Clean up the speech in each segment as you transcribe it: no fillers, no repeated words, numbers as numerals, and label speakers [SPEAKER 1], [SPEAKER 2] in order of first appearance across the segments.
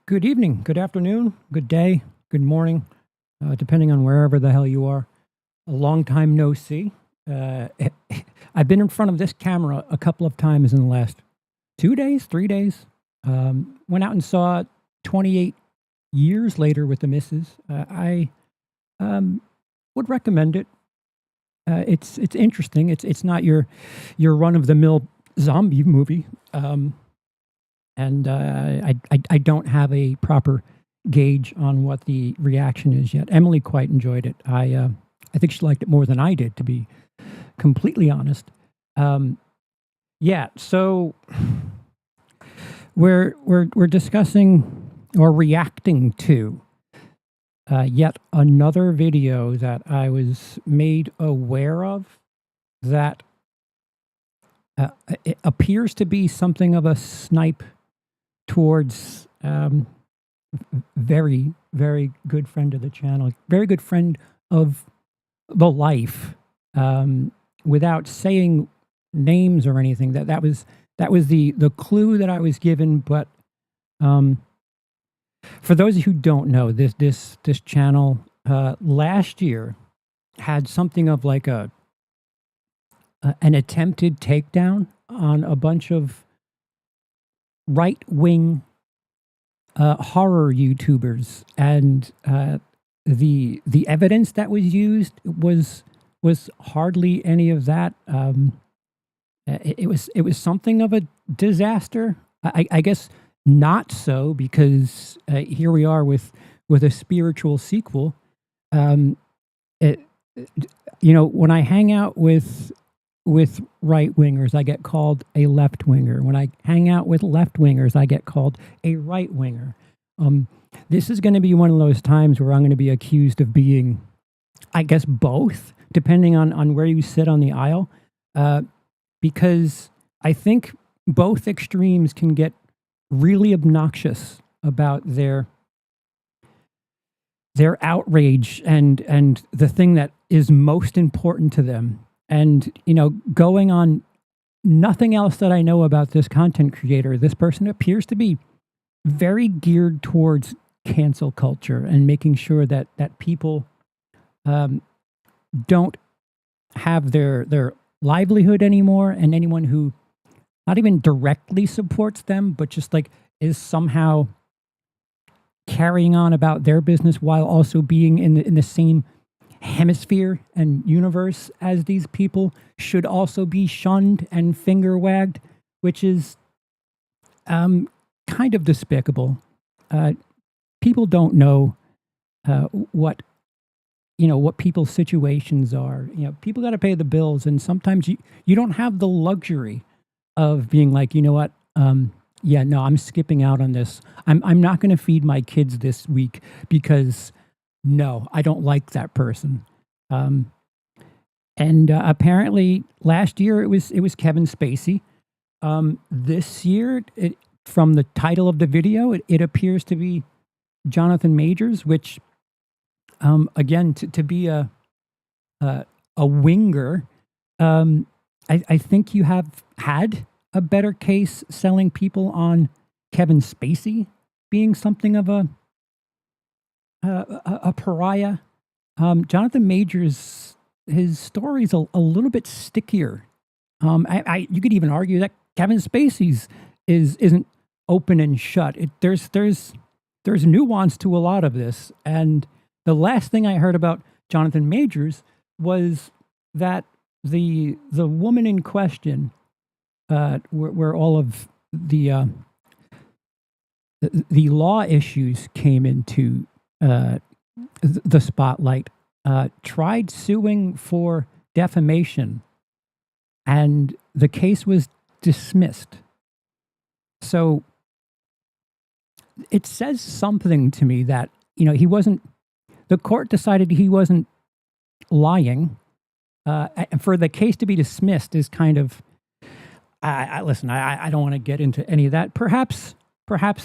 [SPEAKER 1] Good evening, good afternoon, good day, good morning, depending on wherever the hell you are. A long time no see. Uh, I've been in front of this camera a couple of times in the last 2 days, 3 days. Went out and saw it 28 years later with the missus. I would recommend it. It's interesting. It's not your run of the mill zombie movie. And I don't have a proper gauge on what the reaction is yet. Emily quite enjoyed it. I think she liked it more than I did, to be completely honest. Yeah, so we're discussing or reacting to yet another video that I was made aware of that it appears to be something of a snipe towards very, very good friend of the channel, very good friend of the life, without saying names or anything. That was the clue that I was given. But for those who don't know, this channel last year had something of like an attempted takedown on a bunch of right-wing horror YouTubers, and the evidence that was used was hardly any of that. It was something of a disaster. I guess not so, because here we are with a spiritual sequel. It, when I hang out with right wingers, I get called a left winger. When I hang out with left wingers, I get called a right winger. This is going to be one of those times where I'm going to be accused of being, I guess, both, depending on where you sit on the aisle, because I think both extremes can get really obnoxious about their outrage and the thing that is most important to them. And, going on nothing else that I know about this content creator, this person appears to be very geared towards cancel culture and making sure that people don't have their livelihood anymore, and anyone who not even directly supports them, but just like is somehow carrying on about their business while also being in the same hemisphere and universe as these people should also be shunned and finger wagged, which is kind of despicable. People don't know what people's situations are. People got to pay the bills, and sometimes you don't have the luxury of being like, you know what, yeah, no, I'm skipping out on this. I'm not going to feed my kids this week because no, I don't like that person. And apparently last year it was Kevin Spacey. This year, from the title of the video, it appears to be Jonathan Majors, which, again, to be a winger, I think you have had a better case selling people on Kevin Spacey being something of a pariah. Jonathan Majors, his story's a little bit stickier. You could even argue that Kevin Spacey's isn't open and shut. There's nuance to a lot of this. And the last thing I heard about Jonathan Majors was that the woman in question, where all of the law issues came into the spotlight, tried suing for defamation, and the case was dismissed. So it says something to me that, the court decided he wasn't lying. And for the case to be dismissed is kind of, listen, I don't want to get into any of that. Perhaps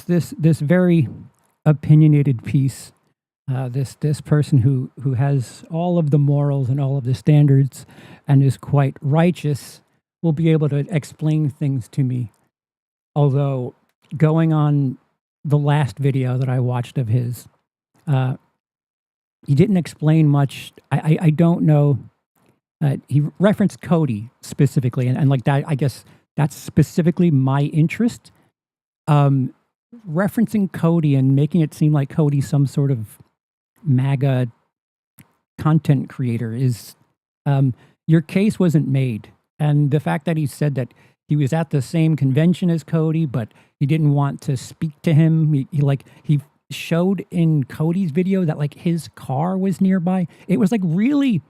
[SPEAKER 1] this very opinionated piece, this person who has all of the morals and all of the standards and is quite righteous will be able to explain things to me. Although going on the last video that I watched of his. He didn't explain much. I don't know. He referenced Cody specifically, and like that, I guess that's specifically my interest. Referencing Cody and making it seem like Cody's some sort of MAGA content creator is, your case wasn't made. And the fact that he said that he was at the same convention as Cody, but he didn't want to speak to him. He showed in Cody's video that like his car was nearby. It was like really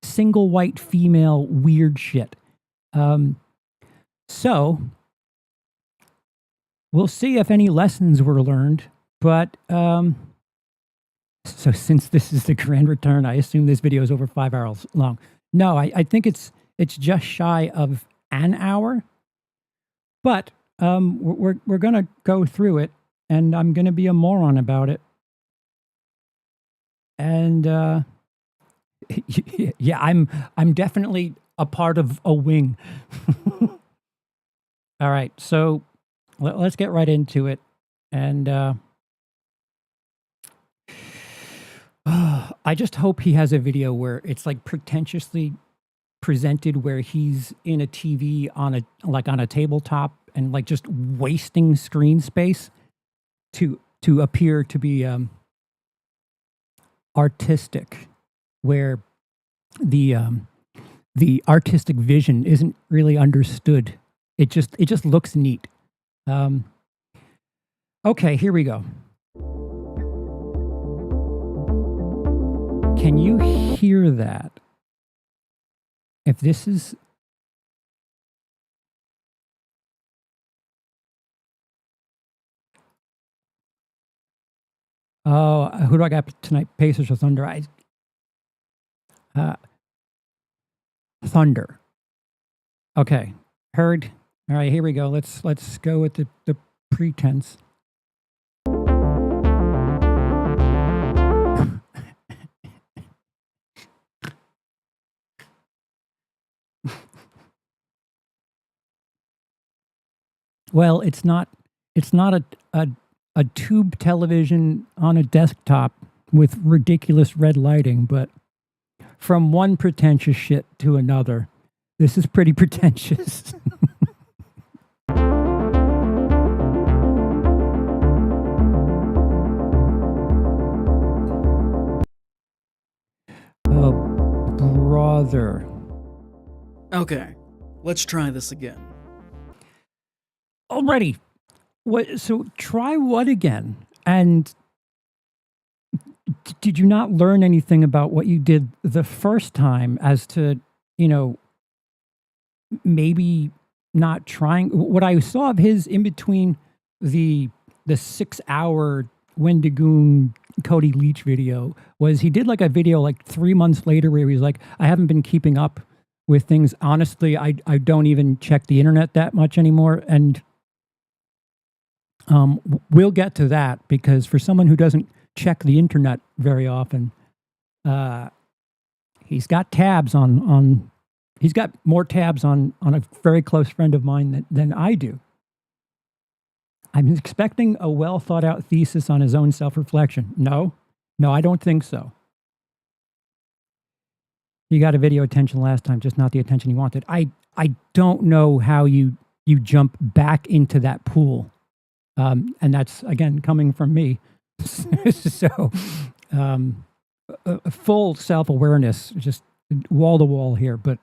[SPEAKER 1] single white female weird shit. So we'll see if any lessons were learned. But so since this is the grand return, I assume this video is over 5 hours long. No, I think it's just shy of an hour. But we're gonna go through it, and I'm gonna be a moron about it. And yeah, I'm definitely a part of a wing. All right, so let's get right into it. And I just hope he has a video where it's like pretentiously presented, where he's in a TV on a tabletop and like just wasting screen space to appear to be artistic, where the artistic vision isn't really understood. It just looks neat. Okay, here we go. Can you hear that? If this is... Oh, who do I got tonight? Pacers or Thunder? Thunder. Okay, heard. All right, here we go. Let's go with the pretense. Well, it's not a tube television on a desktop with ridiculous red lighting, but from one pretentious shit to another, this is pretty pretentious. Oh, brother.
[SPEAKER 2] Okay, let's try this again.
[SPEAKER 1] Already. What? So try what again? And did you not learn anything about what you did the first time as to, maybe not trying? What I saw of his in between the 6 hour Wendigoon Cody Leach video was he did like a video like 3 months later where he was like, I haven't been keeping up with things. Honestly, I don't even check the internet that much anymore. And we'll get to that, because for someone who doesn't check the internet very often, he's got tabs on he's got more tabs on a very close friend of mine than I do. I'm expecting a well thought out thesis on his own self-reflection. No, I don't think so. He got a video attention last time, just not the attention he wanted. I don't know how you jump back into that pool. And that's, again, coming from me. So, full self-awareness, just wall to wall here, but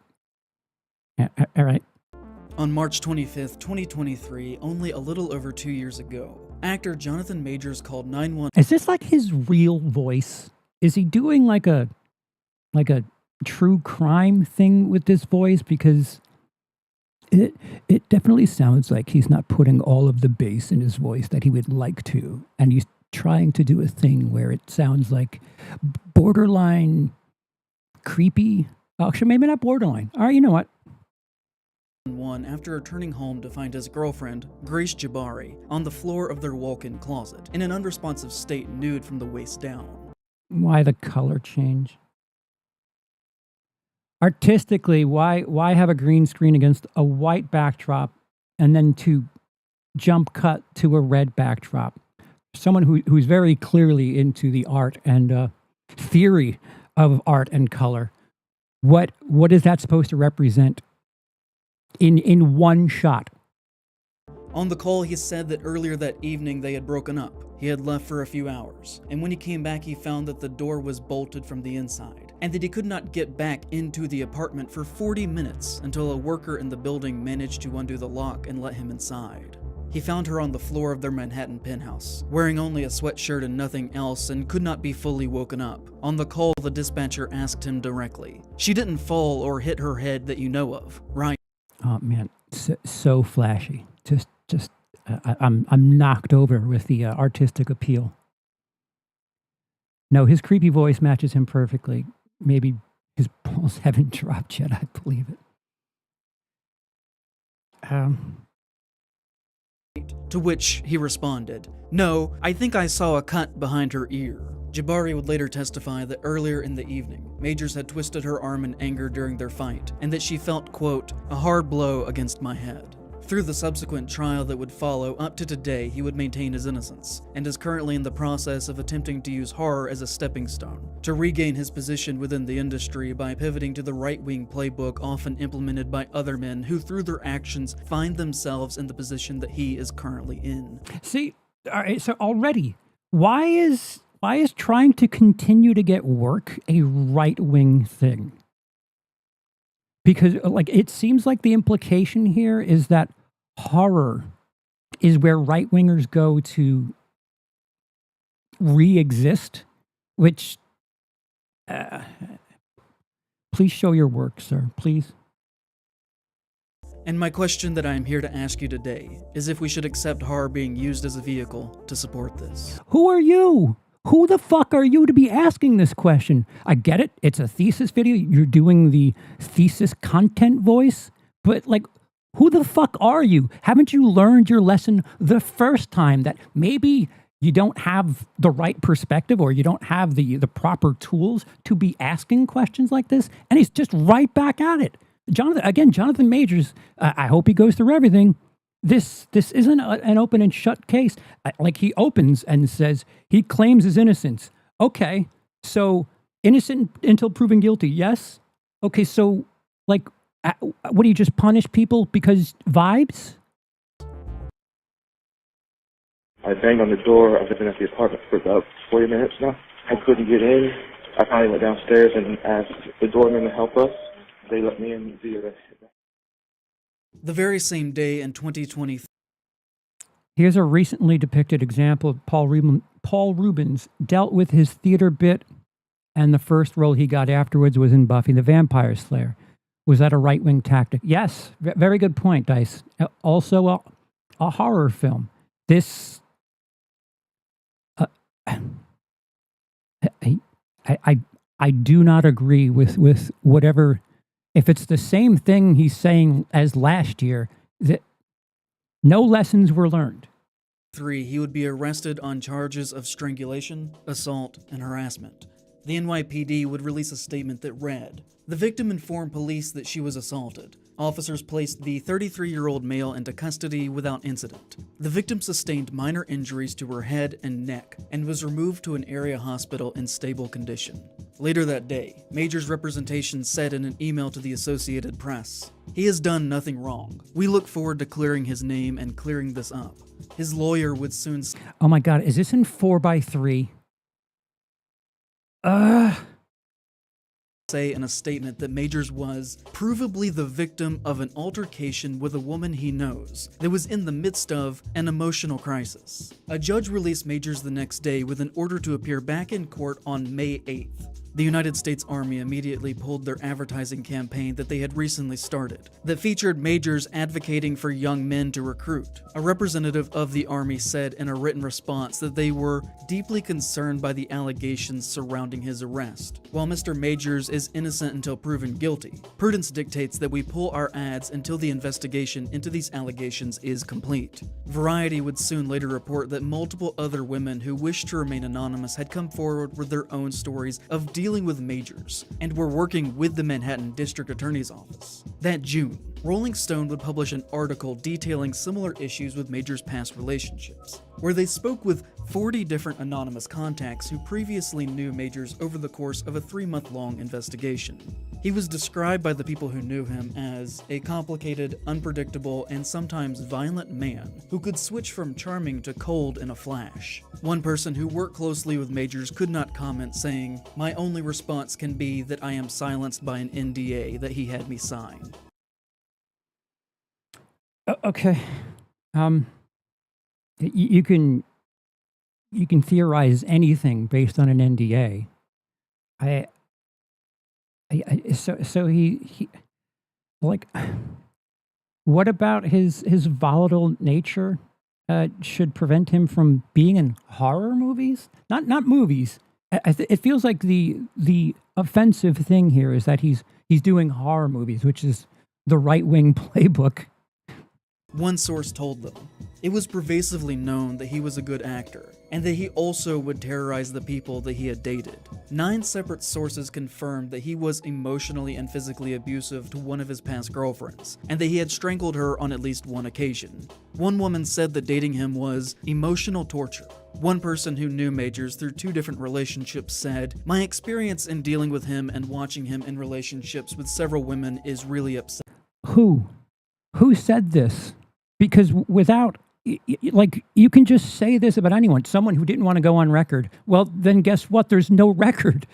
[SPEAKER 1] all right.
[SPEAKER 2] On March 25th, 2023, only a little over 2 years ago, actor Jonathan Majors called 911.
[SPEAKER 1] Is this like his real voice? Is he doing like a true crime thing with this voice? Because it definitely sounds like he's not putting all of the bass in his voice that he would like to, and he's trying to do a thing where it sounds like borderline creepy. Actually, maybe not borderline. All right, you know what?
[SPEAKER 2] After returning home to find his girlfriend, Grace Jabari, on the floor of their walk-in closet, in an unresponsive state, nude from the waist down.
[SPEAKER 1] Why the color change? Artistically, why have a green screen against a white backdrop and then to jump cut to a red backdrop? someone who's very clearly into the art and theory of art and color, what is that supposed to represent in one shot?
[SPEAKER 2] On the call, he said that earlier that evening they had broken up. He had left for a few hours, and when he came back, he found that the door was bolted from the inside, and that he could not get back into the apartment for 40 minutes until a worker in the building managed to undo the lock and let him inside. He found her on the floor of their Manhattan penthouse, wearing only a sweatshirt and nothing else, and could not be fully woken up. On the call, the dispatcher asked him directly, "She didn't fall or hit her head that you know of, right?"
[SPEAKER 1] Oh man, so flashy. I'm knocked over with the artistic appeal. No, his creepy voice matches him perfectly. Maybe his balls haven't dropped yet. I believe it.
[SPEAKER 2] To which he responded, "No, I think I saw a cut behind her ear." Jabari would later testify that earlier in the evening, Majors had twisted her arm in anger during their fight, and that she felt, quote, "a hard blow against my head." Through the subsequent trial that would follow up to today, he would maintain his innocence, and is currently in the process of attempting to use horror as a stepping stone to regain his position within the industry by pivoting to the right-wing playbook often implemented by other men who, through their actions, find themselves in the position that he is currently in.
[SPEAKER 1] See, all right, so already, why is trying to continue to get work a right-wing thing? Because like it seems like the implication here is that horror is where right-wingers go to re-exist, which please show your work, sir, please.
[SPEAKER 2] And my question that I am here to ask you today is if we should accept horror being used as a vehicle to support this.
[SPEAKER 1] Who are you? Who the fuck are you to be asking this question? I get it. It's a thesis video. You're doing the thesis content voice. But, like, who the fuck are you? Haven't you learned your lesson the first time that maybe you don't have the right perspective or you don't have the proper tools to be asking questions like this? And he's just right back at it. Jonathan Majors, I hope he goes through everything. This isn't an open and shut case. Like he opens and says he claims his innocence. Okay, so innocent until proven guilty. Yes. Okay, so like, what do you just punish people because vibes?
[SPEAKER 3] I banged on the door. I've been at the apartment for about 40 minutes now. I couldn't get in. I finally went downstairs and asked the doorman to help us. They let me in via
[SPEAKER 2] The very same day in 2023.
[SPEAKER 1] Here's a recently depicted example of Paul Rubens dealt with his theater bit, and the first role he got afterwards was in Buffy the Vampire Slayer. Was that a right-wing tactic? Yes, very good point, Dice. Also a horror film. This... I do not agree with whatever... If it's the same thing he's saying as last year, that no lessons were learned.
[SPEAKER 2] He would be arrested on charges of strangulation, assault, and harassment. The NYPD would release a statement that read, "The victim informed police that she was assaulted. Officers placed the 33-year-old male into custody without incident. The victim sustained minor injuries to her head and neck and was removed to an area hospital in stable condition." Later that day, Major's representation said in an email to the Associated Press, "He has done nothing wrong. We look forward to clearing his name and clearing this up." His lawyer would soon...
[SPEAKER 1] Oh my God, is this in 4x3?
[SPEAKER 2] say in a statement that Majors was provably the victim of an altercation with a woman he knows that was in the midst of an emotional crisis. A judge released Majors the next day with an order to appear back in court on May 8th. The United States Army immediately pulled their advertising campaign that they had recently started, that featured Majors advocating for young men to recruit. A representative of the Army said in a written response that they were deeply concerned by the allegations surrounding his arrest. While Mr. Majors is innocent until proven guilty, prudence dictates that we pull our ads until the investigation into these allegations is complete. Variety would soon later report that multiple other women who wished to remain anonymous had come forward with their own stories of dealing with Majors, and were working with the Manhattan District Attorney's Office. That June, Rolling Stone would publish an article detailing similar issues with Majors' past relationships. where they spoke with 40 different anonymous contacts who previously knew Majors over the course of a 3-month-long investigation. He was described by the people who knew him as a complicated, unpredictable, and sometimes violent man who could switch from charming to cold in a flash. One person who worked closely with Majors could not comment, saying, "My only response can be that I am silenced by an NDA that he had me sign."
[SPEAKER 1] Okay. You can theorize anything based on an NDA. So he like, what about his volatile nature should prevent him from being in horror movies? Not movies. It feels like the offensive thing here is that he's doing horror movies, which is the right-wing playbook.
[SPEAKER 2] One source told them, it was pervasively known that he was a good actor, and that he also would terrorize the people that he had dated. 9 separate sources confirmed that he was emotionally and physically abusive to one of his past girlfriends, and that he had strangled her on at least one occasion. One woman said that dating him was emotional torture. One person who knew Majors through 2 different relationships said, "My experience in dealing with him and watching him in relationships with several women is really upsetting."
[SPEAKER 1] Who said this? Because without, like, you can just say this about anyone. Someone who didn't want to go on record. Well, then guess what? There's no record.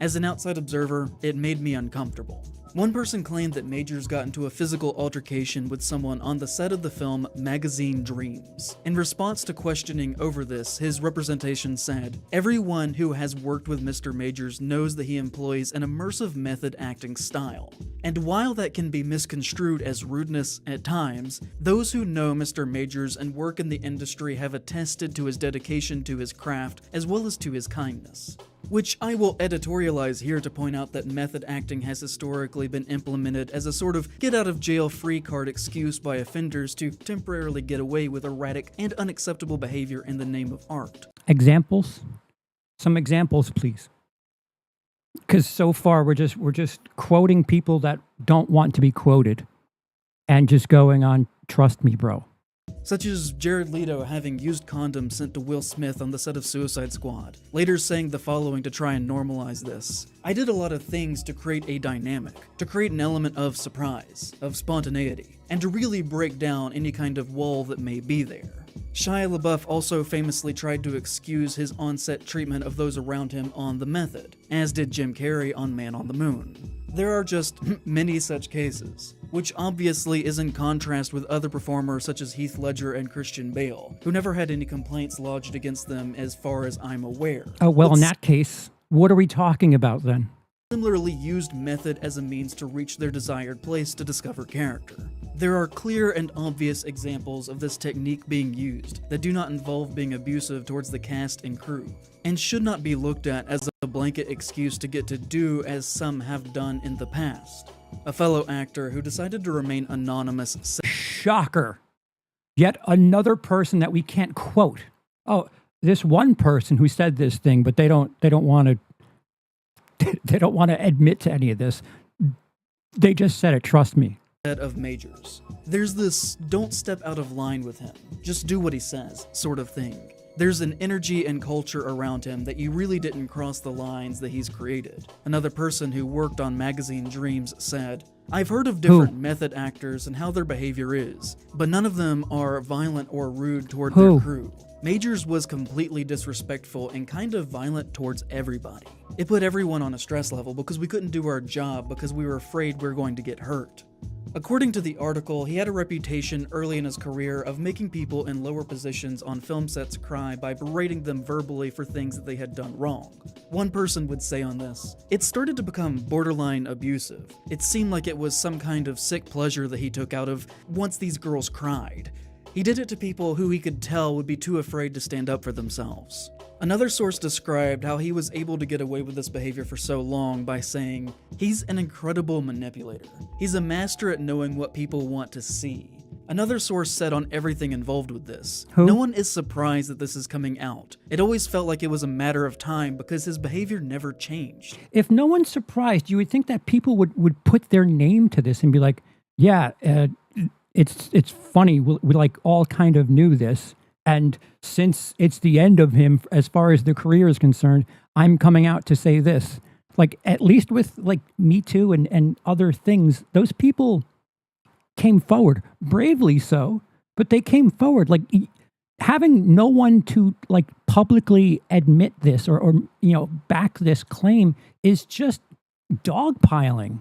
[SPEAKER 2] As an outside observer, it made me uncomfortable. One person claimed that Majors got into a physical altercation with someone on the set of the film Magazine Dreams. In response to questioning over this, his representation said, "Everyone who has worked with Mr. Majors knows that he employs an immersive method acting style. And while that can be misconstrued as rudeness at times, those who know Mr. Majors and work in the industry have attested to his dedication to his craft as well as to his kindness." Which I will editorialize here to point out that method acting has historically been implemented as a sort of get-out-of-jail-free card excuse by offenders to temporarily get away with erratic and unacceptable behavior in the name of art.
[SPEAKER 1] Examples? Some examples, please. Because so far we're just quoting people that don't want to be quoted and just going on, "Trust me, bro."
[SPEAKER 2] Such as Jared Leto having used condoms sent to Will Smith on the set of Suicide Squad, later saying the following to try and normalize this. "I did a lot of things to create a dynamic, to create an element of surprise, of spontaneity, and to really break down any kind of wall that may be there." Shia LaBeouf also famously tried to excuse his on-set treatment of those around him on The Method, as did Jim Carrey on Man on the Moon. There are just many such cases, which obviously is in contrast with other performers such as Heath Ledger and Christian Bale, who never had any complaints lodged against them as far as I'm aware.
[SPEAKER 1] Oh, well, in that case, what are we talking about then?
[SPEAKER 2] Similarly used method as a means to reach their desired place to discover character. There are clear and obvious examples of this technique being used that do not involve being abusive towards the cast and crew, and should not be looked at as a blanket excuse to get to do as some have done in the past. A fellow actor who decided to remain anonymous said,
[SPEAKER 1] Shocker. Yet another person that we can't quote. Oh, this one person who said this thing, but they don't want to they don't want to admit to any of this. They just said it, trust me.
[SPEAKER 2] Of Majors. There's this don't step out of line with him, just do what he says sort of thing. There's an energy and culture around him that you really didn't cross the lines that he's created. Another person who worked on Magazine Dreams said, "I've heard of different method actors and how their behavior is, but none of them are violent or rude toward their crew. Majors was completely disrespectful and kind of violent towards everybody. It put everyone on a stress level because we couldn't do our job because we were afraid we were going to get hurt." According to the article, he had a reputation early in his career of making people in lower positions on film sets cry by berating them verbally for things that they had done wrong. One person would say on this, "It started to become borderline abusive. It seemed like it was some kind of sick pleasure that he took out of once these girls cried. He did it to people who he could tell would be too afraid to stand up for themselves." Another source described how he was able to get away with this behavior for so long by saying, "He's an incredible manipulator. He's a master at knowing what people want to see." Another source said on everything involved with this, "No one is surprised that this is coming out. It always felt like it was a matter of time because his behavior never changed."
[SPEAKER 1] If no one's surprised, you would think that people would put their name to this and be like, yeah, it's funny. We like all kind of knew this. And since it's the end of him as far as the career is concerned, I'm coming out to say this. Like, at least with like Me Too and other things, those people came forward, bravely so, but they came forward. Like, having no one to like publicly admit this or back this claim is just dogpiling.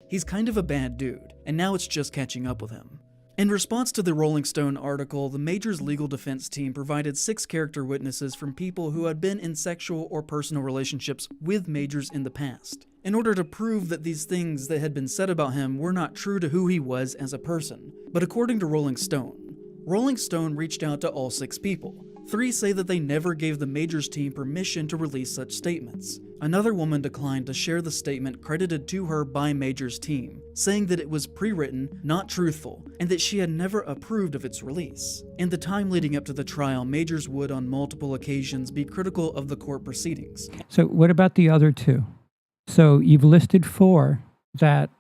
[SPEAKER 2] He's kind of a bad dude, and now it's just catching up with him. In response to the Rolling Stone article, the Major's legal defense team provided 6 character witnesses from people who had been in sexual or personal relationships with Majors in the past, in order to prove that these things that had been said about him were not true to who he was as a person. But according to Rolling Stone reached out to all 6 people. 3 say that they never gave the Majors team permission to release such statements. Another woman declined to share the statement credited to her by Majors' team, saying that it was pre-written, not truthful, and that she had never approved of its release. In the time leading up to the trial, Majors would on multiple occasions be critical of the court proceedings.
[SPEAKER 1] So what about the other 2? So you've listed 4 that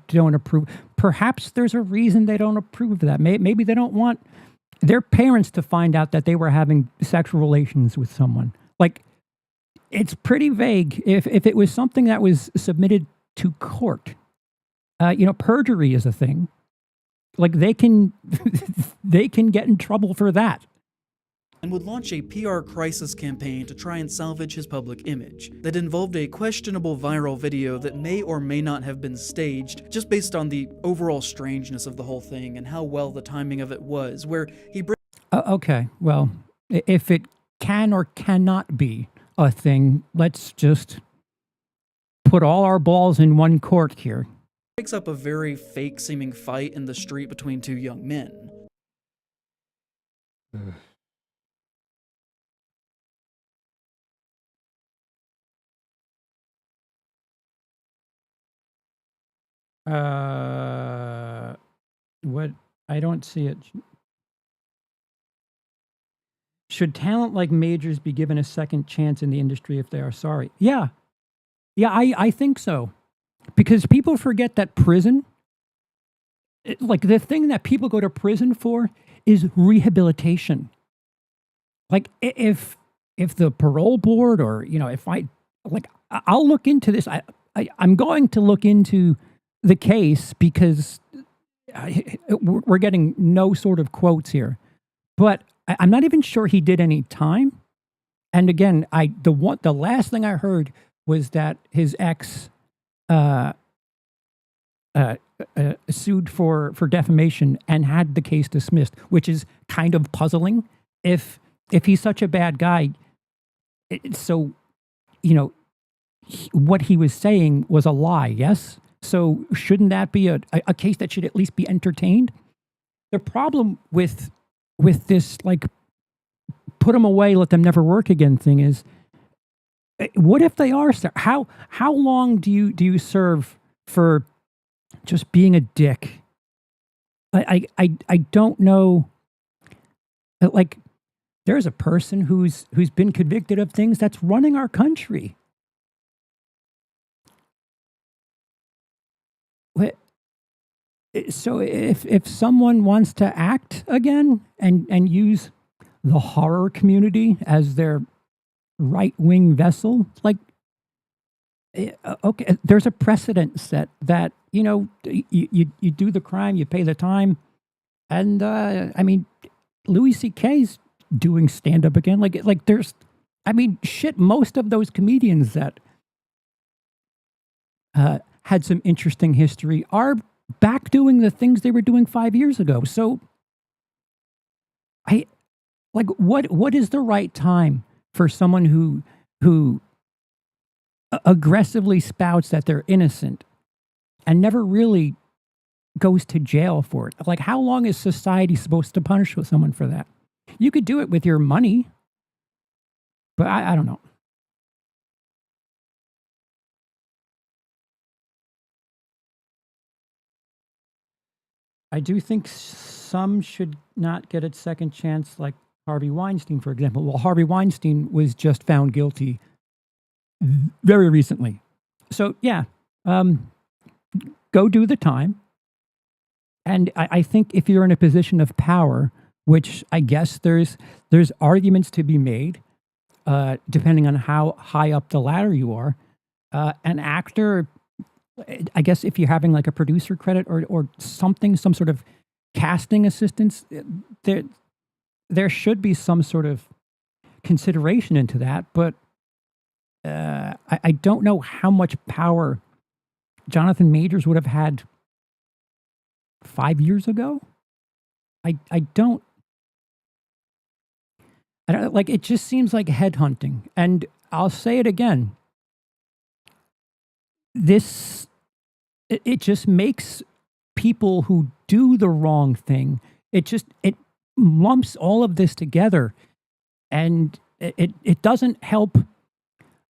[SPEAKER 1] don't approve. Perhaps there's a reason they don't approve of that. Maybe they don't want their parents to find out that they were having sexual relations with someone. Like, it's pretty vague. If it was something that was submitted to court, perjury is a thing. Like, they can they can get in trouble for that.
[SPEAKER 2] And would launch a PR crisis campaign to try and salvage his public image that involved a questionable viral video that may or may not have been staged, just based on the overall strangeness of the whole thing and how well the timing of it was, where he
[SPEAKER 1] okay, well, if it can or cannot be a thing, let's just put all our balls in one court here.
[SPEAKER 2] breaks up a very fake-seeming fight in the street between 2 young men.
[SPEAKER 1] What? I don't see it. Should talent like Majors be given a second chance in the industry if they are sorry? Yeah. Yeah, I think so. Because people forget that prison, like the thing that people go to prison for is rehabilitation. Like if the parole board or, if I'll look into this. I'm going to look into the case because we're getting no sort of quotes here. But I'm not even sure he did any time. And again, the last thing I heard was that his ex sued for defamation and had the case dismissed, which is kind of puzzling. If he's such a bad guy, what he was saying was a lie, yes? So shouldn't that be a case that should at least be entertained? The problem with this, like, put them away, let them never work again thing is, what if they are? How long do you serve for just being a dick? I don't know. Like, there's a person who's been convicted of things that's running our country. So if someone wants to act again and use the horror community as their right-wing vessel, like, okay, there's a precedent set that, you do the crime, you pay the time. And, Louis C.K.'s doing stand-up again. Like there's, shit, most of those comedians that had some interesting history are back doing the things they were doing 5 years ago. So what is the right time for someone who aggressively spouts that they're innocent and never really goes to jail for it? Like, how long is society supposed to punish someone for that? You could do it with your money, but I don't know. I do think some should not get a second chance, like Harvey Weinstein, for example. Well, Harvey Weinstein was just found guilty very recently. So, yeah, go do the time. And I think if you're in a position of power, which I guess there's arguments to be made, depending on how high up the ladder you are. An actor, I guess, if you're having like a producer credit or something, some sort of casting assistance, there should be some sort of consideration into that. But I don't know how much power Jonathan Majors would have had 5 years ago. I don't like, it just seems like headhunting. And I'll say it again. It just makes people who do the wrong thing, it lumps all of this together, and it doesn't help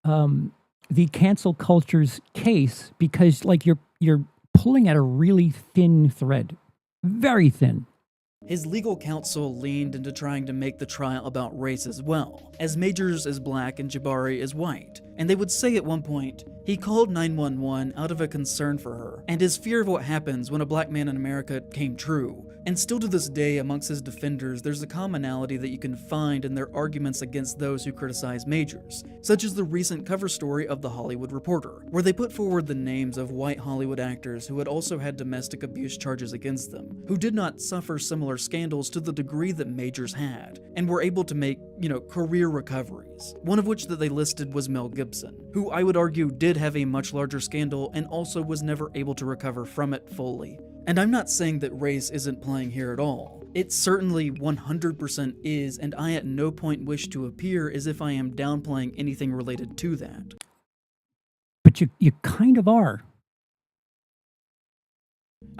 [SPEAKER 1] the cancel culture's case, because like you're pulling at a really thin thread, very thin.
[SPEAKER 2] His legal counsel leaned into trying to make the trial about race as well, as Majors is black and Jabari is white. And they would say at one point, he called 911 out of a concern for her, and his fear of what happens when a black man in America came true. And still to this day, amongst his defenders, there's a commonality that you can find in their arguments against those who criticize Majors, such as the recent cover story of The Hollywood Reporter, where they put forward the names of white Hollywood actors who had also had domestic abuse charges against them, who did not suffer similar scandals to the degree that Majors had, and were able to make, career recoveries. One of which that they listed was Mel Gibson, who I would argue did have a much larger scandal and also was never able to recover from it fully. And I'm not saying that race isn't playing here at all. It certainly 100% is, and I at no point wish to appear as if I am downplaying anything related to that.
[SPEAKER 1] But you kind of are.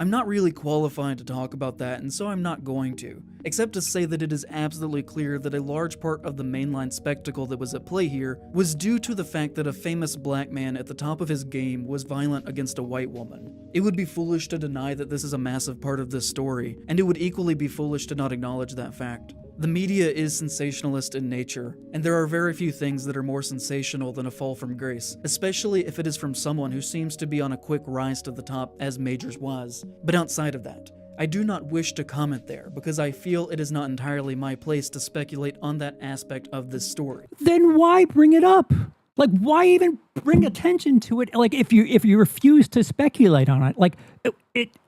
[SPEAKER 2] I'm not really qualified to talk about that, and so I'm not going to, except to say that it is absolutely clear that a large part of the mainline spectacle that was at play here was due to the fact that a famous black man at the top of his game was violent against a white woman. It would be foolish to deny that this is a massive part of this story, and it would equally be foolish to not acknowledge that fact. The media is sensationalist in nature, and there are very few things that are more sensational than a fall from grace, especially if it is from someone who seems to be on a quick rise to the top as Majors was. But outside of that, I do not wish to comment there because I feel it is not entirely my place to speculate on that aspect of this story.
[SPEAKER 1] Then why bring it up? Like, why even bring attention to it? Like, if you refuse to speculate on it, like,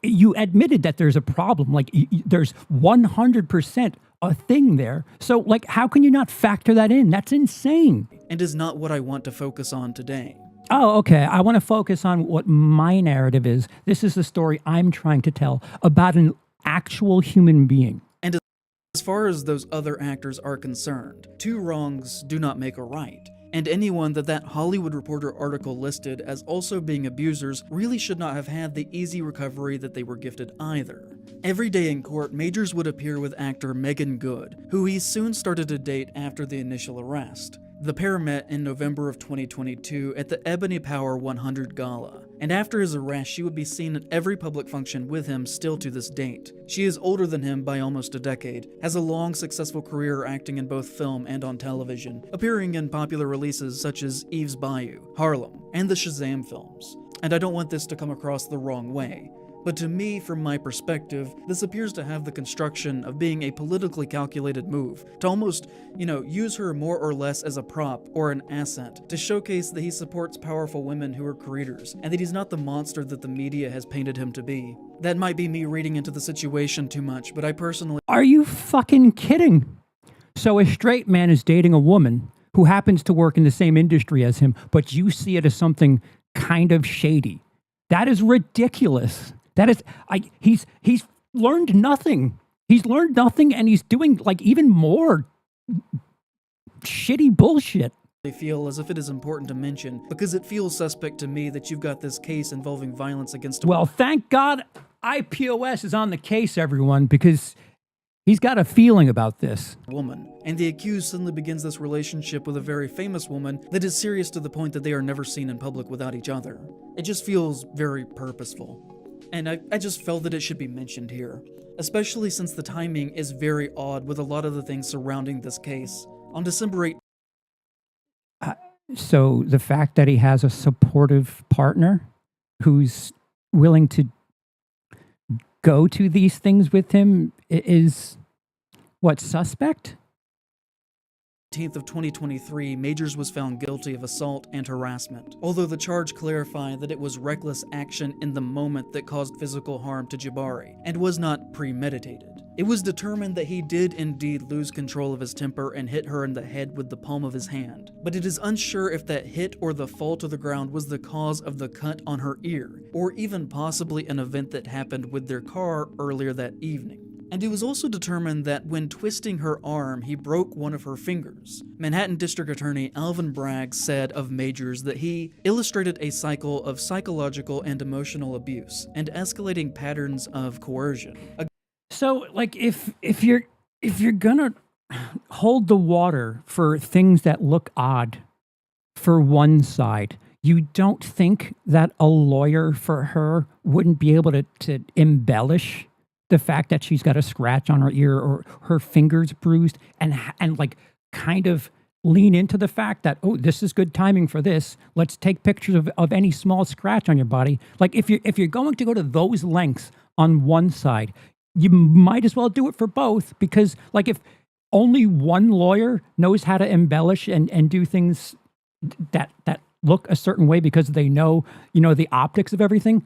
[SPEAKER 1] you admitted that there's a problem. Like, there's 100% a thing there. So, like, how can you not factor that in? That's insane.
[SPEAKER 2] And is not what I want to focus on today.
[SPEAKER 1] Oh, okay. I want to focus on what my narrative is. This is the story I'm trying to tell about an actual human being.
[SPEAKER 2] And as far as those other actors are concerned, two wrongs do not make a right. And anyone that Hollywood Reporter article listed as also being abusers really should not have had the easy recovery that they were gifted either. Every day in court, Majors would appear with actor Megan Good, who he soon started to date after the initial arrest. The pair met in November of 2022 at the Ebony Power 100 Gala, and after his arrest she would be seen at every public function with him still to this date. She is older than him by almost a decade, has a long successful career acting in both film and on television, appearing in popular releases such as Eve's Bayou, Harlem, and the Shazam films. And I don't want this to come across the wrong way, but to me, from my perspective, this appears to have the construction of being a politically calculated move, to almost, use her more or less as a prop or an asset, to showcase that he supports powerful women who are creators, and that he's not the monster that the media has painted him to be. That might be me reading into the situation too much, but I personally...
[SPEAKER 1] Are you fucking kidding? So a straight man is dating a woman who happens to work in the same industry as him, but you see it as something kind of shady. That is ridiculous. That is, he's learned nothing. He's learned nothing, and he's doing like even more shitty bullshit.
[SPEAKER 2] I feel as if it is important to mention, because it feels suspect to me that you've got this case involving violence against...
[SPEAKER 1] Well, thank God IPOS is on the case, everyone, because he's got a feeling about this.
[SPEAKER 2] ...woman, and the accused suddenly begins this relationship with a very famous woman that is serious to the point that they are never seen in public without each other. It just feels very purposeful. And I just felt that it should be mentioned here, especially since the timing is very odd with a lot of the things surrounding this case. On December 8th...
[SPEAKER 1] So the fact that he has a supportive partner who's willing to go to these things with him is what, suspect?
[SPEAKER 2] 18th of 2023, Majors was found guilty of assault and harassment, although the charge clarified that it was reckless action in the moment that caused physical harm to Jabari, and was not premeditated. It was determined that he did indeed lose control of his temper and hit her in the head with the palm of his hand, but it is unsure if that hit or the fall to the ground was the cause of the cut on her ear, or even possibly an event that happened with their car earlier that evening. And it was also determined that when twisting her arm, he broke one of her fingers. Manhattan District Attorney Alvin Bragg said of Majors that he illustrated a cycle of psychological and emotional abuse and escalating patterns of coercion.
[SPEAKER 1] So, like, if you're gonna hold the water for things that look odd for one side, you don't think that a lawyer for her wouldn't be able to embellish the fact that she's got a scratch on her ear or her fingers bruised and like kind of lean into the fact that, oh, this is good timing for this. Let's take pictures of any small scratch on your body. Like if you're going to go to those lengths on one side, you might as well do it for both, because like if only one lawyer knows how to embellish and do things that look a certain way because they know, the optics of everything,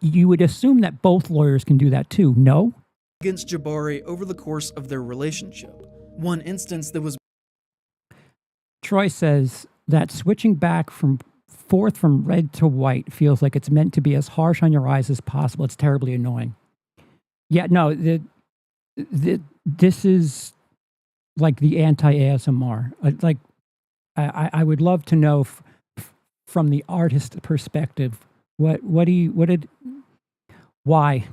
[SPEAKER 1] you would assume that both lawyers can do that too, no?
[SPEAKER 2] Against Jabari over the course of their relationship. One instance that was
[SPEAKER 1] Troy says that switching back from red to white feels like it's meant to be as harsh on your eyes as possible. It's terribly annoying. Yeah, no, this is like the anti-ASMR. Like, I would love to know from the artist perspective, why?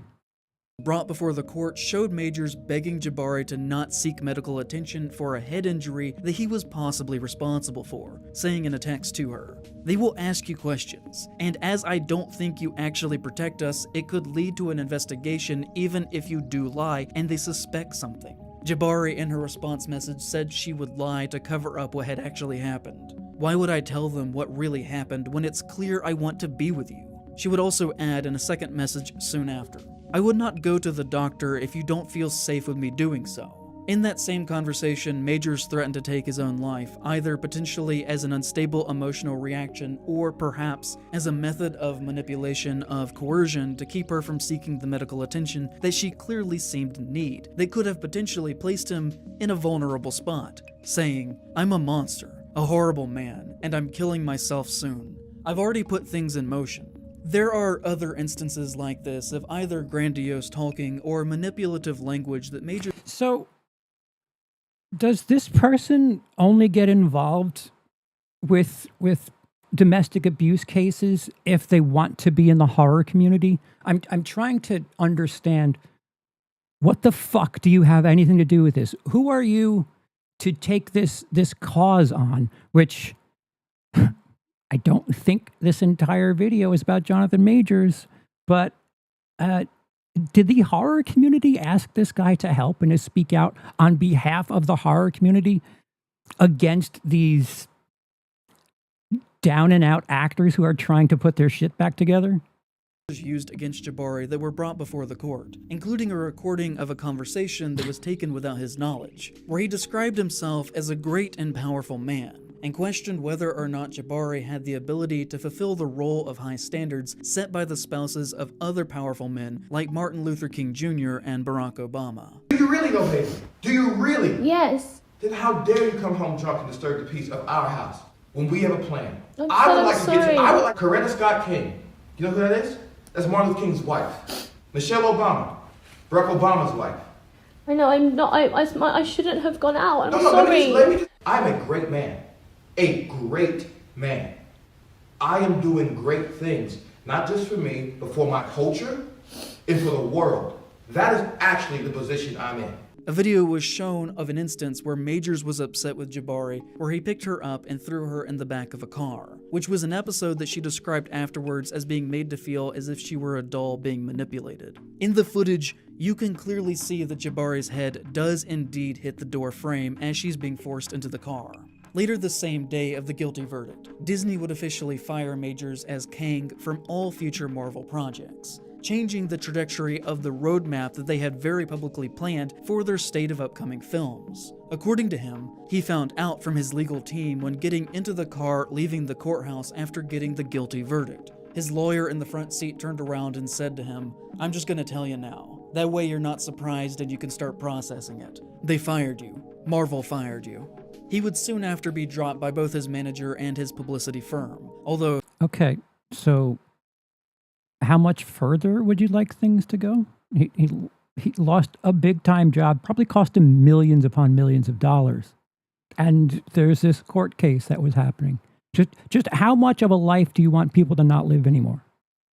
[SPEAKER 2] Brought before the court showed Majors begging Jabari to not seek medical attention for a head injury that he was possibly responsible for, saying in a text to her, "They will ask you questions, and as I don't think you actually protect us, it could lead to an investigation even if you do lie and they suspect something." Jabari in her response message said she would lie to cover up what had actually happened. "Why would I tell them what really happened when it's clear I want to be with you?" She would also add in a second message soon after, "I would not go to the doctor if you don't feel safe with me doing so." In that same conversation, Majors threatened to take his own life, either potentially as an unstable emotional reaction or perhaps as a method of manipulation of coercion to keep her from seeking the medical attention that she clearly seemed to need, that could have potentially placed him in a vulnerable spot, saying, "I'm a monster, a horrible man, and I'm killing myself soon. I've already put things in motion." There are other instances like this of either grandiose talking or manipulative language that Majors...
[SPEAKER 1] So, does this person only get involved with domestic abuse cases if they want to be in the horror community? I'm trying to understand, what the fuck do you have anything to do with this? Who are you to take this cause on, which I don't think this entire video is about Jonathan Majors, but did the horror community ask this guy to help and to speak out on behalf of the horror community against these down and out actors who are trying to put their shit back together?
[SPEAKER 2] Used against Jabari that were brought before the court, including a recording of a conversation that was taken without his knowledge, where he described himself as a great and powerful man, and questioned whether or not Jabari had the ability to fulfill the role of high standards set by the spouses of other powerful men like Martin Luther King Jr. and Barack Obama.
[SPEAKER 4] Do you really know, baby? Do you really?
[SPEAKER 5] Yes.
[SPEAKER 4] Then how dare you come home drunk and disturb the peace of our house when we have a plan?
[SPEAKER 5] I would like
[SPEAKER 4] Coretta Scott King. You know who that is? That's Martin Luther King's wife. Michelle Obama. Barack Obama's wife.
[SPEAKER 5] I know, I'm not, I shouldn't have gone out. I'm sorry.
[SPEAKER 4] I'm a great man. A great man. I am doing great things, not just for me, but for my culture and for the world. That is actually the position I'm in.
[SPEAKER 2] A video was shown of an instance where Majors was upset with Jabari, where he picked her up and threw her in the back of a car, which was an episode that she described afterwards as being made to feel as if she were a doll being manipulated. In the footage, you can clearly see that Jabari's head does indeed hit the door frame as she's being forced into the car. Later the same day of the guilty verdict, Disney would officially fire Majors as Kang from all future Marvel projects. changing the trajectory of the roadmap that they had very publicly planned for their slate of upcoming films. According to him, he found out from his legal team when getting into the car leaving the courthouse after getting the guilty verdict. His lawyer in the front seat turned around and said to him, "I'm just gonna tell you now. That way you're not surprised and you can start processing it. They fired you. Marvel fired you." He would soon after be dropped by both his manager and his publicity firm, although...
[SPEAKER 1] Okay, so how much further would you like things to go? He lost a big-time job, probably cost him millions upon millions of dollars. And there's this court case that was happening. Just how much of a life do you want people to not live anymore?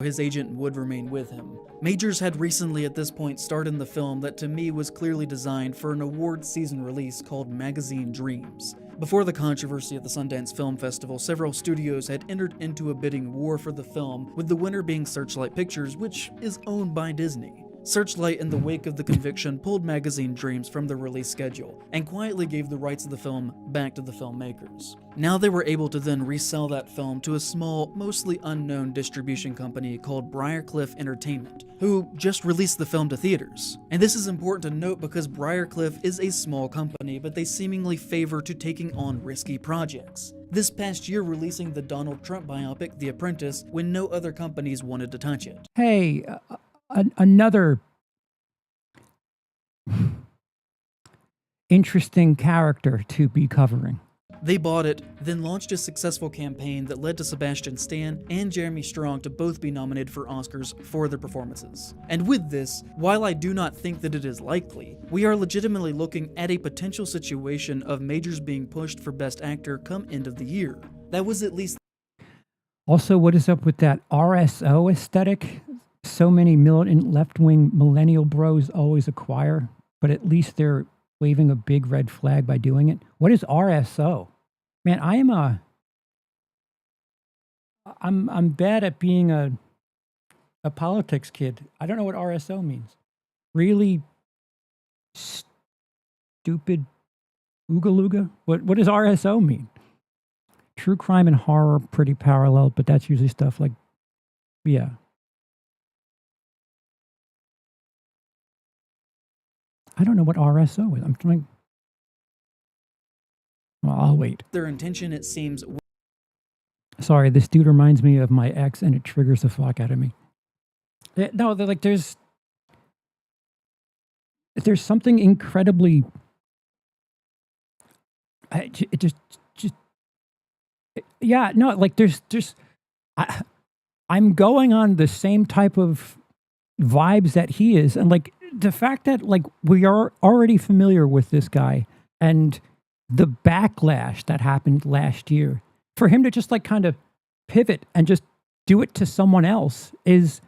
[SPEAKER 2] his agent would remain with him. Majors had recently at this point starred in the film that to me was clearly designed for an award season release called Magazine Dreams. Before the controversy at the Sundance Film Festival, several studios had entered into a bidding war for the film, with the winner being Searchlight Pictures, which is owned by Disney. Searchlight, in the wake of the conviction, pulled Magazine Dreams from the release schedule and quietly gave the rights of the film back to the filmmakers. Now they were able to then resell that film to a small, mostly unknown distribution company called Briarcliff Entertainment, who just released the film to theaters. And this is important to note because Briarcliff is a small company, but they seemingly favor to taking on risky projects. This past year releasing the Donald Trump biopic, The Apprentice, when no other companies wanted to touch it.
[SPEAKER 1] Hey, another interesting character to be covering.
[SPEAKER 2] They bought it, then launched a successful campaign that led to Sebastian Stan and Jeremy Strong to both be nominated for Oscars for their performances. And with this, while I do not think that it is likely, we are legitimately looking at a potential situation of Majors being pushed for Best Actor come end of the year. That was at least...
[SPEAKER 1] Also, what is up with that RSO aesthetic? So many militant left-wing millennial bros always acquire, but at least they're waving a big red flag by doing it. What is RSO? Man, I'm bad at being a politics kid. I don't know what RSO means. Really stupid ooga-looga? What does RSO mean? True crime and horror pretty parallel, but that's usually stuff like, yeah. I don't know what RSO is. I'm trying. Well, I'll wait.
[SPEAKER 2] Their intention, it seems...
[SPEAKER 1] Sorry, this dude reminds me of my ex, and it triggers the fuck out of me. No, like there's something incredibly. It just yeah, no, like there's I'm going on the same type of vibes that he is, and like the fact that like we are already familiar with this guy and the backlash that happened last year, for him to just like kind of pivot and just do it to someone else is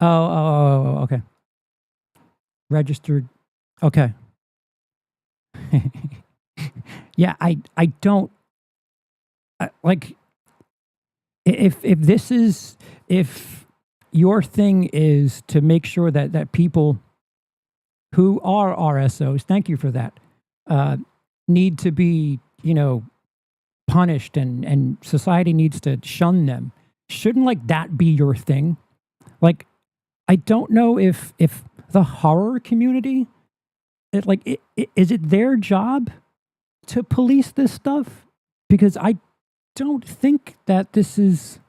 [SPEAKER 1] okay, registered, okay. Yeah, I don't like if your thing is to make sure that people who are RSOs, thank you for that, need to be, punished and society needs to shun them. Shouldn't like that be your thing? Like, I don't know if the horror community, is it their job to police this stuff? Because I don't think that this is...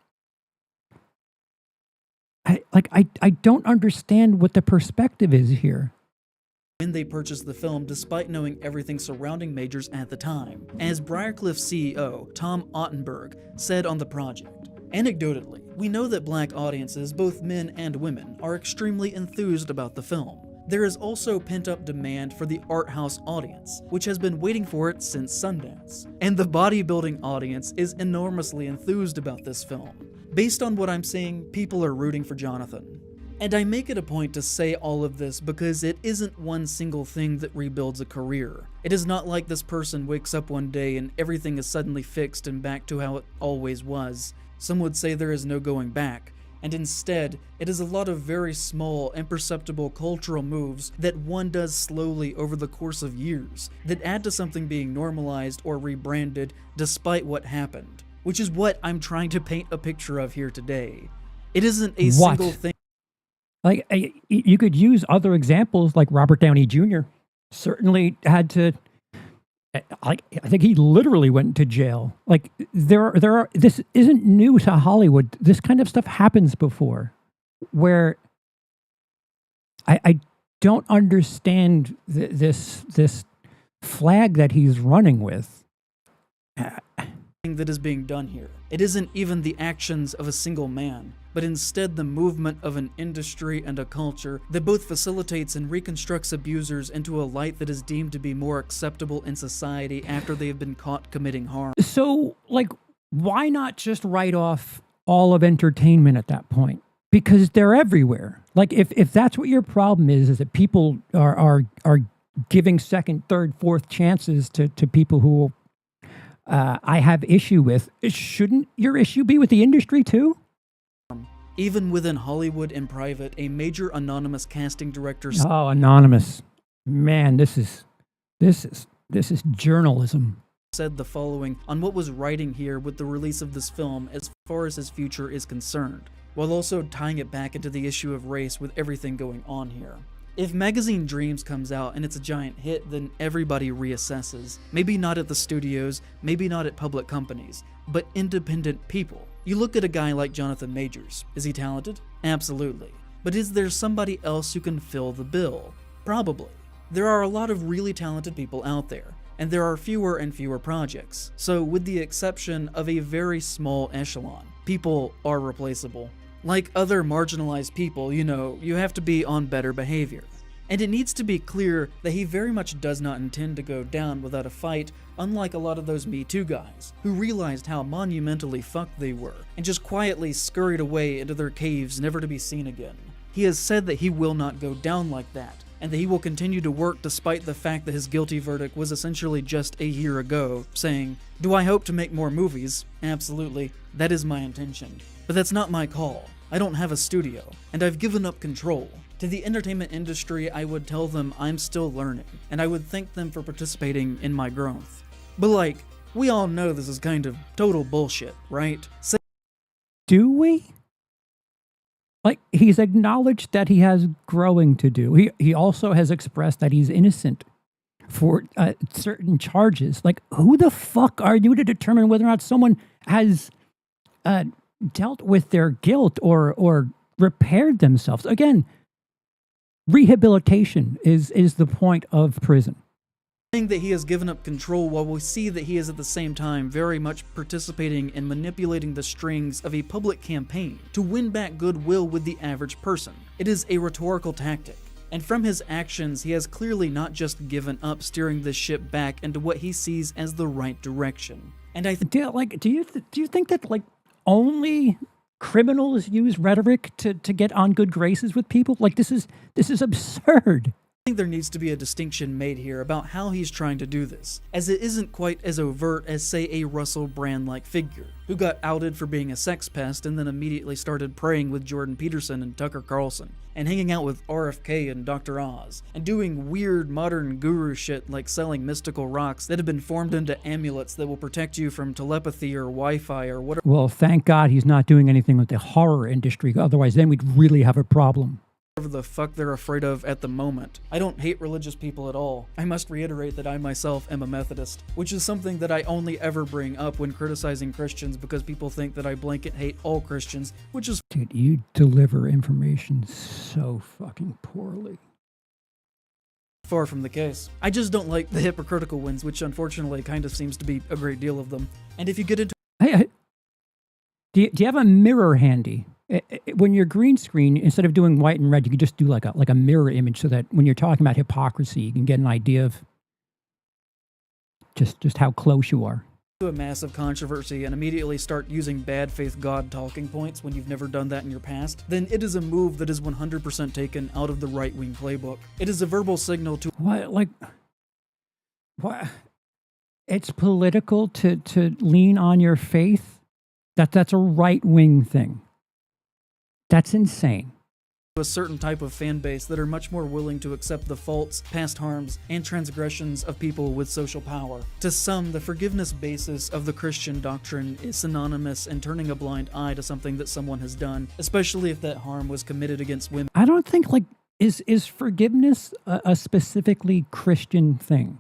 [SPEAKER 1] I don't understand what the perspective is here.
[SPEAKER 2] When they purchased the film, despite knowing everything surrounding Majors at the time, as Briarcliff CEO Tom Ottenberg said on the project. Anecdotally, we know that black audiences, both men and women, are extremely enthused about the film. There is also pent-up demand for the art house audience, which has been waiting for it since Sundance. And the bodybuilding audience is enormously enthused about this film. Based on what I'm seeing, people are rooting for Jonathan. And I make it a point to say all of this because it isn't one single thing that rebuilds a career. It is not like this person wakes up one day and everything is suddenly fixed and back to how it always was. Some would say there is no going back, and instead, it is a lot of very small, imperceptible cultural moves that one does slowly over the course of years that add to something being normalized or rebranded despite what happened, which is what I'm trying to paint a picture of here today. It isn't a single thing.
[SPEAKER 1] Like, you could use other examples, like Robert Downey Jr. certainly had to. I think he literally went to jail. Like, there are. This isn't new to Hollywood. This kind of stuff happens before, where I don't understand this flag that he's running with.
[SPEAKER 2] That is being done here. It isn't even the actions of a single man, but instead the movement of an industry and a culture that both facilitates and reconstructs abusers into a light that is deemed to be more acceptable in society after they have been caught committing harm.
[SPEAKER 1] So, like, why not just write off all of entertainment at that point? Because they're everywhere. Like, if that's what your problem is that people are giving second, third, fourth chances to people who I have issue with, shouldn't your issue be with the industry too?
[SPEAKER 2] Even within Hollywood in private, a major anonymous casting director
[SPEAKER 1] Oh, anonymous. Man, this is journalism.
[SPEAKER 2] said the following on what was writing here with the release of this film as far as his future is concerned, while also tying it back into the issue of race with everything going on here. If Magazine Dreams comes out and it's a giant hit, then everybody reassesses. Maybe not at the studios, maybe not at public companies, but independent people. You look at a guy like Jonathan Majors. Is he talented? Absolutely. But is there somebody else who can fill the bill? Probably. There are a lot of really talented people out there, and there are fewer and fewer projects. So with the exception of a very small echelon, people are replaceable. Like other marginalized people, you have to be on better behavior. And it needs to be clear that he very much does not intend to go down without a fight, unlike a lot of those Me Too guys, who realized how monumentally fucked they were, and just quietly scurried away into their caves never to be seen again. He has said that he will not go down like that, and that he will continue to work despite the fact that his guilty verdict was essentially just a year ago, saying, "Do I hope to make more movies? Absolutely. That is my intention. But that's not my call. I don't have a studio, and I've given up control. To the entertainment industry, I would tell them I'm still learning, and I would thank them for participating in my growth." But we all know this is kind of total bullshit, right?
[SPEAKER 1] Do we? Like, he's acknowledged that he has growing to do. He also has expressed that he's innocent for certain charges. Like, who the fuck are you to determine whether or not someone has dealt with their guilt or repaired themselves? Again, rehabilitation is the point of prison.
[SPEAKER 2] Saying that he has given up control while we see that he is at the same time very much participating in manipulating the strings of a public campaign to win back goodwill with the average person. It is a rhetorical tactic. And from his actions, he has clearly not just given up steering this ship back into what he sees as the right direction. And I think,
[SPEAKER 1] do you think that only criminals use rhetoric to get on good graces with people? Like, this is absurd.
[SPEAKER 2] I think there needs to be a distinction made here about how he's trying to do this, as it isn't quite as overt as, say, a Russell Brand-like figure, who got outed for being a sex pest and then immediately started praying with Jordan Peterson and Tucker Carlson, and hanging out with RFK and Dr. Oz, and doing weird modern guru shit like selling mystical rocks that have been formed into amulets that will protect you from telepathy or Wi-Fi or whatever.
[SPEAKER 1] Well, thank God he's not doing anything with the horror industry, otherwise then we'd really have a problem.
[SPEAKER 2] Whatever the fuck they're afraid of at the moment. I don't hate religious people at all. I must reiterate that I myself am a Methodist, which is something that I only ever bring up when criticizing Christians because people think that I blanket hate all Christians, which is—
[SPEAKER 1] Dude, you deliver information so fucking poorly.
[SPEAKER 2] far from the case. I just don't like the hypocritical ones, which unfortunately kind of seems to be a great deal of them. And if you get into—
[SPEAKER 1] Hey, do you have a mirror handy? When you're green screen, instead of doing white and red, you could just do like a mirror image, so that when you're talking about hypocrisy, you can get an idea of just how close you are.
[SPEAKER 2] a massive controversy and immediately start using bad faith God talking points when you've never done that in your past, then it is a move that is 100% taken out of the right-wing playbook. It is a verbal signal to—
[SPEAKER 1] What? It's political to lean on your faith? That's a right-wing thing. That's insane.
[SPEAKER 2] a certain type of fan base that are much more willing to accept the faults, past harms, and transgressions of people with social power. To some, the forgiveness basis of the Christian doctrine is synonymous in turning a blind eye to something that someone has done, especially if that harm was committed against women.
[SPEAKER 1] I don't think is forgiveness a specifically Christian thing?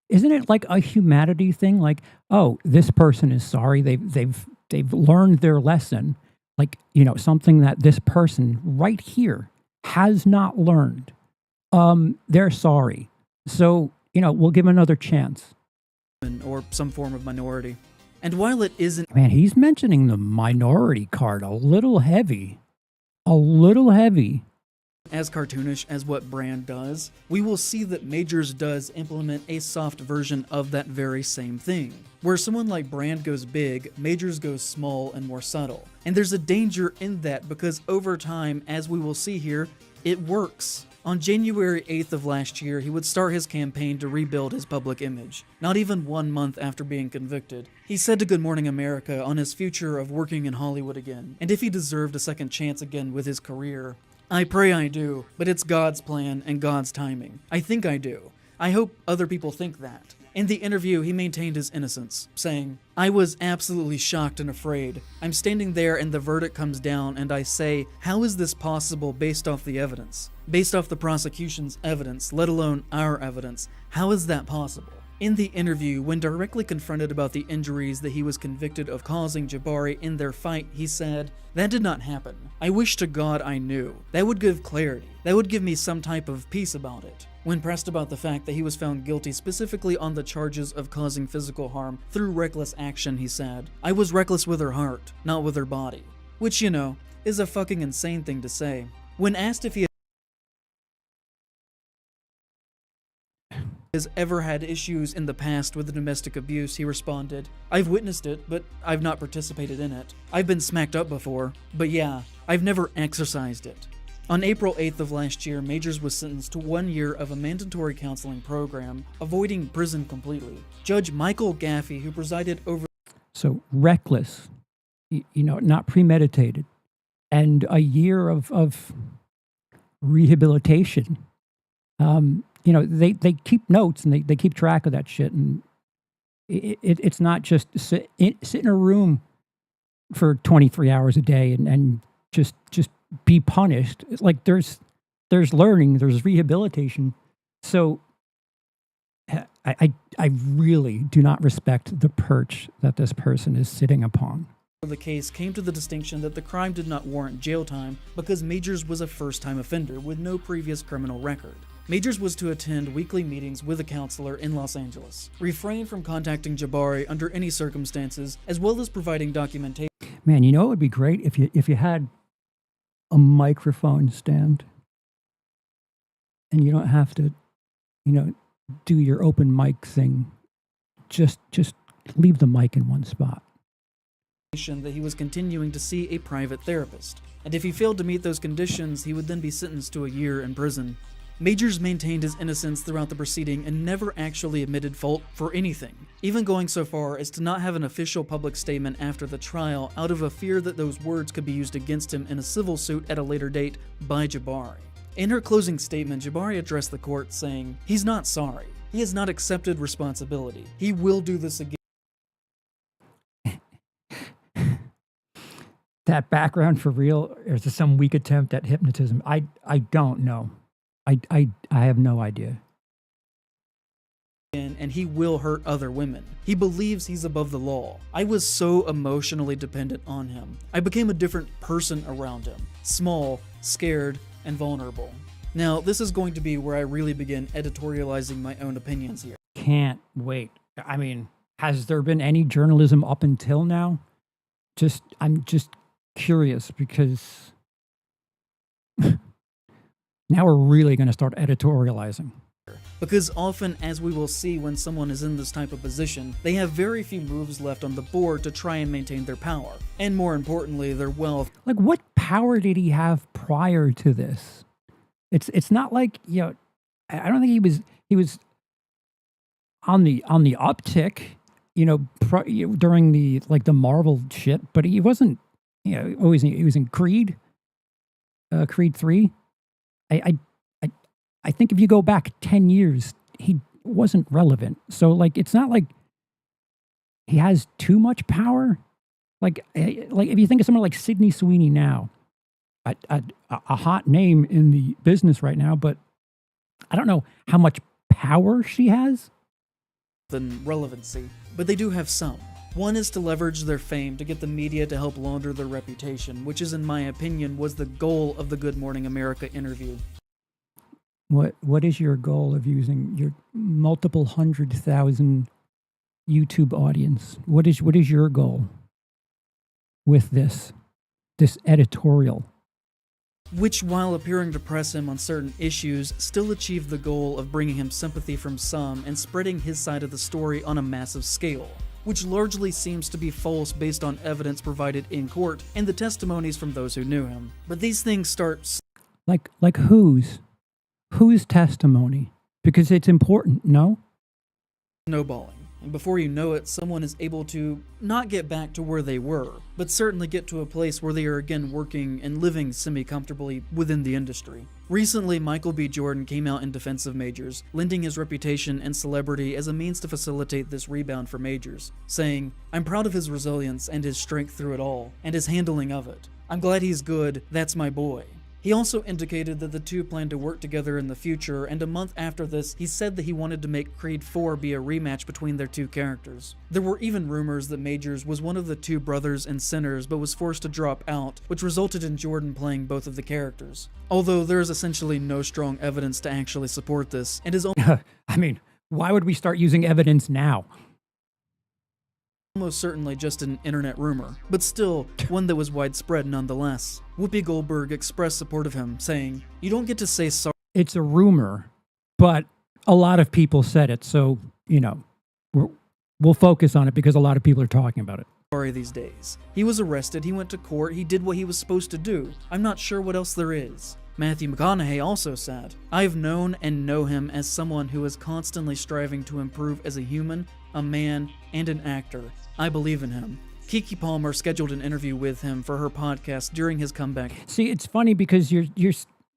[SPEAKER 1] Isn't it like a humanity thing? Like, oh, this person is sorry. They've learned their lesson. Like, something that this person right here has not learned. They're sorry. So, we'll give them another chance.
[SPEAKER 2] Or some form of minority. And while it isn't...
[SPEAKER 1] Man, he's mentioning the minority card a little heavy. A little heavy.
[SPEAKER 2] As cartoonish as what Brand does, we will see that Majors does implement a soft version of that very same thing. Where someone like Brand goes big, Majors goes small and more subtle. And there's a danger in that because over time, as we will see here, it works. On January 8th of last year, he would start his campaign to rebuild his public image. Not even 1 month after being convicted, he said to Good Morning America on his future of working in Hollywood again, and if he deserved a second chance again with his career. I pray I do, but it's God's plan and God's timing. I think I do. I hope other people think that. In the interview, he maintained his innocence, saying, I was absolutely shocked and afraid. I'm standing there and the verdict comes down and I say, how is this possible based off the evidence? Based off the prosecution's evidence, let alone our evidence, how is that possible? In the interview, when directly confronted about the injuries that he was convicted of causing Jabari in their fight, he said, that did not happen. I wish to God I knew. That would give clarity. That would give me some type of peace about it. When pressed about the fact that he was found guilty specifically on the charges of causing physical harm through reckless action, he said, I was reckless with her heart, not with her body. Which, is a fucking insane thing to say. When asked if he has ever had issues in the past with domestic abuse, he responded, I've witnessed it, but I've not participated in it. I've been smacked up before, but yeah, I've never exercised it. On April 8th of last year, Majors was sentenced to 1 year of a mandatory counseling program, avoiding prison completely. Judge Michael Gaffey, who presided over...
[SPEAKER 1] So reckless, not premeditated, and a year of rehabilitation. They keep notes and they keep track of that shit. And it's not just sit in a room for 23 hours a day and just be punished. It's like there's learning, there's rehabilitation. So I really do not respect the perch that this person is sitting upon.
[SPEAKER 2] The case came to the distinction that the crime did not warrant jail time because Majors was a first-time offender with no previous criminal record. Majors was to attend weekly meetings with a counselor in Los Angeles, refrain from contacting Jabari under any circumstances, as well as providing documentation.
[SPEAKER 1] Man, it would be great if you had a microphone stand and you don't have to, do your open mic thing. Just leave the mic in one spot.
[SPEAKER 2] That he was continuing to see a private therapist, and if he failed to meet those conditions, he would then be sentenced to a year in prison. Majors maintained his innocence throughout the proceeding and never actually admitted fault for anything, even going so far as to not have an official public statement after the trial out of a fear that those words could be used against him in a civil suit at a later date by Jabari. In her closing statement, Jabari addressed the court saying, he's not sorry. He has not accepted responsibility. He will do this again.
[SPEAKER 1] That background for real, or is this some weak attempt at hypnotism? I don't know. I have no idea.
[SPEAKER 2] And he will hurt other women. He believes he's above the law. I was so emotionally dependent on him. I became a different person around him. Small, scared, and vulnerable. Now, this is going to be where I really begin editorializing my own opinions here.
[SPEAKER 1] Can't wait. I mean, has there been any journalism up until now? I'm just curious because now we're really going to start editorializing.
[SPEAKER 2] Because often, as we will see when someone is in this type of position, they have very few moves left on the board to try and maintain their power, and more importantly, their wealth.
[SPEAKER 1] Like, what power did he have prior to this? It's not like, I don't think he was on the uptick, during the Marvel shit, but he wasn't, he was in Creed. Creed 3, I think if you go back 10 years, he wasn't relevant. So, like, it's not like he has too much power. Like if you think of someone like Sydney Sweeney now, a hot name in the business right now, but I don't know how much power she has.
[SPEAKER 2] Than relevancy, but they do have some. One is to leverage their fame to get the media to help launder their reputation, which is, in my opinion, was the goal of the Good Morning America interview.
[SPEAKER 1] What is your goal of using your multiple 100,000 YouTube audience? What is your goal with this editorial?
[SPEAKER 2] Which, while appearing to press him on certain issues, still achieved the goal of bringing him sympathy from some and spreading his side of the story on a massive scale, which largely seems to be false based on evidence provided in court and the testimonies from those who knew him. But these things start
[SPEAKER 1] like whose testimony? Because it's important, no?
[SPEAKER 2] snowballing. And before you know it, someone is able to not get back to where they were, but certainly get to a place where they are again working and living semi-comfortably within the industry. Recently, Michael B. Jordan came out in defense of Majors, lending his reputation and celebrity as a means to facilitate this rebound for Majors, saying, "I'm proud of his resilience and his strength through it all, and his handling of it. I'm glad he's good, that's my boy." He also indicated that the two plan to work together in the future, and a month after this, he said that he wanted to make Creed 4 be a rematch between their two characters. There were even rumors that Majors was one of the two brothers in Sinners but was forced to drop out, which resulted in Jordan playing both of the characters. Although there is essentially no strong evidence to actually support this, and is
[SPEAKER 1] I mean, why would we start using evidence now?
[SPEAKER 2] almost certainly just an internet rumor, but still one that was widespread nonetheless. Whoopi Goldberg expressed support of him, saying, "You don't get to say sorry."
[SPEAKER 1] It's a rumor, but a lot of people said it, so, we'll focus on it because a lot of people are talking about it.
[SPEAKER 2] These days. He was arrested, he went to court, he did what he was supposed to do. I'm not sure what else there is. Matthew McConaughey also said, "I've known and know him as someone who is constantly striving to improve as a human, a man, and an actor. I believe in him." Keke Palmer scheduled an interview with him for her podcast during his comeback.
[SPEAKER 1] See, it's funny because you're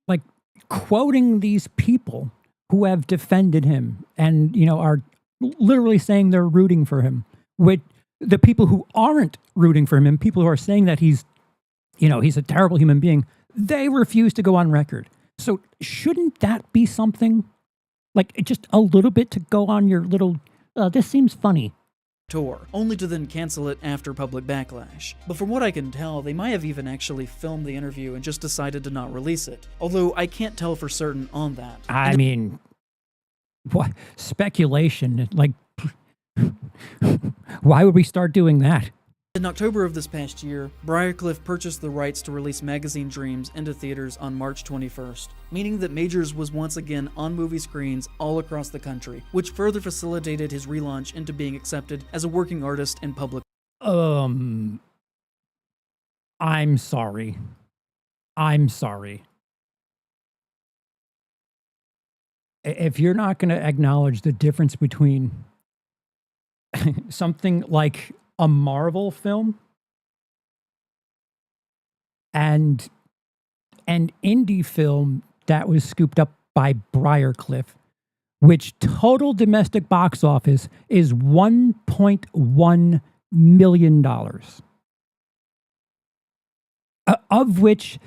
[SPEAKER 1] like quoting these people who have defended him and, are literally saying they're rooting for him, with the people who aren't rooting for him and people who are saying that he's a terrible human being, they refuse to go on record. So shouldn't that be something? Like, just a little bit to go on your little, this seems funny
[SPEAKER 2] tour, only to then cancel it after public backlash. But from what I can tell, they might have even actually filmed the interview and just decided to not release it. Although I can't tell for certain on that.
[SPEAKER 1] I mean, what speculation? Like, why would we start doing that?
[SPEAKER 2] In October of this past year, Briarcliff purchased the rights to release Magazine Dreams into theaters on March 21st, meaning that Majors was once again on movie screens all across the country, which further facilitated his relaunch into being accepted as a working artist in public.
[SPEAKER 1] I'm sorry. If you're not going to acknowledge the difference between something like a Marvel film and an indie film that was scooped up by Briarcliff, which total domestic box office is $1.1 million, of which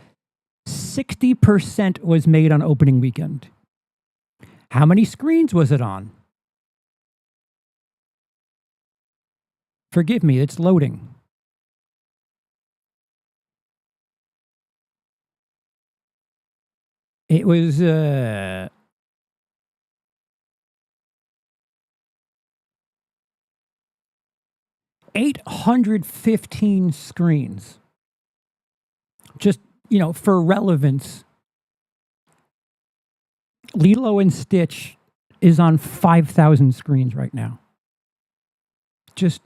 [SPEAKER 1] 60% was made on opening weekend. How many screens was it on? Forgive me, it's loading. It was 815 screens. Just, for relevance, Lilo and Stitch is on 5,000 screens right now. Just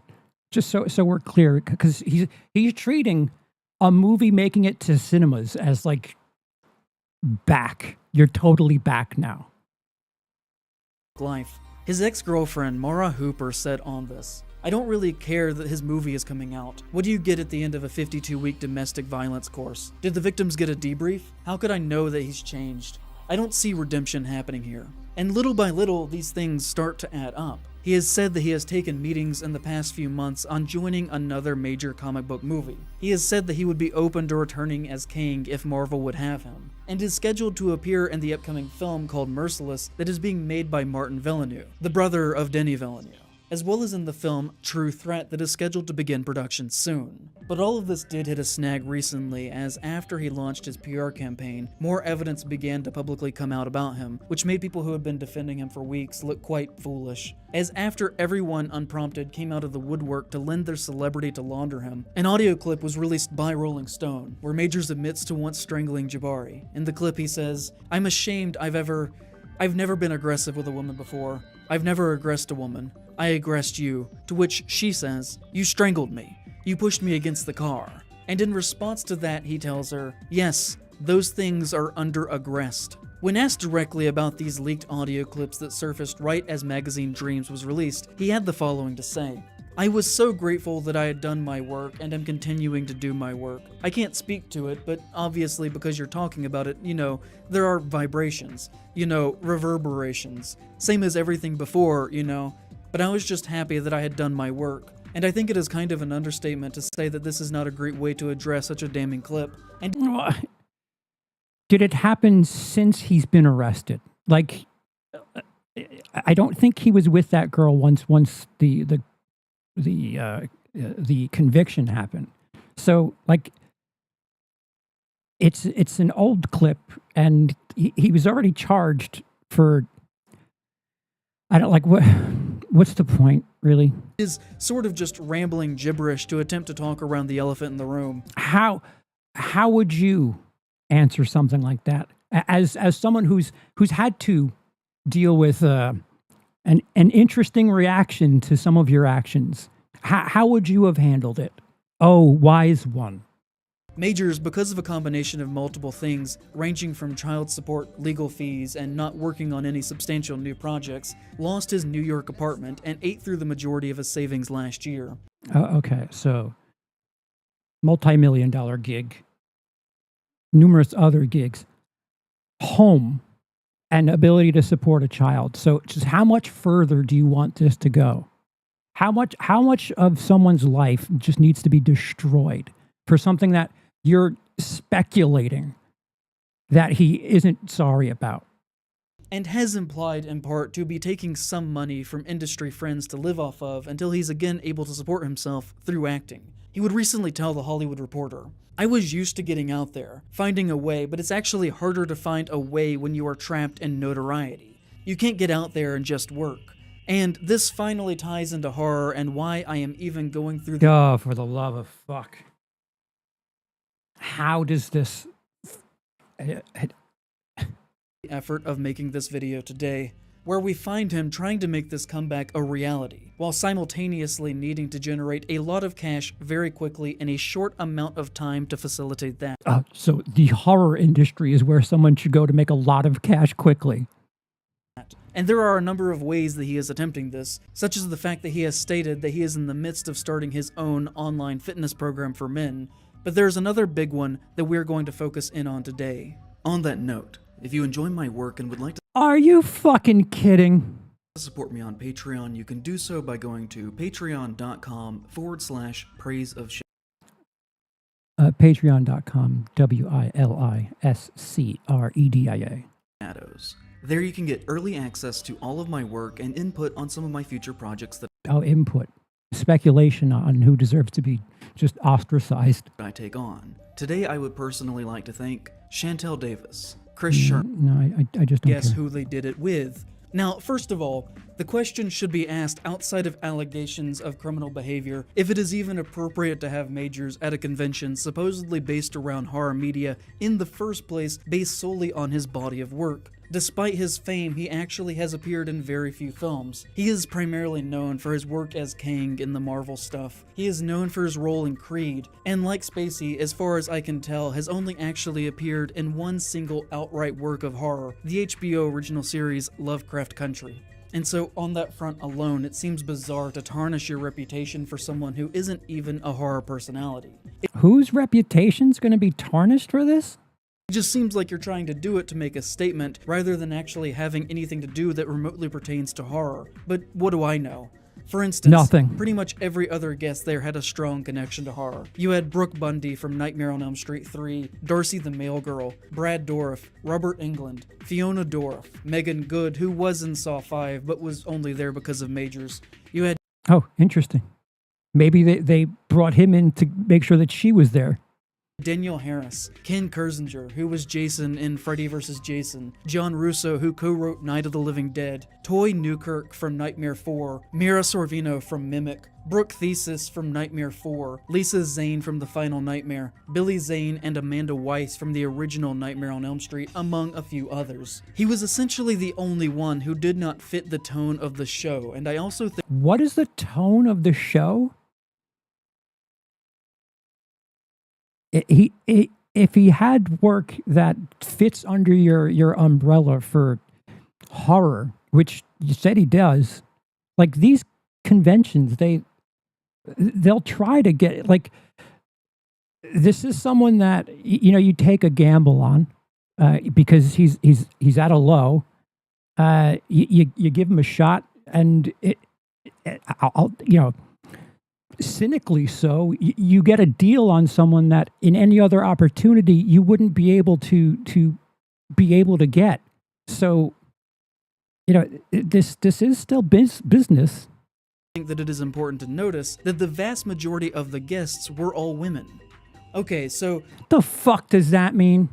[SPEAKER 1] so we're clear, because he's treating a movie making it to cinemas as like back. You're totally back now.
[SPEAKER 2] Life. His ex-girlfriend, Mara Hooper, said on this, I don't really care that his movie is coming out. What do you get at the end of a 52-week domestic violence course? Did the victims get a debrief? How could I know that he's changed? I don't see redemption happening here. And little by little, these things start to add up. He has said that he has taken meetings in the past few months on joining another major comic book movie. He has said that he would be open to returning as Kang if Marvel would have him, and is scheduled to appear in the upcoming film called Merciless that is being made by Martin Villeneuve, the brother of Denis Villeneuve, as well as in the film True Threat that is scheduled to begin production soon. But all of this did hit a snag recently, as after he launched his PR campaign, more evidence began to publicly come out about him, which made people who had been defending him for weeks look quite foolish. As after everyone unprompted came out of the woodwork to lend their celebrity to launder him, an audio clip was released by Rolling Stone, where Majors admits to once strangling Jabari. In the clip he says, "I'm ashamed I've never been aggressive with a woman before. I've never aggressed a woman. I aggressed you," to which she says, "You strangled me. You pushed me against the car." And in response to that, he tells her, "Yes, those things are under aggressed." When asked directly about these leaked audio clips that surfaced right as Magazine Dreams was released, he had the following to say. "I was so grateful that I had done my work and am continuing to do my work. I can't speak to it, but obviously because you're talking about it, there are vibrations, reverberations. Same as everything before, But I was just happy that I had done my work. And I think it is kind of an understatement to say that this is not a great way to address such a damning clip." And
[SPEAKER 1] Did it happen since he's been arrested? Like, I don't think he was with that girl once the conviction happened. So, like, it's an old clip, and he was already charged for. I don't like what. What's the point, really?
[SPEAKER 2] is sort of just rambling gibberish to attempt to talk around the elephant in the room.
[SPEAKER 1] How would you answer something like that as someone who's had to deal with an interesting reaction to some of your actions? How would you have handled it? Oh, wise one.
[SPEAKER 2] Majors, because of a combination of multiple things, ranging from child support, legal fees, and not working on any substantial new projects, lost his New York apartment and ate through the majority of his savings last year.
[SPEAKER 1] Okay, so multi-million-dollar gig, numerous other gigs, home, and ability to support a child. So just how much further do you want this to go? How much of someone's life just needs to be destroyed for something that you're speculating that he isn't sorry about?
[SPEAKER 2] And has implied, in part, to be taking some money from industry friends to live off of until he's again able to support himself through acting. He would recently tell The Hollywood Reporter, "I was used to getting out there, finding a way, but it's actually harder to find a way when you are trapped in notoriety. You can't get out there and just work. And this finally ties into horror and why I am even going through the—
[SPEAKER 1] Oh, for the love of fuck. How does this
[SPEAKER 2] effort of making this video today, where we find him trying to make this comeback a reality, while simultaneously needing to generate a lot of cash very quickly in a short amount of time to facilitate that."
[SPEAKER 1] So the horror industry is where someone should go to make a lot of cash quickly.
[SPEAKER 2] And there are a number of ways that he is attempting this, such as the fact that he has stated that he is in the midst of starting his own online fitness program for men. But there's another big one that we're going to focus in on today. On that note, if you enjoy my work and would like to
[SPEAKER 1] Are you fucking kidding?
[SPEAKER 2] support me on Patreon, you can do so by going to patreon.com/praiseofshit.
[SPEAKER 1] Patreon.com, WILIscredia.
[SPEAKER 2] Shadows. There you can get early access to all of my work and input on some of my future projects that
[SPEAKER 1] Input. Speculation on who deserves to be just ostracized.
[SPEAKER 2] I take on. Today I would personally like to thank Chantel Davis, Chris Sherman.
[SPEAKER 1] No, I just don't
[SPEAKER 2] Guess
[SPEAKER 1] care.
[SPEAKER 2] who they did it with. Now, first of all, the question should be asked outside of allegations of criminal behavior if it is even appropriate to have Majors at a convention supposedly based around horror media in the first place, based solely on his body of work. Despite his fame, he actually has appeared in very few films. He is primarily known for his work as Kang in the Marvel stuff. He is known for his role in Creed, and like Spacey, as far as I can tell, has only actually appeared in one single outright work of horror, the HBO original series Lovecraft Country. And so on that front alone, it seems bizarre to tarnish your reputation for someone who isn't even a horror personality.
[SPEAKER 1] Whose reputation's going to be tarnished for this?
[SPEAKER 2] It just seems like you're trying to do it to make a statement rather than actually having anything to do that remotely pertains to horror. But what do I know? For instance,
[SPEAKER 1] Nothing.
[SPEAKER 2] Pretty much every other guest there had a strong connection to horror. You had Brooke Bundy from Nightmare on Elm Street 3, Darcy the Mail Girl, Brad Dourif, Robert Englund, Fiona Dourif, Megan Good, who was in Saw 5 but was only there because of Majors. You had
[SPEAKER 1] Oh, interesting. Maybe they brought him in to make sure that she was there.
[SPEAKER 2] Danielle Harris, Ken Kersinger, who was Jason in Freddy vs. Jason, John Russo, who co-wrote Night of the Living Dead, Toy Newkirk from Nightmare 4, Mira Sorvino from Mimic, Brooke Thesis from Nightmare 4, Lisa Zane from The Final Nightmare, Billy Zane and Amanda Weiss from the original Nightmare on Elm Street, among a few others. He was essentially the only one who did not fit the tone of the show, and I also think...
[SPEAKER 1] What is the tone of the show? If he had work that fits under your umbrella for horror, which you said he does, like these conventions, they'll try to get, like, this is someone that you take a gamble on because he's at a low. You give him a shot, and I'll cynically so, you get a deal on someone that in any other opportunity you wouldn't be able to get. So, this is still business.
[SPEAKER 2] I think that it is important to notice that the vast majority of the guests were all women. Okay, so...
[SPEAKER 1] What the fuck does that mean?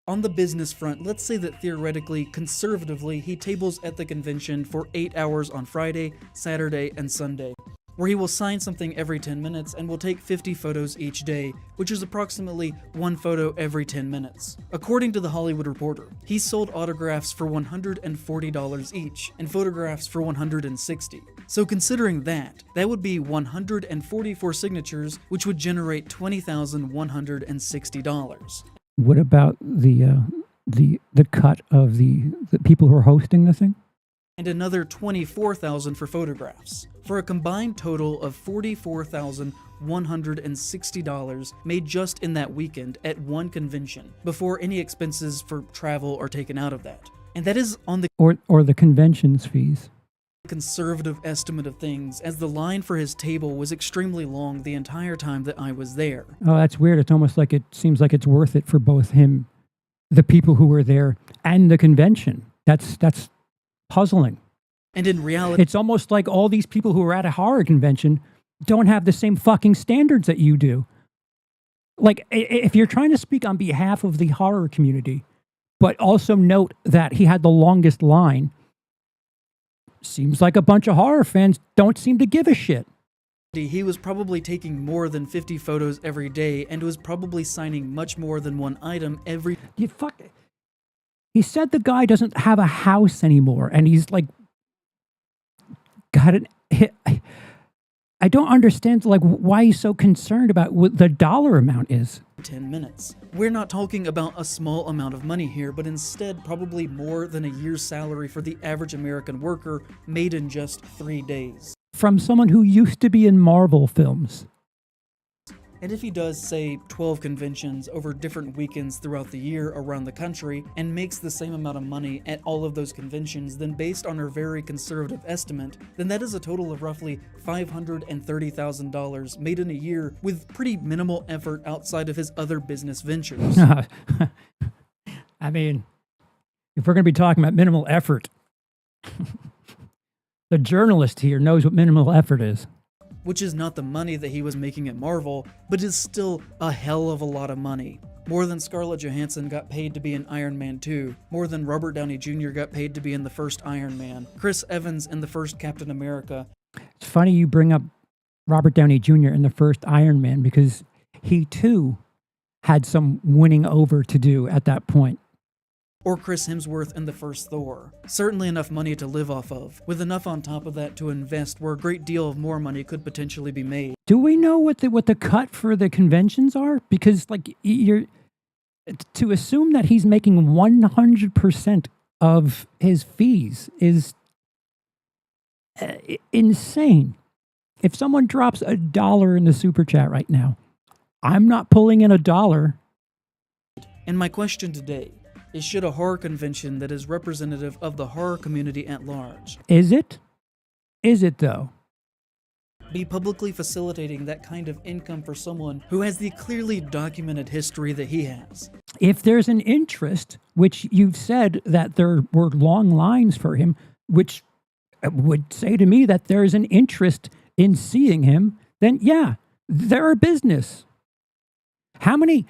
[SPEAKER 2] On the business front, let's say that theoretically, conservatively, he tables at the convention for 8 hours on Friday, Saturday, and Sunday, where he will sign something every 10 minutes and will take 50 photos each day, which is approximately one photo every 10 minutes. According to The Hollywood Reporter, he sold autographs for $140 each and photographs for $160. So considering that would be 144 signatures, which would generate $20,160.
[SPEAKER 1] What about the cut of the people who are hosting the thing?
[SPEAKER 2] And another $24,000 for photographs, for a combined total of $44,160 made just in that weekend at one convention, before any expenses for travel are taken out of that. And that is on the
[SPEAKER 1] or the convention's fees.
[SPEAKER 2] Conservative estimate of things, as the line for his table was extremely long the entire time that I was there.
[SPEAKER 1] Oh, that's weird. It's almost like it seems like it's worth it for both him, the people who were there, and the convention. That's puzzling.
[SPEAKER 2] And in reality,
[SPEAKER 1] it's almost like all these people who are at a horror convention don't have the same fucking standards that you do. Like, if you're trying to speak on behalf of the horror community, but also note that he had the longest line, seems like a bunch of horror fans don't seem to give a shit.
[SPEAKER 2] he was probably taking more than 50 photos every day and was probably signing much more than one item every...
[SPEAKER 1] He said the guy doesn't have a house anymore, and he's like, got it. I don't understand why he's so concerned about what the dollar amount is.
[SPEAKER 2] 10 minutes. We're not talking about a small amount of money here, but instead probably more than a year's salary for the average American worker made in just 3 days.
[SPEAKER 1] From someone who used to be in Marvel films.
[SPEAKER 2] And if he does, say, 12 conventions over different weekends throughout the year around the country and makes the same amount of money at all of those conventions, then based on our very conservative estimate, then that is a total of roughly $530,000 made in a year with pretty minimal effort outside of his other business ventures.
[SPEAKER 1] I mean, if we're going to be talking about minimal effort, the journalist here knows what minimal effort is.
[SPEAKER 2] Which is not the money that he was making at Marvel, but is still a hell of a lot of money. More than Scarlett Johansson got paid to be in Iron Man 2, more than Robert Downey Jr. got paid to be in the first Iron Man, Chris Evans in the first Captain America.
[SPEAKER 1] It's funny you bring up Robert Downey Jr. in the first Iron Man, because he too had some winning over to do at that point.
[SPEAKER 2] Or Chris Hemsworth in the first Thor. Certainly enough money to live off of, with enough on top of that to invest where a great deal of more money could potentially be made.
[SPEAKER 1] Do we know what the cut for the conventions are? Because you're to assume that he's making 100% of his fees is insane. If someone drops $1 in the super chat right now, I'm not pulling in $1.
[SPEAKER 2] And my question today is, should a horror convention that is representative of the horror community at large
[SPEAKER 1] Is it? Is it though?
[SPEAKER 2] be publicly facilitating that kind of income for someone who has the clearly documented history that he has?
[SPEAKER 1] If there's an interest, which you've said that there were long lines for him, which would say to me that there's an interest in seeing him, then yeah, they're a business. How many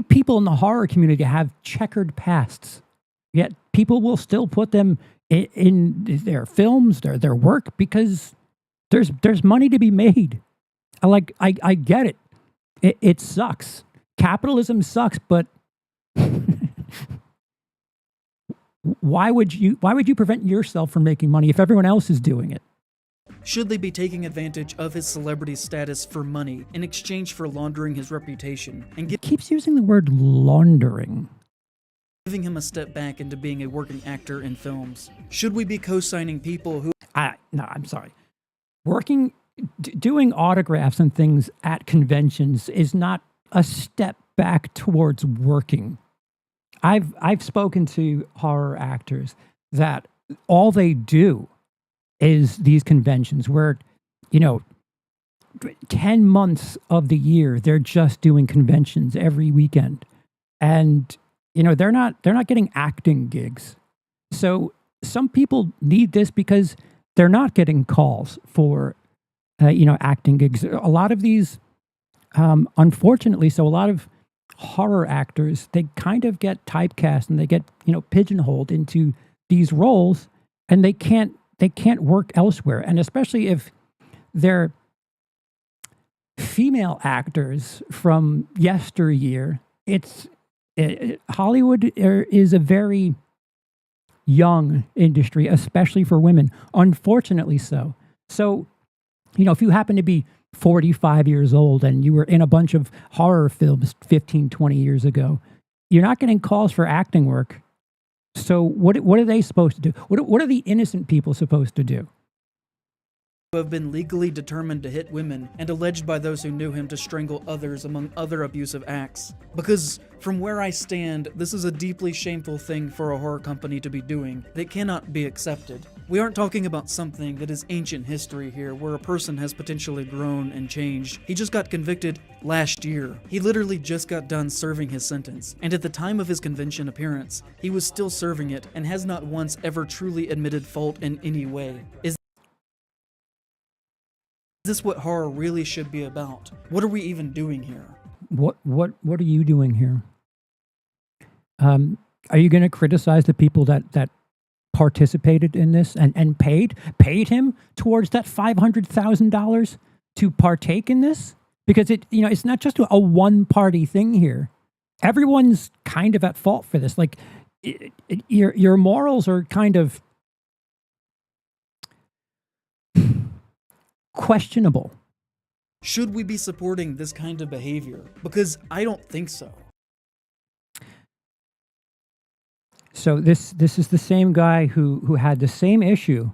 [SPEAKER 1] people in the horror community have checkered pasts? Yet people will still put them in their films, their work, because there's money to be made. I get it. It sucks. Capitalism sucks, but why would you prevent yourself from making money if everyone else is doing it?
[SPEAKER 2] Should they be taking advantage of his celebrity status for money in exchange for laundering his reputation and
[SPEAKER 1] It keeps using the word laundering.
[SPEAKER 2] giving him a step back into being a working actor in films? Should we be co-signing people who
[SPEAKER 1] No, I'm sorry. Doing autographs and things at conventions is not a step back towards working. I've spoken to horror actors that all they do is these conventions where, 10 months of the year they're just doing conventions every weekend, and they're not getting acting gigs. So some people need this because they're not getting calls for acting gigs. A lot of these, unfortunately, so a lot of horror actors, they kind of get typecast and they get pigeonholed into these roles, and they can't work elsewhere. And especially if they're female actors from yesteryear, Hollywood is a very young industry, especially for women, unfortunately so. So, if you happen to be 45 years old and you were in a bunch of horror films 15, 20 years ago, you're not getting calls for acting work. So what are they supposed to do? What are the innocent people supposed to do?
[SPEAKER 2] have been legally determined to hit women and alleged by those who knew him to strangle others, among other abusive acts? Because from where I stand, this is a deeply shameful thing for a horror company to be doing that cannot be accepted. We aren't talking about something that is ancient history here, where a person has potentially grown and changed. He just got convicted last year. He literally just got done serving his sentence, and at the time of his convention appearance, he was still serving it and has not once ever truly admitted fault in any way. Is this what horror really should be about? What are we even doing here?
[SPEAKER 1] What are you doing here? Are you going to criticize the people that participated in this and paid him towards that $500,000 to partake in this? Because it's not just a one-party thing here. Everyone's kind of at fault for this. Like, your morals are kind of questionable.
[SPEAKER 2] Should we be supporting this kind of behavior? Because I don't think so.
[SPEAKER 1] So this is the same guy who had the same issue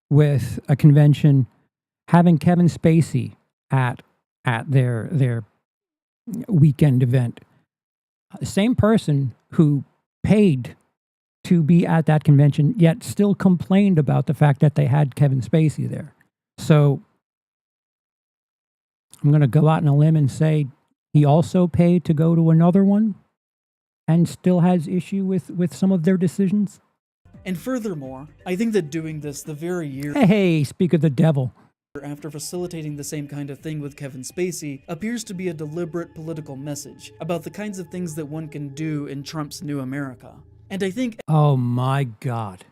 [SPEAKER 1] with a convention having Kevin Spacey at their weekend event. The same person who paid to be at that convention, yet still complained about the fact that they had Kevin Spacey there. So I'm going to go out on a limb and say he also paid to go to another one and still has issue with some of their decisions.
[SPEAKER 2] And furthermore, I think that doing this the very year
[SPEAKER 1] Hey, speak of the devil.
[SPEAKER 2] after facilitating the same kind of thing with Kevin Spacey appears to be a deliberate political message about the kinds of things that one can do in Trump's new America. And I think
[SPEAKER 1] Oh my God.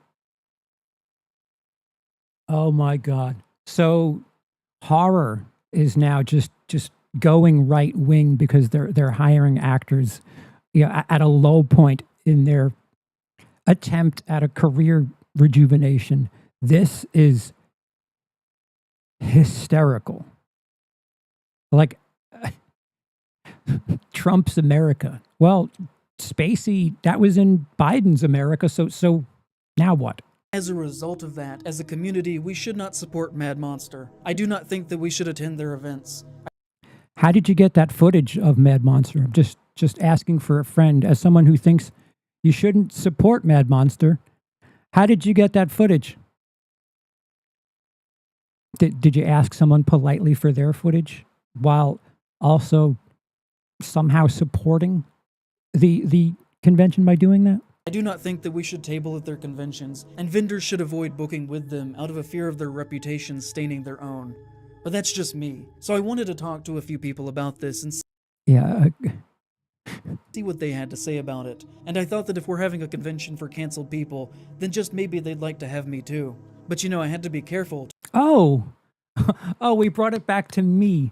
[SPEAKER 1] Oh my God. So horror is now just going right wing because they're hiring actors at a low point in their attempt at a career rejuvenation. This is hysterical. Like, Trump's America. Well, Spacey, that was in Biden's America, so now what?
[SPEAKER 2] As a result of that, as a community, we should not support Mad Monster. I do not think that we should attend their events.
[SPEAKER 1] How did you get that footage of Mad Monster? I'm just asking for a friend, as someone who thinks you shouldn't support Mad Monster. How did you get that footage? Did you ask someone politely for their footage while also somehow supporting the convention by doing that?
[SPEAKER 2] I do not think that we should table at their conventions, and vendors should avoid booking with them out of a fear of their reputations staining their own. But that's just me. So I wanted to talk to a few people about this and
[SPEAKER 1] Yeah.
[SPEAKER 2] see what they had to say about it. And I thought that if we're having a convention for canceled people, then just maybe they'd like to have me too. But I had to be careful.
[SPEAKER 1] Oh, we brought it back to me.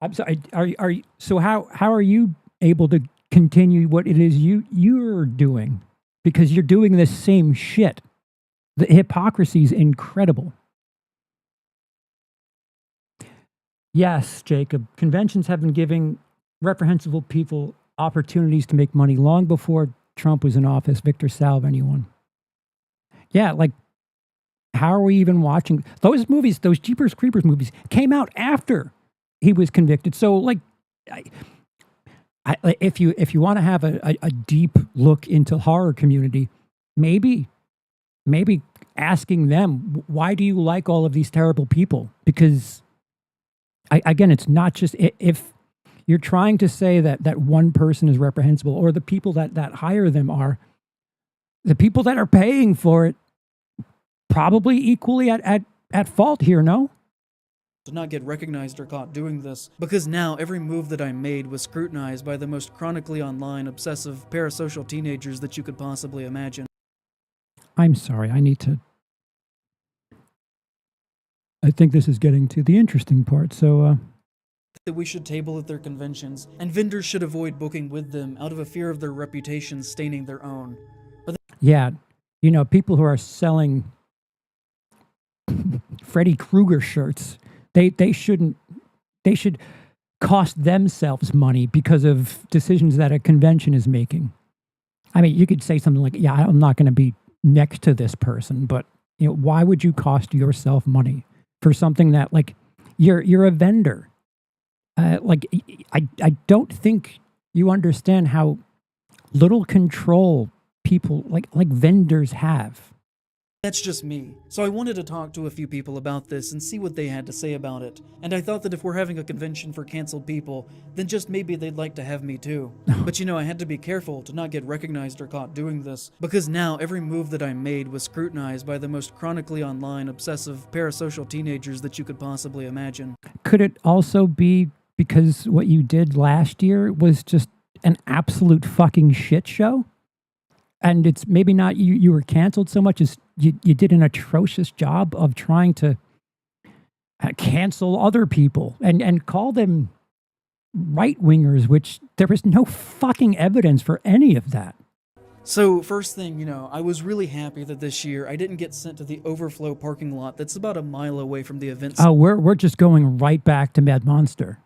[SPEAKER 1] I'm sorry. Are you, so how are you able to continue what it is you're doing? Because you're doing the same shit. The hypocrisy is incredible. Yes, Jacob. Conventions have been giving reprehensible people opportunities to make money long before Trump was in office. Victor Salve, anyone? Yeah, like, how are we even watching those movies? Those Jeepers Creepers movies came out after he was convicted. So, like, if you want to have a deep look into horror community, maybe asking them, why do you like all of these terrible people? Because again, it's not just if you're trying to say that one person is reprehensible, or the people that hire them are, the people that are paying for it probably equally at fault here, no?
[SPEAKER 2] To not get recognized or caught doing this, because now every move that I made was scrutinized by the most chronically online, obsessive, parasocial teenagers that you could possibly imagine.
[SPEAKER 1] I'm sorry, I think this is getting to the interesting part, so
[SPEAKER 2] that we should table at their conventions, and vendors should avoid booking with them out of a fear of their reputations staining their own.
[SPEAKER 1] yeah, people who are selling Freddy Krueger shirts, they should cost themselves money because of decisions that a convention is making. I mean, you could say something like, yeah, I'm not going to be next to this person, but why would you cost yourself money for something that, like, you're a vendor? I don't think you understand how little control people like vendors have.
[SPEAKER 2] That's just me. So I wanted to talk to a few people about this and see what they had to say about it. And I thought that if we're having a convention for canceled people, then just maybe they'd like to have me too. But I had to be careful to not get recognized or caught doing this, because now every move that I made was scrutinized by the most chronically online, obsessive, parasocial teenagers that you could possibly imagine.
[SPEAKER 1] Could it also be because what you did last year was just an absolute fucking shit show? And it's maybe not you were canceled so much as you did an atrocious job of trying to cancel other people and call them right-wingers, which there was no fucking evidence for any of that.
[SPEAKER 2] So first thing, I was really happy that this year I didn't get sent to the overflow parking lot that's about a mile away from the event
[SPEAKER 1] Oh, we're just going right back to Mad Monster.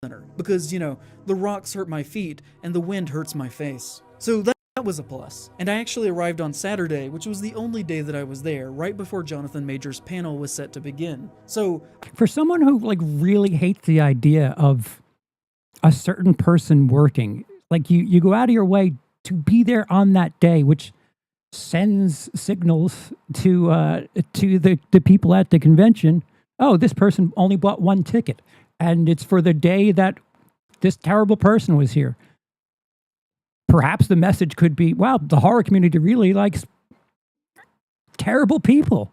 [SPEAKER 2] center. Because, the rocks hurt my feet and the wind hurts my face. So that was a plus. And I actually arrived on Saturday, which was the only day that I was there, right before Jonathan Major's panel was set to begin. So
[SPEAKER 1] for someone who really hates the idea of a certain person working, you go out of your way to be there on that day, which sends signals to the people at the convention. Oh, this person only bought one ticket, and it's for the day that this terrible person was here. Perhaps the message could be, wow, the horror community really likes terrible people.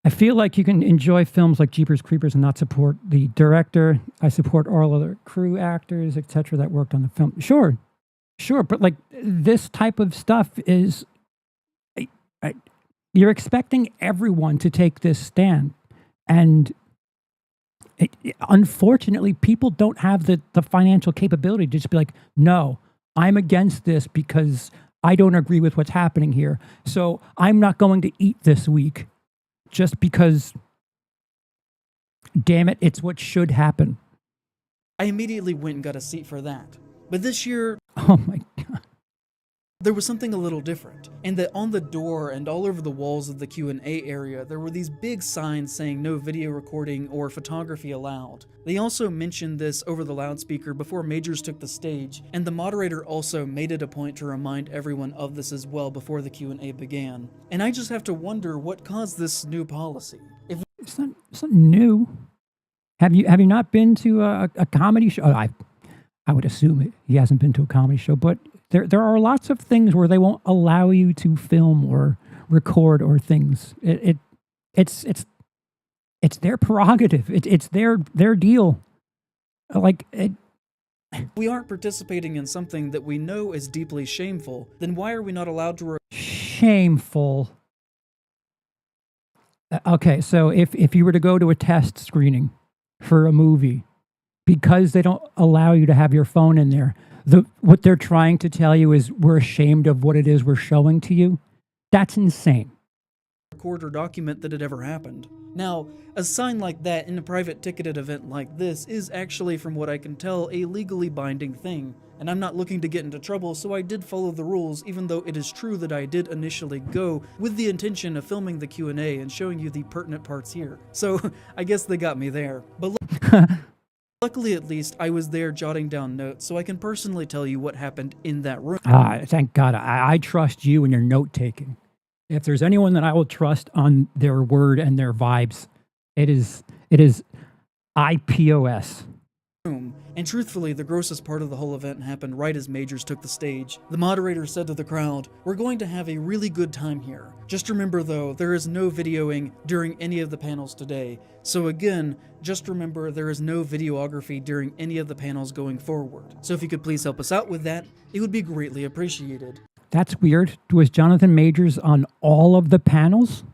[SPEAKER 1] I feel like you can enjoy films like Jeepers Creepers and not support the director. I support all other crew, actors, etc. that worked on the film. Sure, but this type of stuff is, you're expecting everyone to take this stand, and unfortunately, people don't have the financial capability to just be like, no, I'm against this because I don't agree with what's happening here. So I'm not going to eat this week just because, damn it, it's what should happen.
[SPEAKER 2] I immediately went and got a seat for that. But this year,
[SPEAKER 1] Oh my God.
[SPEAKER 2] there was something a little different, and that on the door and all over the walls of the Q&A area, there were these big signs saying no video recording or photography allowed. They also mentioned this over the loudspeaker before Majors took the stage, and the moderator also made it a point to remind everyone of this as well before the Q&A began. And I just have to wonder what caused this new policy. If
[SPEAKER 1] It's not new. Have you not been to a comedy show? I would assume he hasn't been to a comedy show, but there are lots of things where they won't allow you to film or record or things. It's their prerogative. It's their deal.
[SPEAKER 2] we aren't participating in something that we know is deeply shameful, then why are we not allowed to
[SPEAKER 1] Shameful. Okay, so if you were to go to a test screening for a movie, because they don't allow you to have your phone in there, what they're trying to tell you is we're ashamed of what it is we're showing to you? That's insane.
[SPEAKER 2] record or document that it ever happened? Now, a sign like that in a private ticketed event like this is actually, from what I can tell, a legally binding thing, and I'm not looking to get into trouble, so I did follow the rules, even though it is true that I did initially go with the intention of filming the Q&A and showing you the pertinent parts here. So, I guess they got me there. But luckily, at least, I was there jotting down notes, so I can personally tell you what happened in that room.
[SPEAKER 1] Thank God. I trust you and your note-taking. If there's anyone that I will trust on their word and their vibes, it is IPOS.
[SPEAKER 2] And truthfully, the grossest part of the whole event happened right as Majors took the stage. The moderator said to the crowd, "We're going to have a really good time here. Just remember though, there is no videoing during any of the panels today. So again, just remember there is no videography during any of the panels going forward. So if you could please help us out with that, it would be greatly appreciated."
[SPEAKER 1] That's weird. Was Jonathan Majors on all of the panels?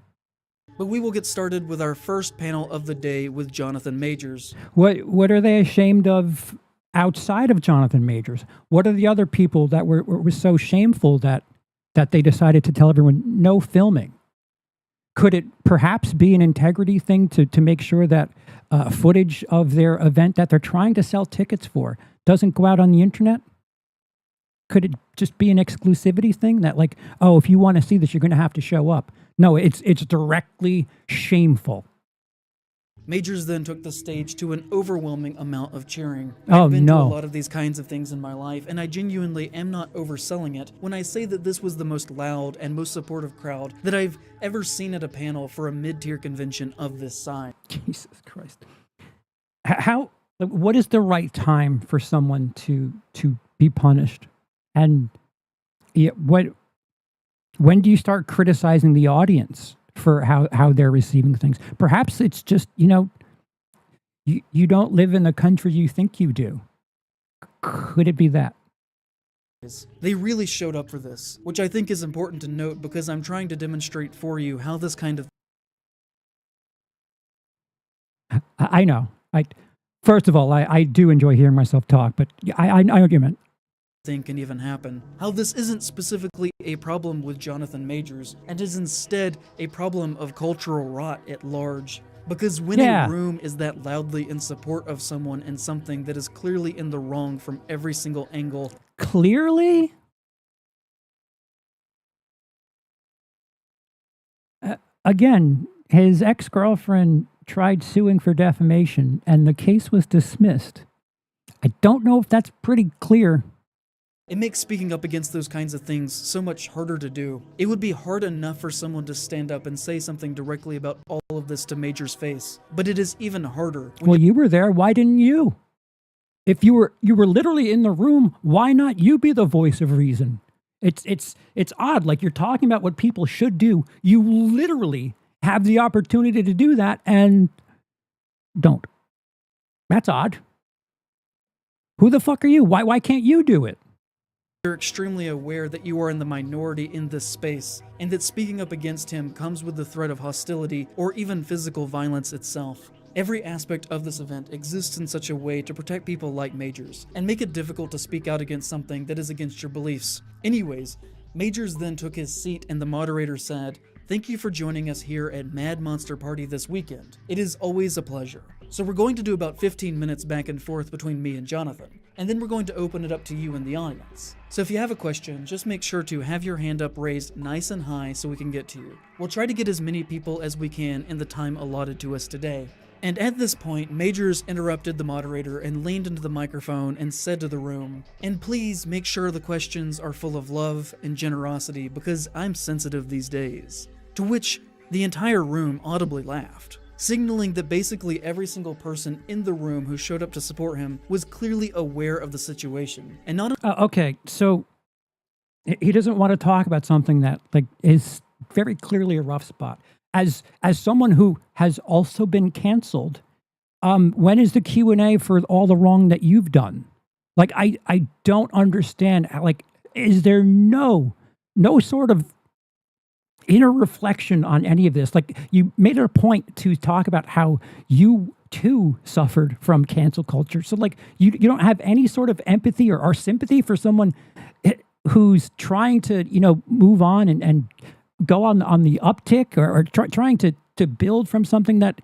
[SPEAKER 2] But we will get started with our first panel of the day with Jonathan Majors.
[SPEAKER 1] What are they ashamed of outside of Jonathan Majors? What are the other people that were so shameful that they decided to tell everyone no filming? Could it perhaps be an integrity thing to make sure that footage of their event that they're trying to sell tickets for doesn't go out on the internet? Could it just be an exclusivity thing that, like, oh, if you want to see this, you're going to have to show up? No, it's directly shameful.
[SPEAKER 2] Majors then took the stage to an overwhelming amount of cheering.
[SPEAKER 1] Oh,
[SPEAKER 2] I've been to a
[SPEAKER 1] no.
[SPEAKER 2] lot of these kinds of things in my life, and I genuinely am not overselling it when I say that this was the most loud and most supportive crowd that I've ever seen at a panel for a mid-tier convention of this size.
[SPEAKER 1] Jesus Christ. What is the right time for someone to be punished? And when do you start criticizing the audience for how they're receiving things? Perhaps it's just, you don't live in the country you think you do. Could it be that?
[SPEAKER 2] They really showed up for this, which I think is important to note because I'm trying to demonstrate for you how this kind of
[SPEAKER 1] I know. First of all, I do enjoy hearing myself talk, but I know what you meant.
[SPEAKER 2] thing can even happen. How this isn't specifically a problem with Jonathan Majors, and is instead a problem of cultural rot at large. Because when
[SPEAKER 1] Yeah.
[SPEAKER 2] a room is that loudly in support of someone and something that is clearly in the wrong from every single angle,
[SPEAKER 1] Clearly? Again, his ex-girlfriend tried suing for defamation, and the case was dismissed. I don't know if that's pretty clear.
[SPEAKER 2] it makes speaking up against those kinds of things so much harder to do. It would be hard enough for someone to stand up and say something directly about all of this to Major's face, but it is even harder when
[SPEAKER 1] Well, you were there. Why didn't you? If you were literally in the room, why not you be the voice of reason? It's odd. Like, you're talking about what people should do. You literally have the opportunity to do that and don't. That's odd. Who the fuck are you? Why can't you do it?
[SPEAKER 2] you're extremely aware that you are in the minority in this space, and that speaking up against him comes with the threat of hostility or even physical violence itself. Every aspect of this event exists in such a way to protect people like Majors, and make it difficult to speak out against something that is against your beliefs. Anyways, Majors then took his seat and the moderator said, "Thank you for joining us here at Mad Monster Party this weekend. It is always a pleasure." So we're going to do about 15 minutes back and forth between me and Jonathan. and then we're going to open it up to you in the audience. So if you have a question, just make sure to have your hand up raised nice and high so we can get to you. We'll try to get as many people as we can in the time allotted to us today. And at this point, Majors interrupted the moderator and leaned into the microphone and said to the room, "And please make sure the questions are full of love and generosity because I'm sensitive these days." To which the entire room audibly laughed, signaling that basically every single person in the room who showed up to support him was clearly aware of the situation. And not
[SPEAKER 1] okay, so he doesn't want to talk about something that is very clearly a rough spot. As someone who has also been canceled, when is the Q&A for all the wrong that you've done? I don't understand. Is there no sort of inner reflection on any of this? You made it a point to talk about how you too suffered from cancel culture. So you don't have any sort of empathy or sympathy for someone who's trying to, move on and go on the uptick or trying to build from something that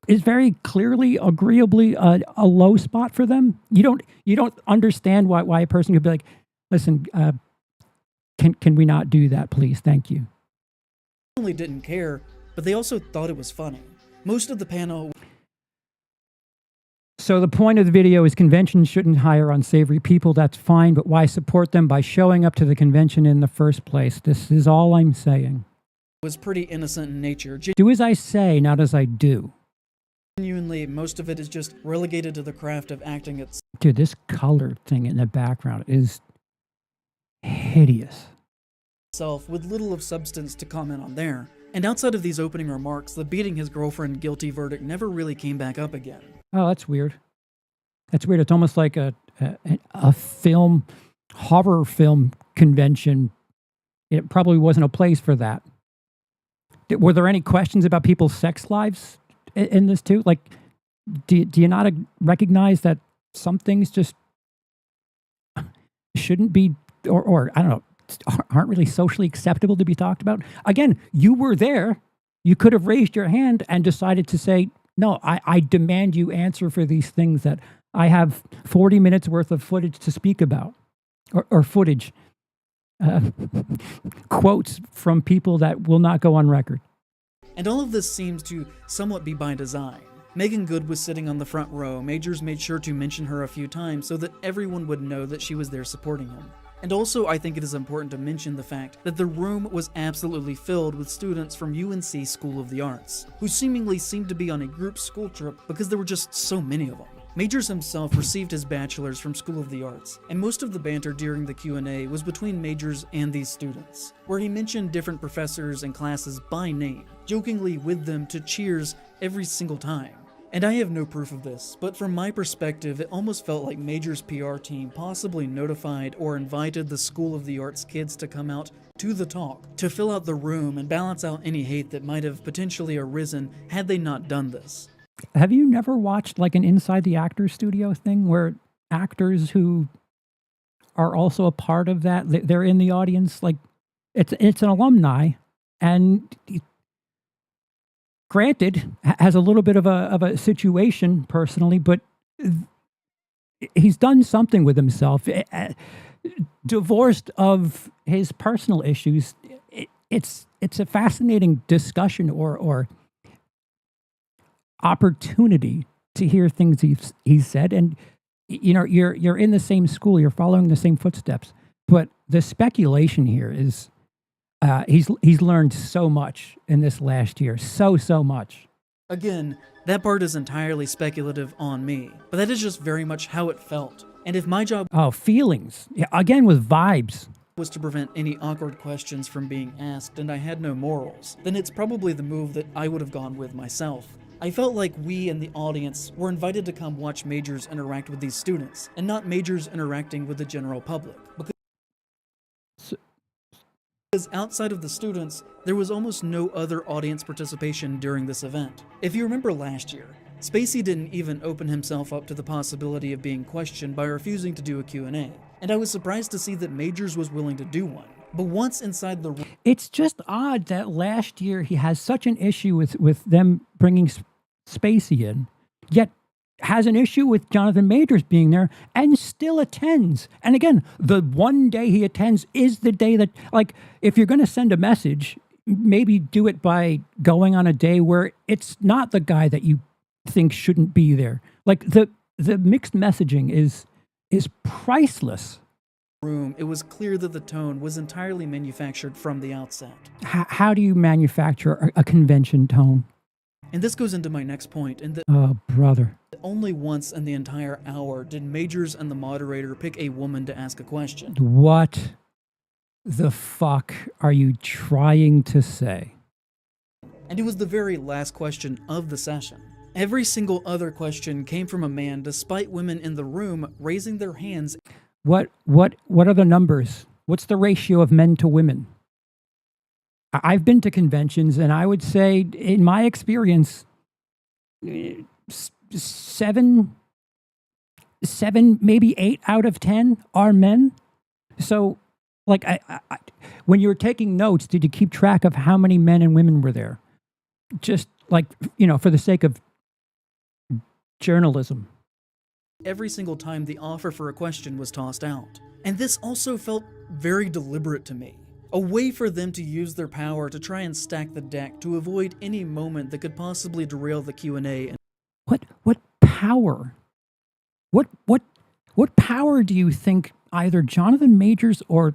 [SPEAKER 1] is very clearly, agreeably a low spot for them. You don't understand why a person could be like, listen, can we not do that, please? Thank you.
[SPEAKER 2] Not only didn't care, but they also thought it was funny. Most of the panel.
[SPEAKER 1] So the point of the video is conventions shouldn't hire unsavory people. That's fine, but why support them by showing up to the convention in the first place? This is all I'm saying.
[SPEAKER 2] Was pretty innocent in nature.
[SPEAKER 1] Do as I say, not as I do.
[SPEAKER 2] Genuinely, most of it is just relegated to the craft of acting itself.
[SPEAKER 1] Dude, this color thing in the background is hideous.
[SPEAKER 2] With little of substance to comment on there. And outside of these opening remarks, the beating his girlfriend guilty verdict never really came back up again.
[SPEAKER 1] Oh, that's weird. That's weird. It's almost like a horror film convention. It probably wasn't a place for that. Were there any questions about people's sex lives in this too? Do you not recognize that some things just shouldn't be, or I don't know, aren't really socially acceptable to be talked about? Again, you were there. You could have raised your hand and decided to say, no, I demand you answer for these things that I have 40 minutes worth of footage to speak about, or footage. Quotes from people that will not go on record.
[SPEAKER 2] And all of this seems to somewhat be by design. Megan Good was sitting on the front row. Majors made sure to mention her a few times so that everyone would know that she was there supporting him. And also, I think it is important to mention the fact that the room was absolutely filled with students from UNC School of the Arts, who seemingly seemed to be on a group school trip because there were just so many of them. Majors himself received his bachelor's from School of the Arts, and most of the banter during the Q&A was between Majors and these students, where he mentioned different professors and classes by name, jokingly with them to cheers every single time. And I have no proof of this, but from my perspective, it almost felt like Majors' PR team possibly notified or invited the School of the Arts kids to come out to the talk, to fill out the room and balance out any hate that might have potentially arisen had they not done this.
[SPEAKER 1] Have you never watched an Inside the Actors Studio thing where actors who are also a part of that, they're in the audience? It's an alumni, and granted, has a little bit of a situation personally, but he's done something with himself. Divorced of his personal issues, it's a fascinating discussion or opportunity to hear things he's said. And you're in the same school, you're following the same footsteps, but the speculation here is he's learned so much in this last year, so much.
[SPEAKER 2] Again, that part is entirely speculative on me, but that is just very much how it felt. And if my job
[SPEAKER 1] feelings, again with vibes,
[SPEAKER 2] was to prevent any awkward questions from being asked and I had no morals, then it's probably the move that I would have gone with myself. I felt like we in the audience were invited to come watch Majors interact with these students, and not Majors interacting with the general public. Because outside of the students, there was almost no other audience participation during this event. If you remember last year, Spacey didn't even open himself up to the possibility of being questioned by refusing to do a Q&A, and I was surprised to see that Majors was willing to do one. But once inside the room,
[SPEAKER 1] it's just odd that last year he has such an issue with them bringing Spacey in, yet has an issue with Jonathan Majors being there and still attends. And again, the one day he attends is the day that, like, if you're going to send a message, maybe do it by going on a day where it's not the guy that you think shouldn't be there. Like, the mixed messaging is priceless.
[SPEAKER 2] Room, it was clear that the tone was entirely manufactured from the outset.
[SPEAKER 1] How do you manufacture a convention tone?
[SPEAKER 2] And this goes into my next point, in that
[SPEAKER 1] Oh, brother.
[SPEAKER 2] only once in the entire hour did Majors and the moderator pick a woman to ask a question.
[SPEAKER 1] What the fuck are you trying to say?
[SPEAKER 2] And it was the very last question of the session. Every single other question came from a man, despite women in the room raising their hands.
[SPEAKER 1] What are the numbers? What's the ratio of men to women? I've been to conventions, and I would say, in my experience, seven, maybe 8 out of 10 are men. So, like, when you were taking notes, did you keep track of how many men and women were there? Just like, for the sake of journalism.
[SPEAKER 2] Every single time the offer for a question was tossed out. And this also felt very deliberate to me. A way for them to use their power to try and stack the deck to avoid any moment that could possibly derail the Q&A.
[SPEAKER 1] What power? What power do you think either Jonathan Majors or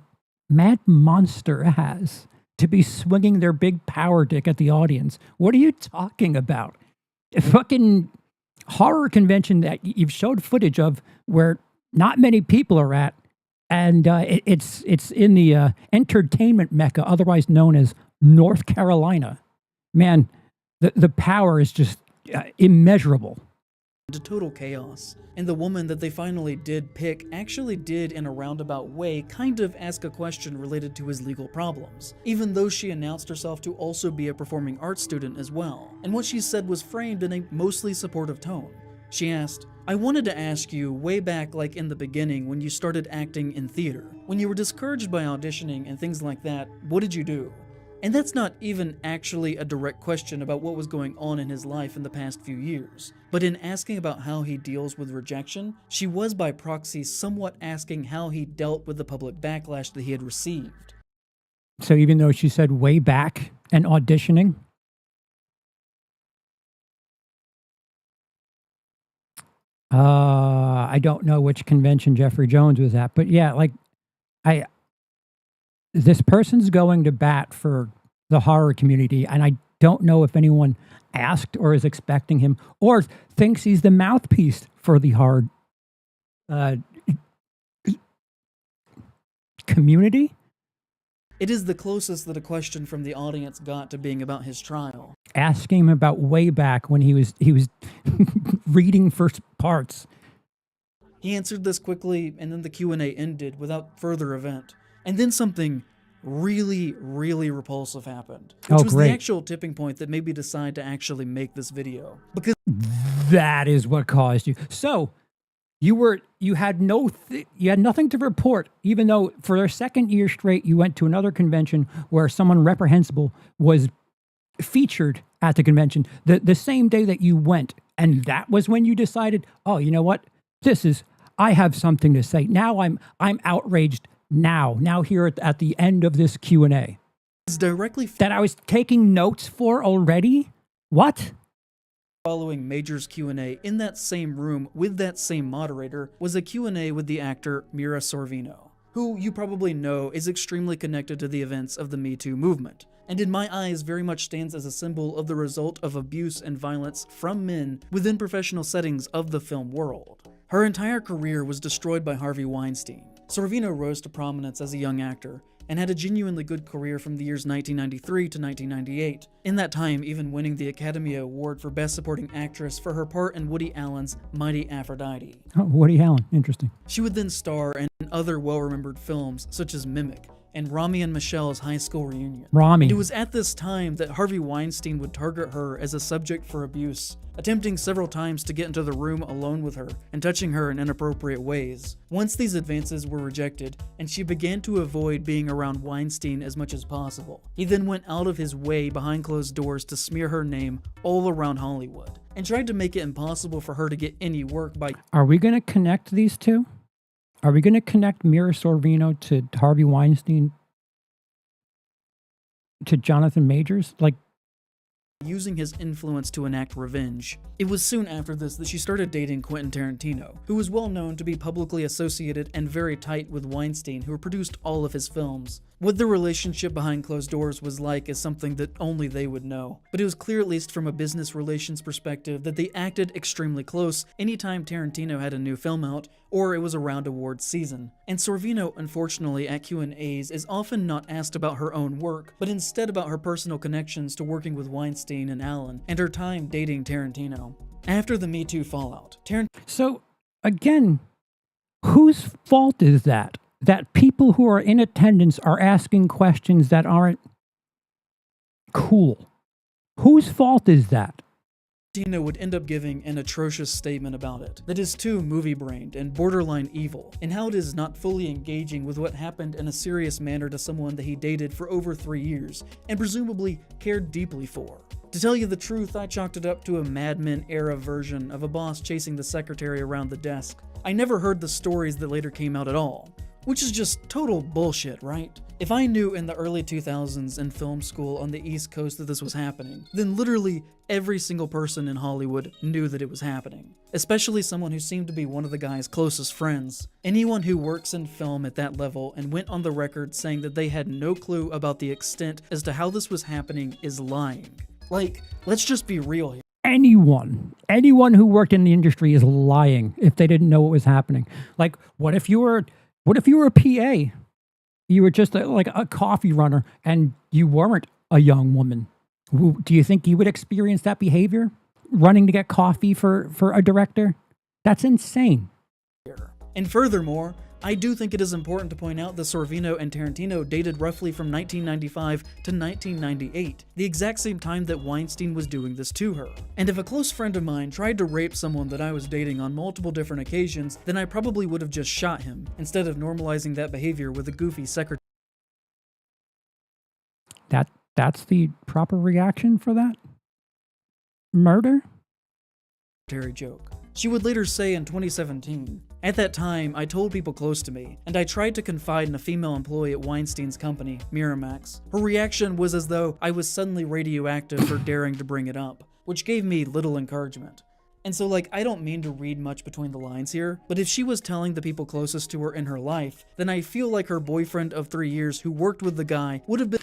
[SPEAKER 1] Mad Monster has to be swinging their big power dick at the audience? What are you talking about? A fucking horror convention that you've showed footage of where not many people are at. And it's in the entertainment mecca, otherwise known as North Carolina. Man, the power is just immeasurable.
[SPEAKER 2] To total chaos. And the woman that they finally did pick actually did, in a roundabout way, kind of ask a question related to his legal problems, even though she announced herself to also be a performing arts student as well. And what she said was framed in a mostly supportive tone. She asked, "I wanted to ask you, way back like in the beginning when you started acting in theater, when you were discouraged by auditioning and things like that, what did you do?" And that's not even actually a direct question about what was going on in his life in the past few years. But in asking about how he deals with rejection, she was by proxy somewhat asking how he dealt with the public backlash that he had received.
[SPEAKER 1] So even though she said way back and auditioning, I don't know which convention Jeffrey Jones was at, but yeah, like this person's going to bat for the horror community, and I don't know if anyone asked or is expecting him or thinks he's the mouthpiece for the horror community.
[SPEAKER 2] It is the closest that a question from the audience got to being about his trial.
[SPEAKER 1] Asking him about way back when he was reading first parts.
[SPEAKER 2] He answered this quickly, and then the Q&A ended without further event. And then something really, really repulsive happened, which was
[SPEAKER 1] great.
[SPEAKER 2] the actual tipping point that made me decide to actually make this video. Because
[SPEAKER 1] that is what caused you. So you had nothing to report, even though for a second year straight you went to another convention where someone reprehensible was featured at the convention the same day that you went, and that was when you decided, oh, you know what, I have something to say. Now I'm outraged. Now here at the end of this Q&A
[SPEAKER 2] it's directly
[SPEAKER 1] that I was taking notes for already. What?
[SPEAKER 2] Following Major's Q&A in that same room with that same moderator was a Q&A with the actor Mira Sorvino, who you probably know is extremely connected to the events of the Me Too movement, and in my eyes very much stands as a symbol of the result of abuse and violence from men within professional settings of the film world. Her entire career was destroyed by Harvey Weinstein. Sorvino rose to prominence as a young actor and had a genuinely good career from the years 1993 to 1998, in that time even winning the Academy Award for Best Supporting Actress for her part in Woody Allen's Mighty Aphrodite.
[SPEAKER 1] Oh, Woody Allen, interesting.
[SPEAKER 2] She would then star in other well-remembered films such as Mimic, and Rami and Michelle's high school reunion.
[SPEAKER 1] Rami.
[SPEAKER 2] And it was at this time that Harvey Weinstein would target her as a subject for abuse, attempting several times to get into the room alone with her and touching her in inappropriate ways. Once these advances were rejected, and she began to avoid being around Weinstein as much as possible, he then went out of his way behind closed doors to smear her name all around Hollywood, and tried to make it impossible for her to get any work by...
[SPEAKER 1] Are we going to connect these two? Are we going to connect Mira Sorvino to Harvey Weinstein to Jonathan Majors? Like,
[SPEAKER 2] using his influence to enact revenge. It was soon after this that she started dating Quentin Tarantino, who was well known to be publicly associated and very tight with Weinstein, who produced all of his films. What their relationship behind closed doors was like is something that only they would know, but it was clear, at least from a business relations perspective, that they acted extremely close anytime Tarantino had a new film out or it was around awards season. And Sorvino, unfortunately, at Q&As is often not asked about her own work, but instead about her personal connections to working with Weinstein and Allen, and her time dating Tarantino. After the Me Too fallout,
[SPEAKER 1] so again, whose fault is that? That people who are in attendance are asking questions that aren't cool. Whose fault is that?
[SPEAKER 2] Tarantino would end up giving an atrocious statement about it, that is too movie-brained and borderline evil, and how it is not fully engaging with what happened in a serious manner to someone that he dated for over 3 years, and presumably cared deeply for. To tell you the truth, I chalked it up to a Mad Men era version of a boss chasing the secretary around the desk. I never heard the stories that later came out at all. Which is just total bullshit, right? If I knew in the early 2000s in film school on the East Coast that this was happening, then literally every single person in Hollywood knew that it was happening. Especially someone who seemed to be one of the guy's closest friends. Anyone who works in film at that level and went on the record saying that they had no clue about the extent as to how this was happening is lying. Like, let's just be real here.
[SPEAKER 1] Anyone who worked in the industry is lying if they didn't know what was happening. Like, what if you were a PA? You were just like a coffee runner and you weren't a young woman. Do you think you would experience that behavior? Running to get coffee for a director? That's insane.
[SPEAKER 2] And furthermore, I do think it is important to point out that Sorvino and Tarantino dated roughly from 1995 to 1998, the exact same time that Weinstein was doing this to her. And if a close friend of mine tried to rape someone that I was dating on multiple different occasions, then I probably would have just shot him, instead of normalizing that behavior with a goofy secretary.
[SPEAKER 1] That's the proper reaction for that? Murder?
[SPEAKER 2] Joke. She would later say in 2017, "At that time, I told people close to me, and I tried to confide in a female employee at Weinstein's company, Miramax. Her reaction was as though I was suddenly radioactive for daring to bring it up, which gave me little encouragement." And so, like, I don't mean to read much between the lines here, but if she was telling the people closest to her in her life, then I feel like her boyfriend of 3 years who worked with the guy would have been...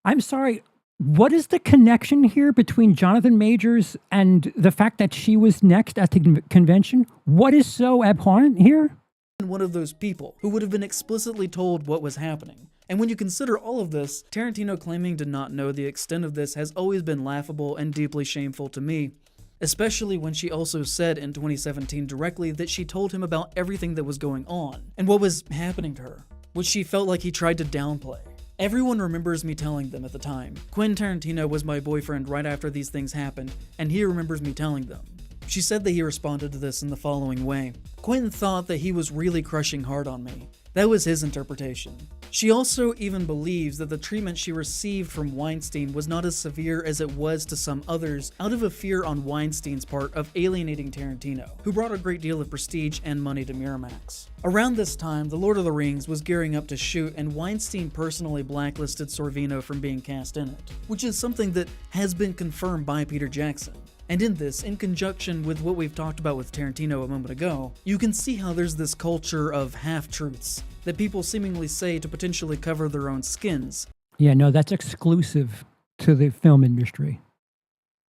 [SPEAKER 1] I'm sorry, what is the connection here between Jonathan Majors and the fact that she was next at the convention? What is so abhorrent here?
[SPEAKER 2] One of those people who would have been explicitly told what was happening. And when you consider all of this, Tarantino claiming to not know the extent of this has always been laughable and deeply shameful to me. Especially when she also said in 2017 directly that she told him about everything that was going on and what was happening to her, which she felt like he tried to downplay. Everyone remembers me telling them at the time. Quentin Tarantino was my boyfriend right after these things happened, and he remembers me telling them. She said that he responded to this in the following way. Quentin thought that he was really crushing hard on me. That was his interpretation. She also even believes that the treatment she received from Weinstein was not as severe as it was to some others out of a fear on Weinstein's part of alienating Tarantino, who brought a great deal of prestige and money to Miramax. Around this time, The Lord of the Rings was gearing up to shoot, and Weinstein personally blacklisted Sorvino from being cast in it, which is something that has been confirmed by Peter Jackson. And in this, in conjunction with what we've talked about with Tarantino a moment ago, you can see how there's this culture of half-truths that people seemingly say to potentially cover their own skins.
[SPEAKER 1] Yeah, no, that's exclusive to the film industry.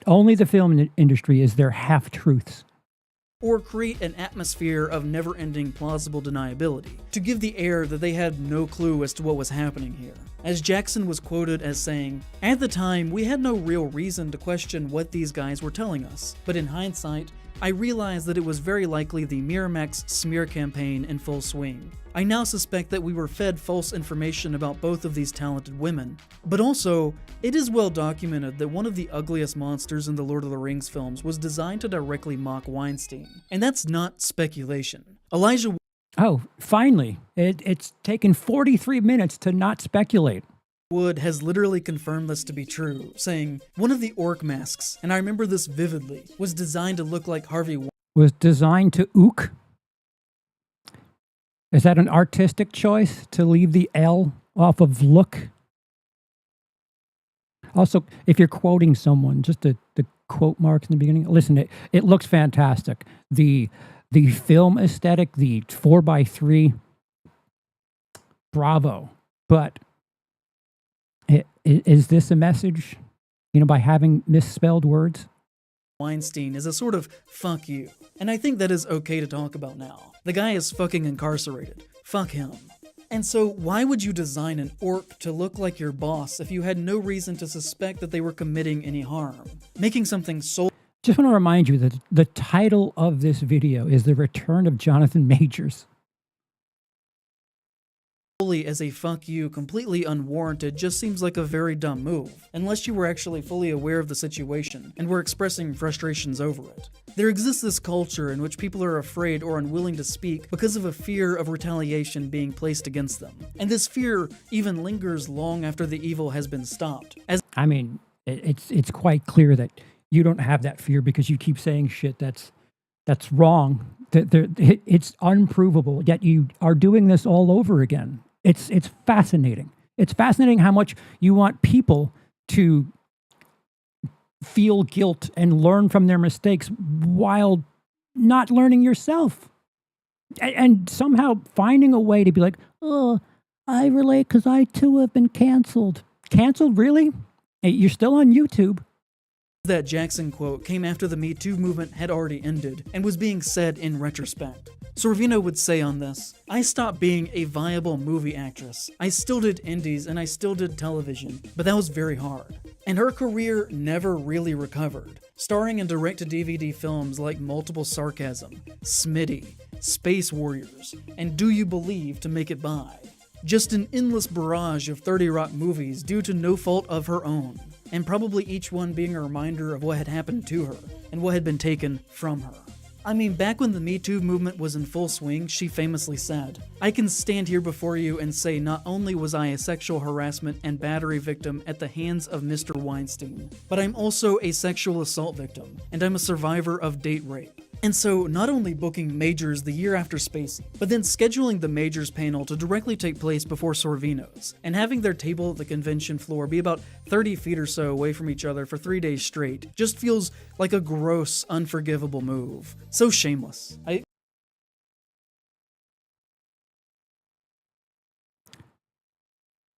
[SPEAKER 1] Only the film industry is their half-truths.
[SPEAKER 2] Or create an atmosphere of never-ending plausible deniability, to give the air that they had no clue as to what was happening here. As Jackson was quoted as saying, "At the time, we had no real reason to question what these guys were telling us, but in hindsight, I realized that it was very likely the Miramax smear campaign in full swing. I now suspect that we were fed false information about both of these talented women. But also, it is well documented that one of the ugliest monsters in the Lord of the Rings films was designed to directly mock Weinstein. And that's not speculation. Elijah
[SPEAKER 1] Oh, finally. It's taken 43 minutes to not speculate.
[SPEAKER 2] Wood has literally confirmed this to be true, saying, one of the orc masks, and I remember this vividly, was designed to look like Harvey Weinstein.
[SPEAKER 1] Was designed to ook? Is that an artistic choice to leave the L off of look? Also, if you're quoting someone, just the quote marks in the beginning, listen, it looks fantastic. The film aesthetic, the 4x3, bravo. But is this a message, by having misspelled words?
[SPEAKER 2] Weinstein is a sort of fuck you. And I think that is okay to talk about now. The guy is fucking incarcerated. Fuck him. And so why would you design an orc to look like your boss if you had no reason to suspect that they were committing any harm? Making something so...
[SPEAKER 1] Just want to remind you that the title of this video is The Return of Jonathan Majors.
[SPEAKER 2] As a fuck you, completely unwarranted, just seems like a very dumb move, unless you were actually fully aware of the situation and were expressing frustrations over it. There exists this culture in which people are afraid or unwilling to speak because of a fear of retaliation being placed against them. And this fear even lingers long after the evil has been stopped.
[SPEAKER 1] It's quite clear that you don't have that fear because you keep saying shit that's wrong. It's unprovable, yet you are doing this all over again. It's fascinating. It's fascinating how much you want people to feel guilt and learn from their mistakes while not learning yourself. And somehow finding a way to be like, oh, I relate because I too have been canceled. Canceled, really? Hey, you're still on YouTube.
[SPEAKER 2] That Jackson quote came after the Me Too movement had already ended and was being said in retrospect. Sorvino would say on this, I stopped being a viable movie actress. I still did indies and I still did television, but that was very hard. And her career never really recovered, starring in direct-to-DVD films like Multiple Sarcasm, Smitty, Space Warriors, and Do You Believe to Make It By. Just an endless barrage of 30 Rock movies due to no fault of her own, and probably each one being a reminder of what had happened to her and what had been taken from her. I mean, back when the Me Too movement was in full swing, she famously said, I can stand here before you and say not only was I a sexual harassment and battery victim at the hands of Mr. Weinstein, but I'm also a sexual assault victim, and I'm a survivor of date rape. And so, not only booking Majors the year after Spacey, but then scheduling the Majors panel to directly take place before Sorvino's, and having their table at the convention floor be about 30 feet or so away from each other for 3 days straight, just feels like a gross, unforgivable move. So shameless.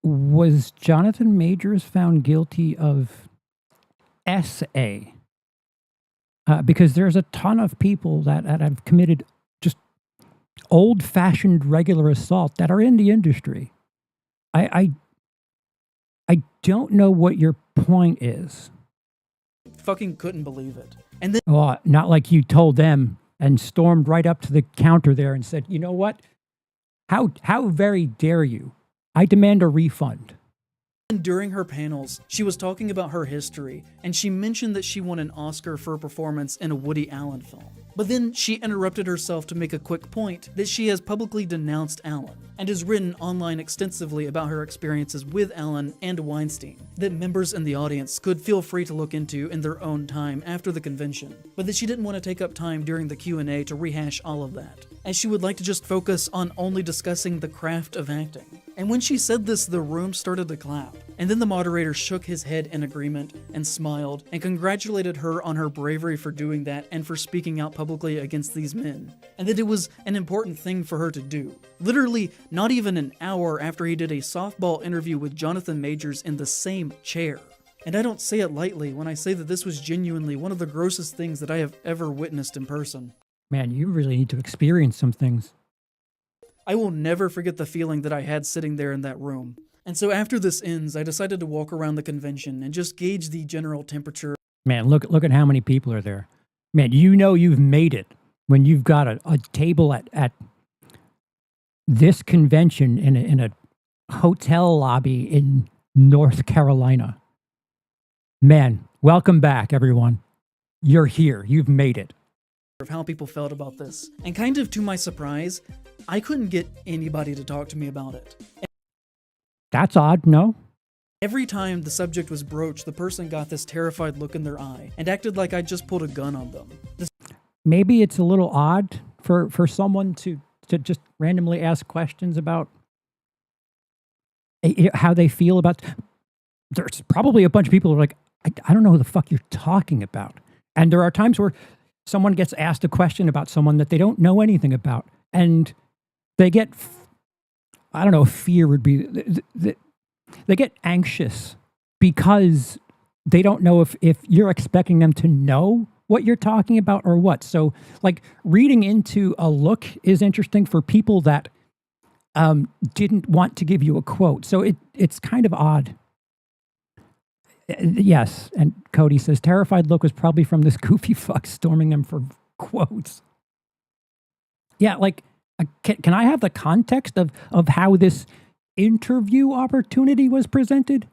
[SPEAKER 1] Was Jonathan Majors found guilty of SA? Because there's a ton of people that have committed just old-fashioned regular assault that are in the industry. I don't know what your point is.
[SPEAKER 2] Fucking couldn't believe it. And then
[SPEAKER 1] Not like you told them and stormed right up to the counter there and said, you know what? How very dare you? I demand a refund.
[SPEAKER 2] during her panels, she was talking about her history, and she mentioned that she won an Oscar for a performance in a Woody Allen film. But then she interrupted herself to make a quick point that she has publicly denounced Allen, and has written online extensively about her experiences with Allen and Weinstein, that members in the audience could feel free to look into in their own time after the convention, but that she didn't want to take up time during the Q&A to rehash all of that, as she would like to just focus on only discussing the craft of acting. And when she said this, the room started to clap, and then the moderator shook his head in agreement and smiled and congratulated her on her bravery for doing that and for speaking out publicly against these men, and that it was an important thing for her to do. Literally, not even an hour after he did a softball interview with Jonathan Majors in the same chair. And I don't say it lightly when I say that this was genuinely one of the grossest things that I have ever witnessed in person.
[SPEAKER 1] Man, you really need to experience some things.
[SPEAKER 2] I will never forget the feeling that I had sitting there in that room. And so after this ends, I decided to walk around the convention and just gauge the general temperature.
[SPEAKER 1] Man, look at how many people are there. Man, you know you've made it when you've got a table at this convention in a hotel lobby in North Carolina. Man, welcome back, everyone. You're here. You've made it.
[SPEAKER 2] Of how people felt about this. And kind of to my surprise, I couldn't get anybody to talk to me about it.
[SPEAKER 1] That's odd, no?
[SPEAKER 2] Every time the subject was broached, the person got this terrified look in their eye and acted like I just pulled a gun on them.
[SPEAKER 1] Maybe it's a little odd for someone to just randomly ask questions about how they feel about. There's probably a bunch of people who are like, I don't know who the fuck you're talking about. And there are times where someone gets asked a question about someone that they don't know anything about, and they get, I don't know, fear would be, they get anxious because they don't know if you're expecting them to know what you're talking about or what. So, like, reading into a look is interesting for people that didn't want to give you a quote. So it's kind of odd. Yes, and Cody says, terrified look was probably from this goofy fuck storming them for quotes. Yeah, like, can I have the context of how this interview opportunity was presented?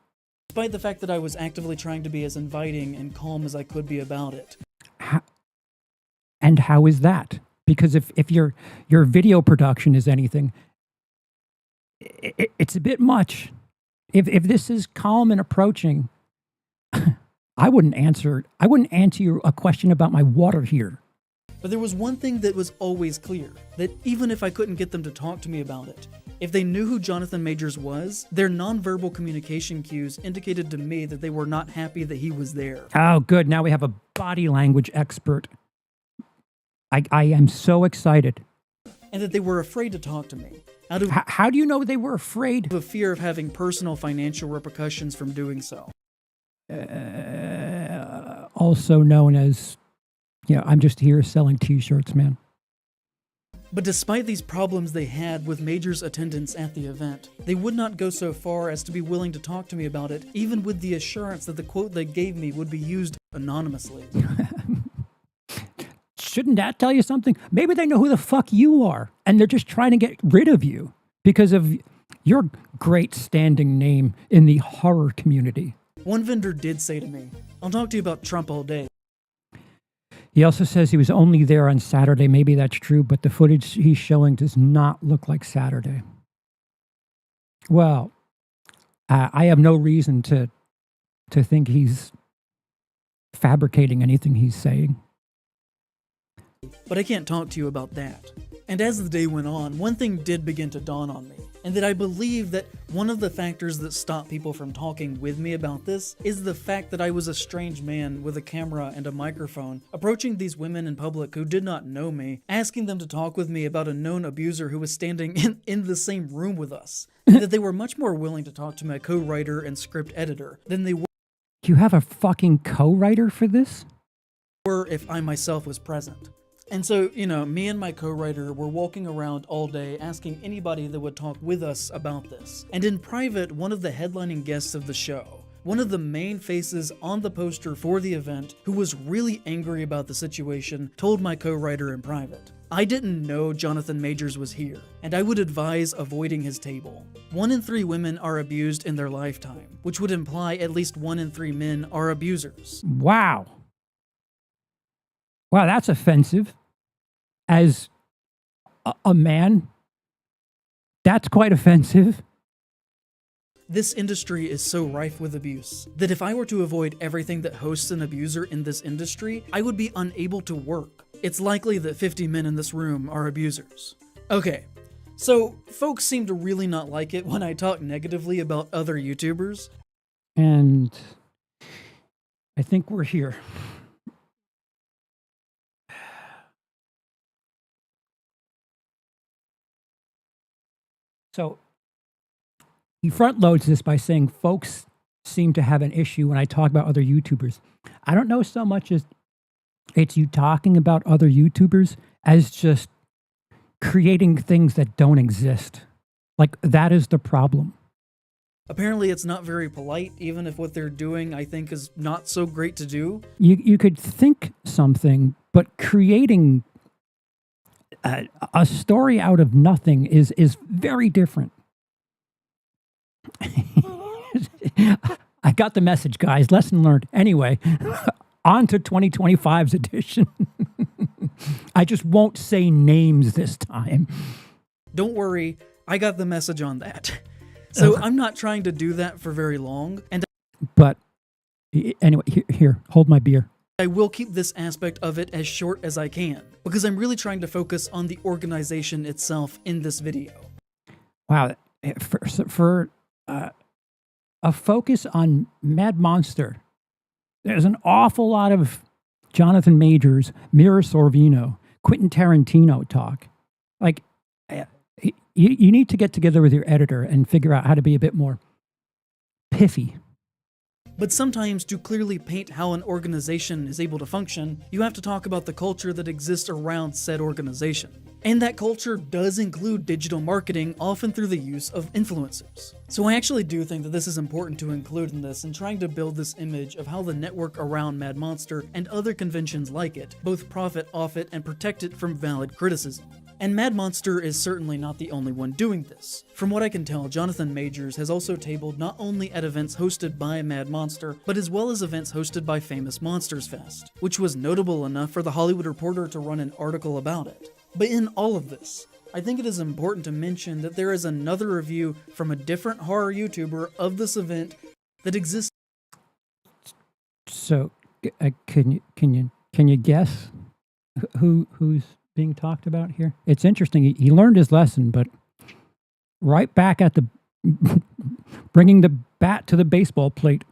[SPEAKER 2] Despite the fact that I was actively trying to be as inviting and calm as I could be about it.
[SPEAKER 1] And how is that? Because if your video production is anything, it's a bit much. If this is calm and approaching, I wouldn't answer you a question about my water here.
[SPEAKER 2] But there was one thing that was always clear, that even if I couldn't get them to talk to me about it, if they knew who Jonathan Majors was, their nonverbal communication cues indicated to me that they were not happy that he was there.
[SPEAKER 1] Oh, good. Now we have a body language expert. I am so excited.
[SPEAKER 2] And that they were afraid to talk to me. Out of
[SPEAKER 1] How do you know they were afraid?
[SPEAKER 2] a fear of having personal financial repercussions from doing so.
[SPEAKER 1] Also known as, I'm just here selling t-shirts, man.
[SPEAKER 2] But despite these problems they had with Major's attendance at the event, they would not go so far as to be willing to talk to me about it, even with the assurance that the quote they gave me would be used anonymously.
[SPEAKER 1] Shouldn't that tell you something? Maybe they know who the fuck you are, and they're just trying to get rid of you because of your great standing name in the horror community.
[SPEAKER 2] One vendor did say to me, "I'll talk to you about Trump all day."
[SPEAKER 1] He also says he was only there on Saturday. Maybe that's true, but the footage he's showing does not look like Saturday. Well, I have no reason to think he's fabricating anything he's saying.
[SPEAKER 2] But I can't talk to you about that. And as the day went on, one thing did begin to dawn on me, and that I believe that one of the factors that stop people from talking with me about this is the fact that I was a strange man with a camera and a microphone, approaching these women in public who did not know me, asking them to talk with me about a known abuser who was standing in the same room with us, and that they were much more willing to talk to my co-writer and script editor than they
[SPEAKER 1] You have a fucking co-writer for this?
[SPEAKER 2] were if I myself was present. And so, me and my co-writer were walking around all day asking anybody that would talk with us about this. And in private, one of the headlining guests of the show, one of the main faces on the poster for the event, who was really angry about the situation, told my co-writer in private, "I didn't know Jonathan Majors was here, and I would advise avoiding his table. 1 in 3 women are abused in their lifetime, which would imply at least 1 in 3 men are abusers."
[SPEAKER 1] Wow. Wow, that's offensive. As a man, that's quite offensive.
[SPEAKER 2] This industry is so rife with abuse that if I were to avoid everything that hosts an abuser in this industry, I would be unable to work. It's likely that 50 men in this room are abusers. Okay, so folks seem to really not like it when I talk negatively about other YouTubers.
[SPEAKER 1] And I think we're here. So he front loads this by saying folks seem to have an issue when I talk about other YouTubers. I don't know so much as it's you talking about other YouTubers as just creating things that don't exist. Like, that is the problem.
[SPEAKER 2] Apparently it's not very polite, even if what they're doing I think is not so great to do.
[SPEAKER 1] You could think something, but creating a story out of nothing is very different. I got the message, guys. Lesson learned. Anyway, on to 2025's edition. I just won't say names this time.
[SPEAKER 2] Don't worry, I got the message on that. So I'm not trying to do that for very long, and
[SPEAKER 1] But anyway, here, hold my beer.
[SPEAKER 2] I will keep this aspect of it as short as I can, because I'm really trying to focus on the organization itself in this video.
[SPEAKER 1] Wow, for a focus on Mad Monster, there's an awful lot of Jonathan Majors, Mira Sorvino, Quentin Tarantino talk. Like, you need to get together with your editor and figure out how to be a bit more piffy.
[SPEAKER 2] But sometimes, to clearly paint how an organization is able to function, you have to talk about the culture that exists around said organization. And that culture does include digital marketing, often through the use of influencers. So I actually do think that this is important to include in this, and trying to build this image of how the network around Mad Monster and other conventions like it both profit off it and protect it from valid criticism. And Mad Monster is certainly not the only one doing this. From what I can tell, Jonathan Majors has also tabled not only at events hosted by Mad Monster, but as well as events hosted by Famous Monsters Fest, which was notable enough for The Hollywood Reporter to run an article about it. But in all of this, I think it is important to mention that there is another review from a different horror YouTuber of this event that exists.
[SPEAKER 1] So, can you guess who's being talked about here? It's interesting. He learned his lesson, but right back at the bringing the bat to the baseball plate.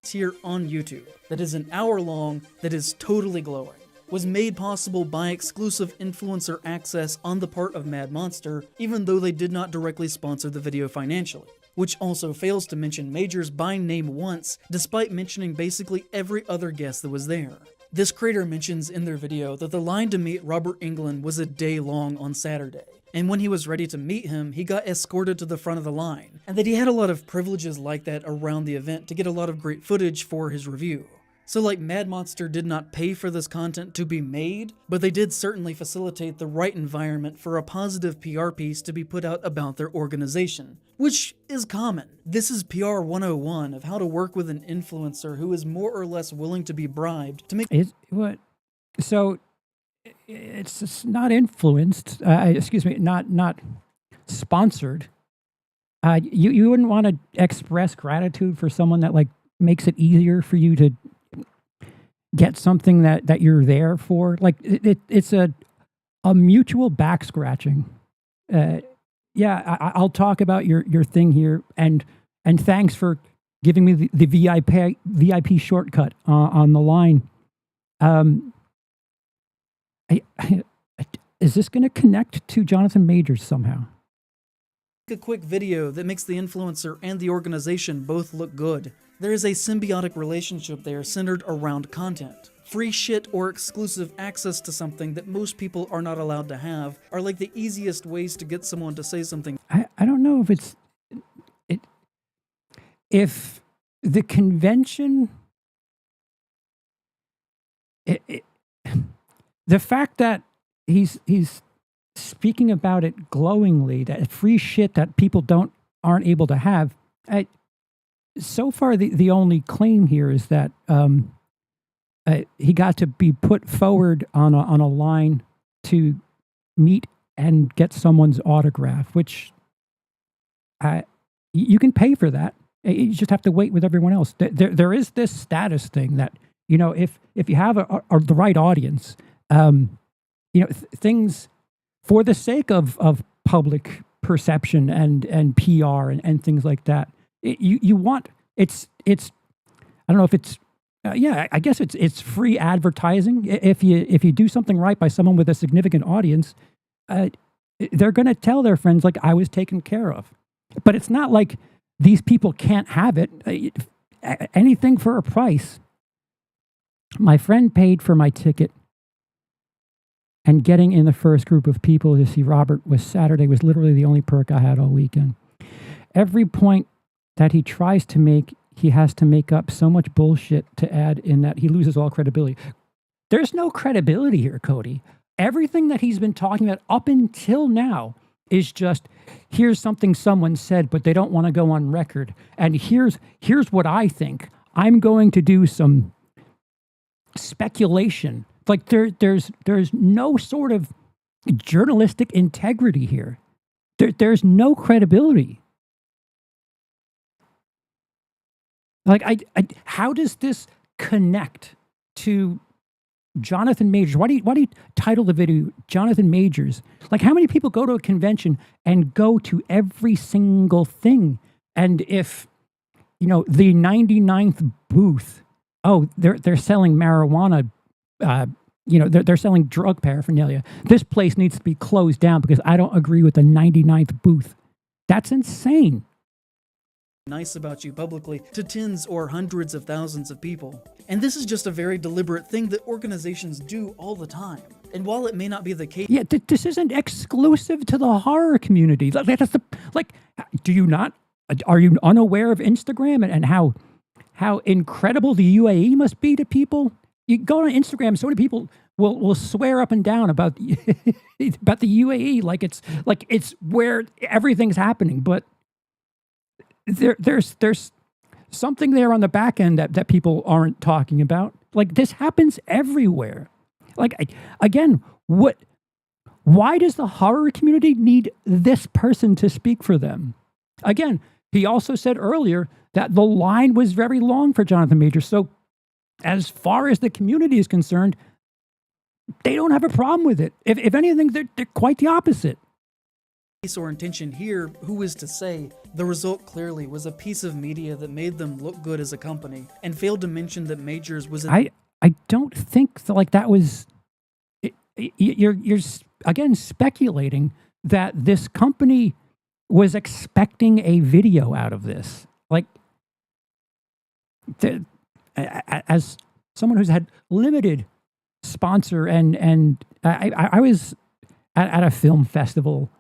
[SPEAKER 2] Here on YouTube that is an hour long, that is totally glowing, was made possible by exclusive influencer access on the part of Mad Monster, even though they did not directly sponsor the video financially, which also fails to mention Majors by name once, despite mentioning basically every other guest that was there. This creator mentions in their video that the line to meet Robert Englund was a day long on Saturday, and when he was ready to meet him, he got escorted to the front of the line, and that he had a lot of privileges like that around the event to get a lot of great footage for his review. So like Mad Monster did not pay for this content to be made, but they did certainly facilitate the right environment for a positive PR piece to be put out about their organization, which is common. This is PR 101 of how to work with an influencer who is more or less willing to be bribed to make
[SPEAKER 1] So it's not influenced, not sponsored. You wouldn't want to express gratitude for someone that like makes it easier for you to get something that you're there for. Like it's a mutual back scratching. I'll talk about your thing here, and thanks for giving me the VIP shortcut on the line. Is this going to connect to Jonathan Majors somehow?
[SPEAKER 2] a quick video that makes the influencer and the organization both look good. There is a symbiotic relationship there centered around content. Free shit or exclusive access to something that most people are not allowed to have are like the easiest ways to get someone to say something.
[SPEAKER 1] I don't know if if the convention, the fact that he's speaking about it glowingly, that free shit that people aren't able to have. So far, the only claim here is that he got to be put forward on a line to meet and get someone's autograph, which you can pay for that. You just have to wait with everyone else. There is this status thing that, you know, if you have the right audience, things for the sake of public perception and PR and things like that. You want it's I don't know if it's I guess it's free advertising. If you do something right by someone with a significant audience, they're going to tell their friends, like, I was taken care of. But it's not like these people can't have it. Anything for a price. My friend paid for my ticket, and getting in the first group of people to see Robert was Saturday was literally the only perk I had all weekend. Every point that he tries to make, he has to make up so much bullshit to add in that he loses all credibility. There's no credibility here, Cody. Everything that he's been talking about up until now is just, here's something someone said, but they don't want to go on record. And here's what I think. I'm going to do some speculation. Like there's no sort of journalistic integrity here. There's no credibility. Like how does this connect to Jonathan Majors? Why do you title the video Jonathan Majors? Like, how many people go to a convention and go to every single thing? And if, you know, the 99th booth, oh, they're selling marijuana, you know, they're selling drug paraphernalia. This place needs to be closed down because I don't agree with the 99th booth. That's insane.
[SPEAKER 2] Nice about you publicly to tens or hundreds of thousands of people. And this is just a very deliberate thing that organizations do all the time. And while it may not be the case,
[SPEAKER 1] Yeah, this isn't exclusive to the horror community. That's do you not, are you unaware of Instagram and how incredible the UAE must be to people? You go on Instagram, so many people will swear up and down about about the UAE like it's where everything's happening, but there's something there on the back end that people aren't talking about. Like, this happens everywhere. Like, again, why does the horror community need this person to speak for them? Again, he also said earlier that the line was very long for Jonathan Majors. So as far as the community is concerned, they don't have a problem with it. If anything, they're quite the opposite.
[SPEAKER 2] or intention here, who is to say? The result clearly was a piece of media that made them look good as a company and failed to mention that Majors was
[SPEAKER 1] I don't think that was. You're again speculating that this company was expecting a video out of this. Like, as someone who's had limited sponsor and I was at a film festival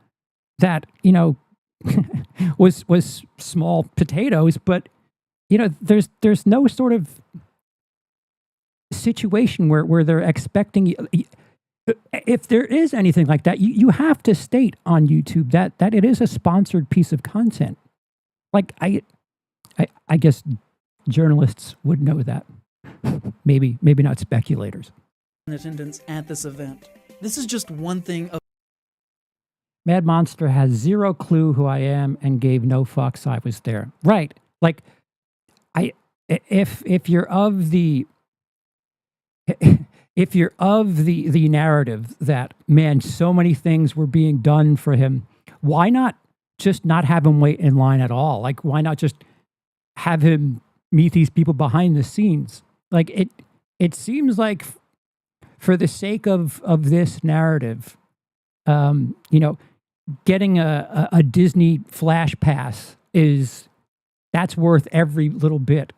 [SPEAKER 1] that, you know, was small potatoes, but, you know, there's no sort of situation where they're expecting. If there is anything like that, you have to state on YouTube that it is a sponsored piece of content. Like, I guess journalists would know that. Maybe not speculators.
[SPEAKER 2] in attendance at this event. This is just one thing of
[SPEAKER 1] Mad Monster has zero clue who I am and gave no fucks I was there. Right. Like, if you're of the narrative that, man, so many things were being done for him, why not just not have him wait in line at all? Like, why not just have him meet these people behind the scenes? Like, it seems like for the sake of this narrative, you know, getting a Disney Flash Pass that's worth every little bit.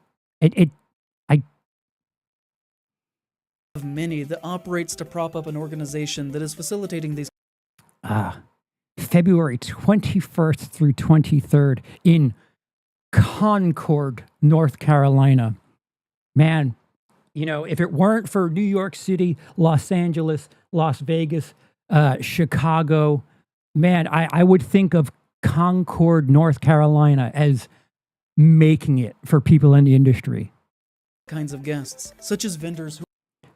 [SPEAKER 2] of many that operates to prop up an organization that is facilitating these.
[SPEAKER 1] February 21st through 23rd in Concord, North Carolina. Man, you know, if it weren't for New York City, Los Angeles, Las Vegas, Chicago, man, I would think of Concord, North Carolina as making it for people in the industry.
[SPEAKER 2] Kinds of guests, such as vendors who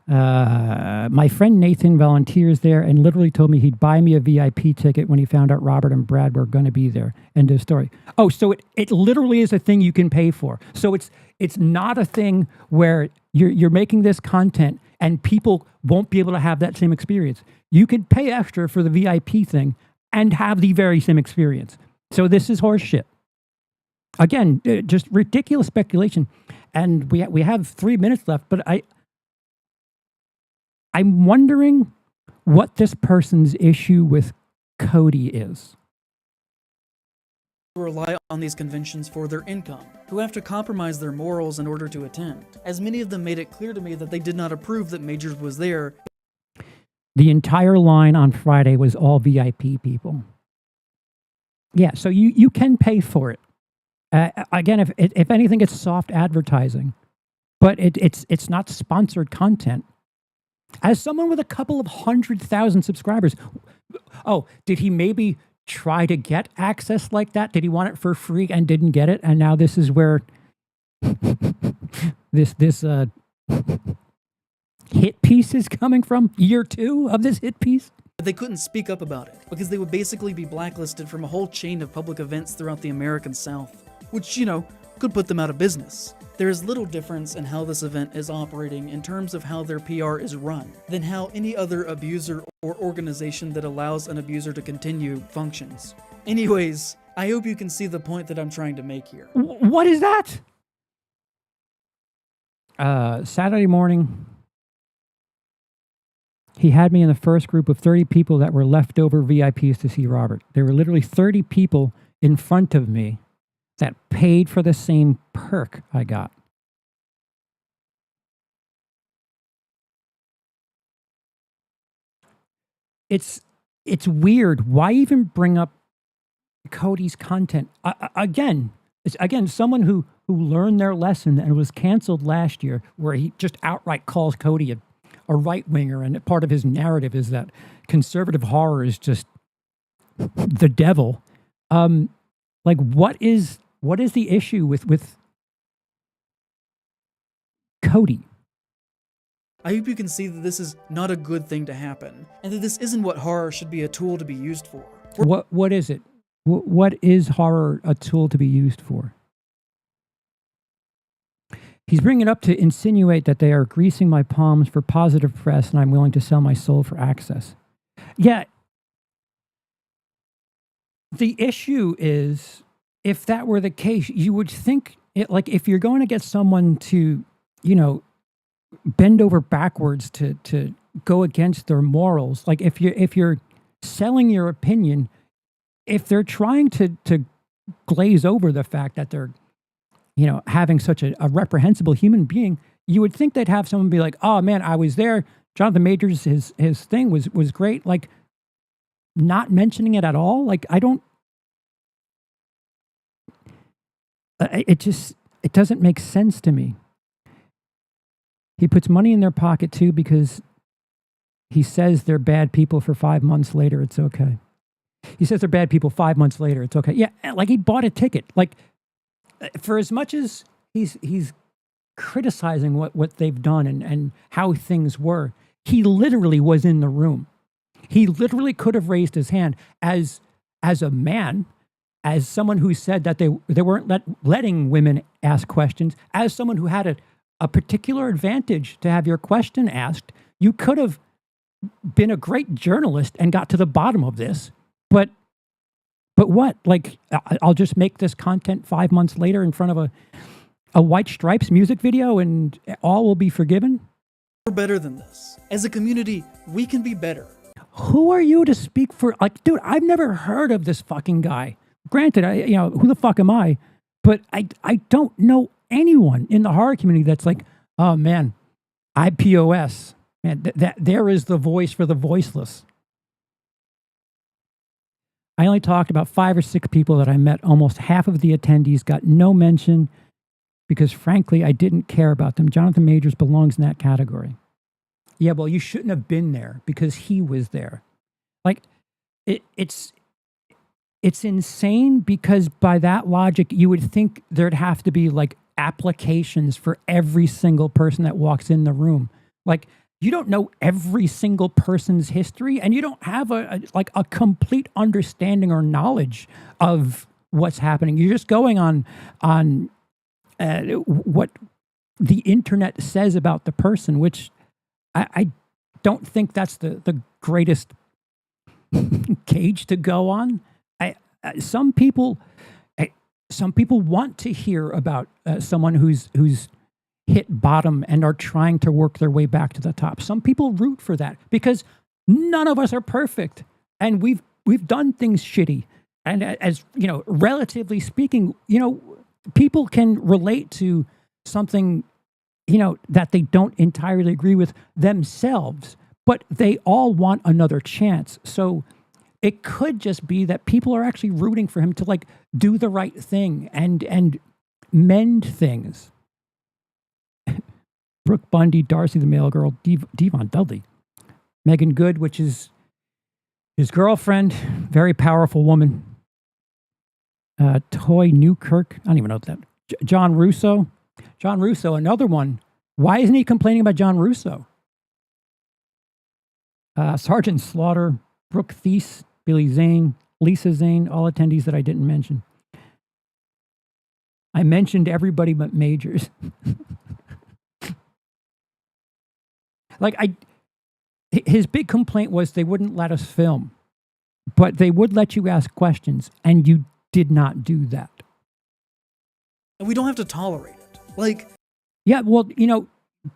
[SPEAKER 1] My friend Nathan volunteers there and literally told me he'd buy me a VIP ticket when he found out Robert and Brad were going to be there. End of story. Oh, so it literally is a thing you can pay for. So it's not a thing where you're making this content and people won't be able to have that same experience. You could pay extra for the VIP thing and have the very same experience. So this is horse shit. Again, just ridiculous speculation. And we have 3 minutes left, but I'm wondering what this person's issue with Cody is.
[SPEAKER 2] rely on these conventions for their income, who have to compromise their morals in order to attend, as many of them made it clear to me that they did not approve that Majors was there.
[SPEAKER 1] The entire line on Friday was all VIP people. Yeah, so you can pay for it. Again, if anything, it's soft advertising, but it's not sponsored content. As someone with a couple of 100,000 subscribers, oh, did he maybe try to get access like that? Did he want it for free and didn't get it? And now this is where this hit piece is coming from? Year 2 of this hit piece?
[SPEAKER 2] But they couldn't speak up about it, because they would basically be blacklisted from a whole chain of public events throughout the American South, which, could put them out of business. There is little difference in how this event is operating in terms of how their PR is run than how any other abuser or organization that allows an abuser to continue functions. Anyways, I hope you can see the point that I'm trying to make here.
[SPEAKER 1] What is that? Saturday morning, he had me in the first group of 30 people that were leftover VIPs to see Robert. There were literally 30 people in front of me that paid for the same perk I got. It's weird. Why even bring up Cody's content? Again, someone who learned their lesson and was canceled last year, where he just outright calls Cody a right-winger, and part of his narrative is that conservative horror is just the devil. What is the issue with Cody?
[SPEAKER 2] I hope you can see that this is not a good thing to happen, and that this isn't what horror should be a tool to be used for.
[SPEAKER 1] What is it? What is horror a tool to be used for? He's bringing it up to insinuate that they are greasing my palms for positive press and I'm willing to sell my soul for access. Yeah. The issue is, if that were the case, you would think, if you're going to get someone to, bend over backwards to go against their morals, like if you're selling your opinion, if they're trying to glaze over the fact that they're having such a reprehensible human being, you would think they'd have someone be like, oh man, I was there. Jonathan Majors, his thing was great. Like, not mentioning it at all. Like, it doesn't make sense to me. He puts money in their pocket too, because he says they're bad people for 5 months later. It's okay. He says they're bad people 5 months later. It's okay. Yeah. Like, he bought a ticket. Like, for as much as he's criticizing what they've done and how things were, he literally was in the room. He literally could have raised his hand as a man, as someone who said that they weren't letting women ask questions, as someone who had a particular advantage to have your question asked. You could have been a great journalist and got to the bottom of this, but what? Like, I'll just make this content 5 months later in front of a White Stripes music video and all will be forgiven?
[SPEAKER 2] We're better than this. As a community, we can be better.
[SPEAKER 1] Who are you to speak for? Like, dude, I've never heard of this fucking guy. Granted, who the fuck am I? But I don't know anyone in the horror community that's like, oh man, IPOS. Man, that there is the voice for the voiceless. I only talked about 5 or 6 people that I met. Almost half of the attendees got no mention because, frankly, I didn't care about them. Jonathan Majors belongs in that category. Yeah, well, you shouldn't have been there because he was there. Like, it's insane, because by that logic, you would think there'd have to be like applications for every single person that walks in the room. Like, you don't know every single person's history, and you don't have a complete understanding or knowledge of what's happening. You're just going on what the internet says about the person, which I don't think that's the greatest cage to go on. Some people want to hear about someone who's hit bottom and are trying to work their way back to the top. Some people root for that because none of us are perfect, and we've done things shitty. And as relatively speaking, people can relate to something, that they don't entirely agree with themselves, but they all want another chance. So it could just be that people are actually rooting for him to like do the right thing and mend things. Brooke Bundy, Darcy the Mail Girl, Devon Dudley, Megan Good, which is his girlfriend, very powerful woman. Toy Newkirk, I don't even know that. John Russo, another one. Why isn't he complaining about John Russo? Sergeant Slaughter, Brooke Thies, Billy Zane, Lisa Zane, all attendees that I didn't mention. I mentioned everybody but Majors. His big complaint was they wouldn't let us film, but they would let you ask questions, and you did not do that.
[SPEAKER 2] And we don't have to tolerate it.
[SPEAKER 1] Yeah, well,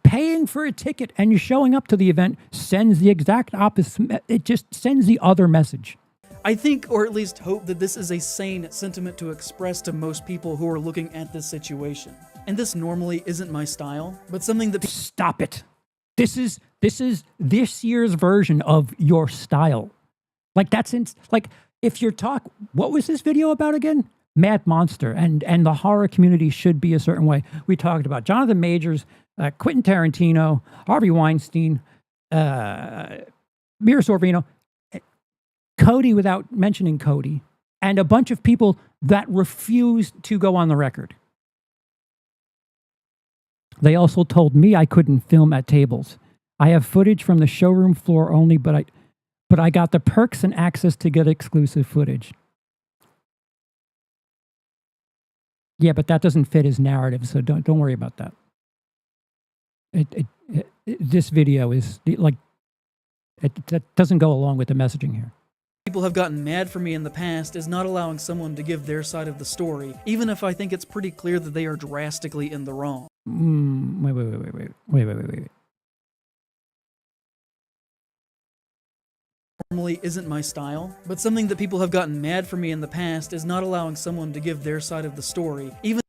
[SPEAKER 1] paying for a ticket and you're showing up to the event sends the exact opposite. It just sends the other message.
[SPEAKER 2] I think, or at least hope, that this is a sane sentiment to express to most people who are looking at this situation. And this normally isn't my style, but something that...
[SPEAKER 1] Stop it. This is this year's version of your style. If you're what was this video about again? Mad Monster and the horror community should be a certain way. We talked about Jonathan Majors, Quentin Tarantino, Harvey Weinstein, Mira Sorvino, Cody without mentioning Cody, and a bunch of people that refused to go on the record. They also told me I couldn't film at tables. I have footage from the showroom floor only, but I got the perks and access to get exclusive footage. Yeah, but that doesn't fit his narrative, so don't worry about that. This video is that doesn't go along with the messaging here.
[SPEAKER 2] People have gotten mad for me in the past is not allowing someone to give their side of the story, even if I think it's pretty clear that they are drastically in the wrong.
[SPEAKER 1] Wait.
[SPEAKER 2] Normally isn't my style, but something that people have gotten mad for me in the past is not allowing someone to give their side of the story, even...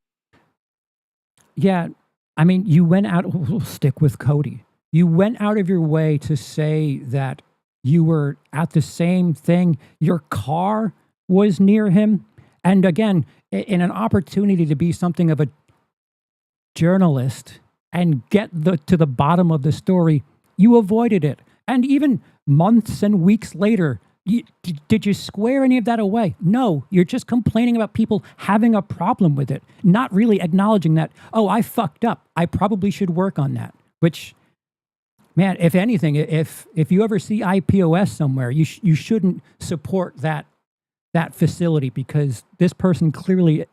[SPEAKER 1] Yeah, I mean, you went out... We'll stick with Cody. You went out of your way to say that you were at the same thing. Your car was near him. And again, in an opportunity to be something of a journalist and get to the bottom of the story, you avoided it. And even months and weeks later, did you square any of that away? No, you're just complaining about people having a problem with it, not really acknowledging that, oh, I fucked up. I probably should work on that. Which, man, if anything, if you ever see IPOS somewhere, you shouldn't support that facility, because this person clearly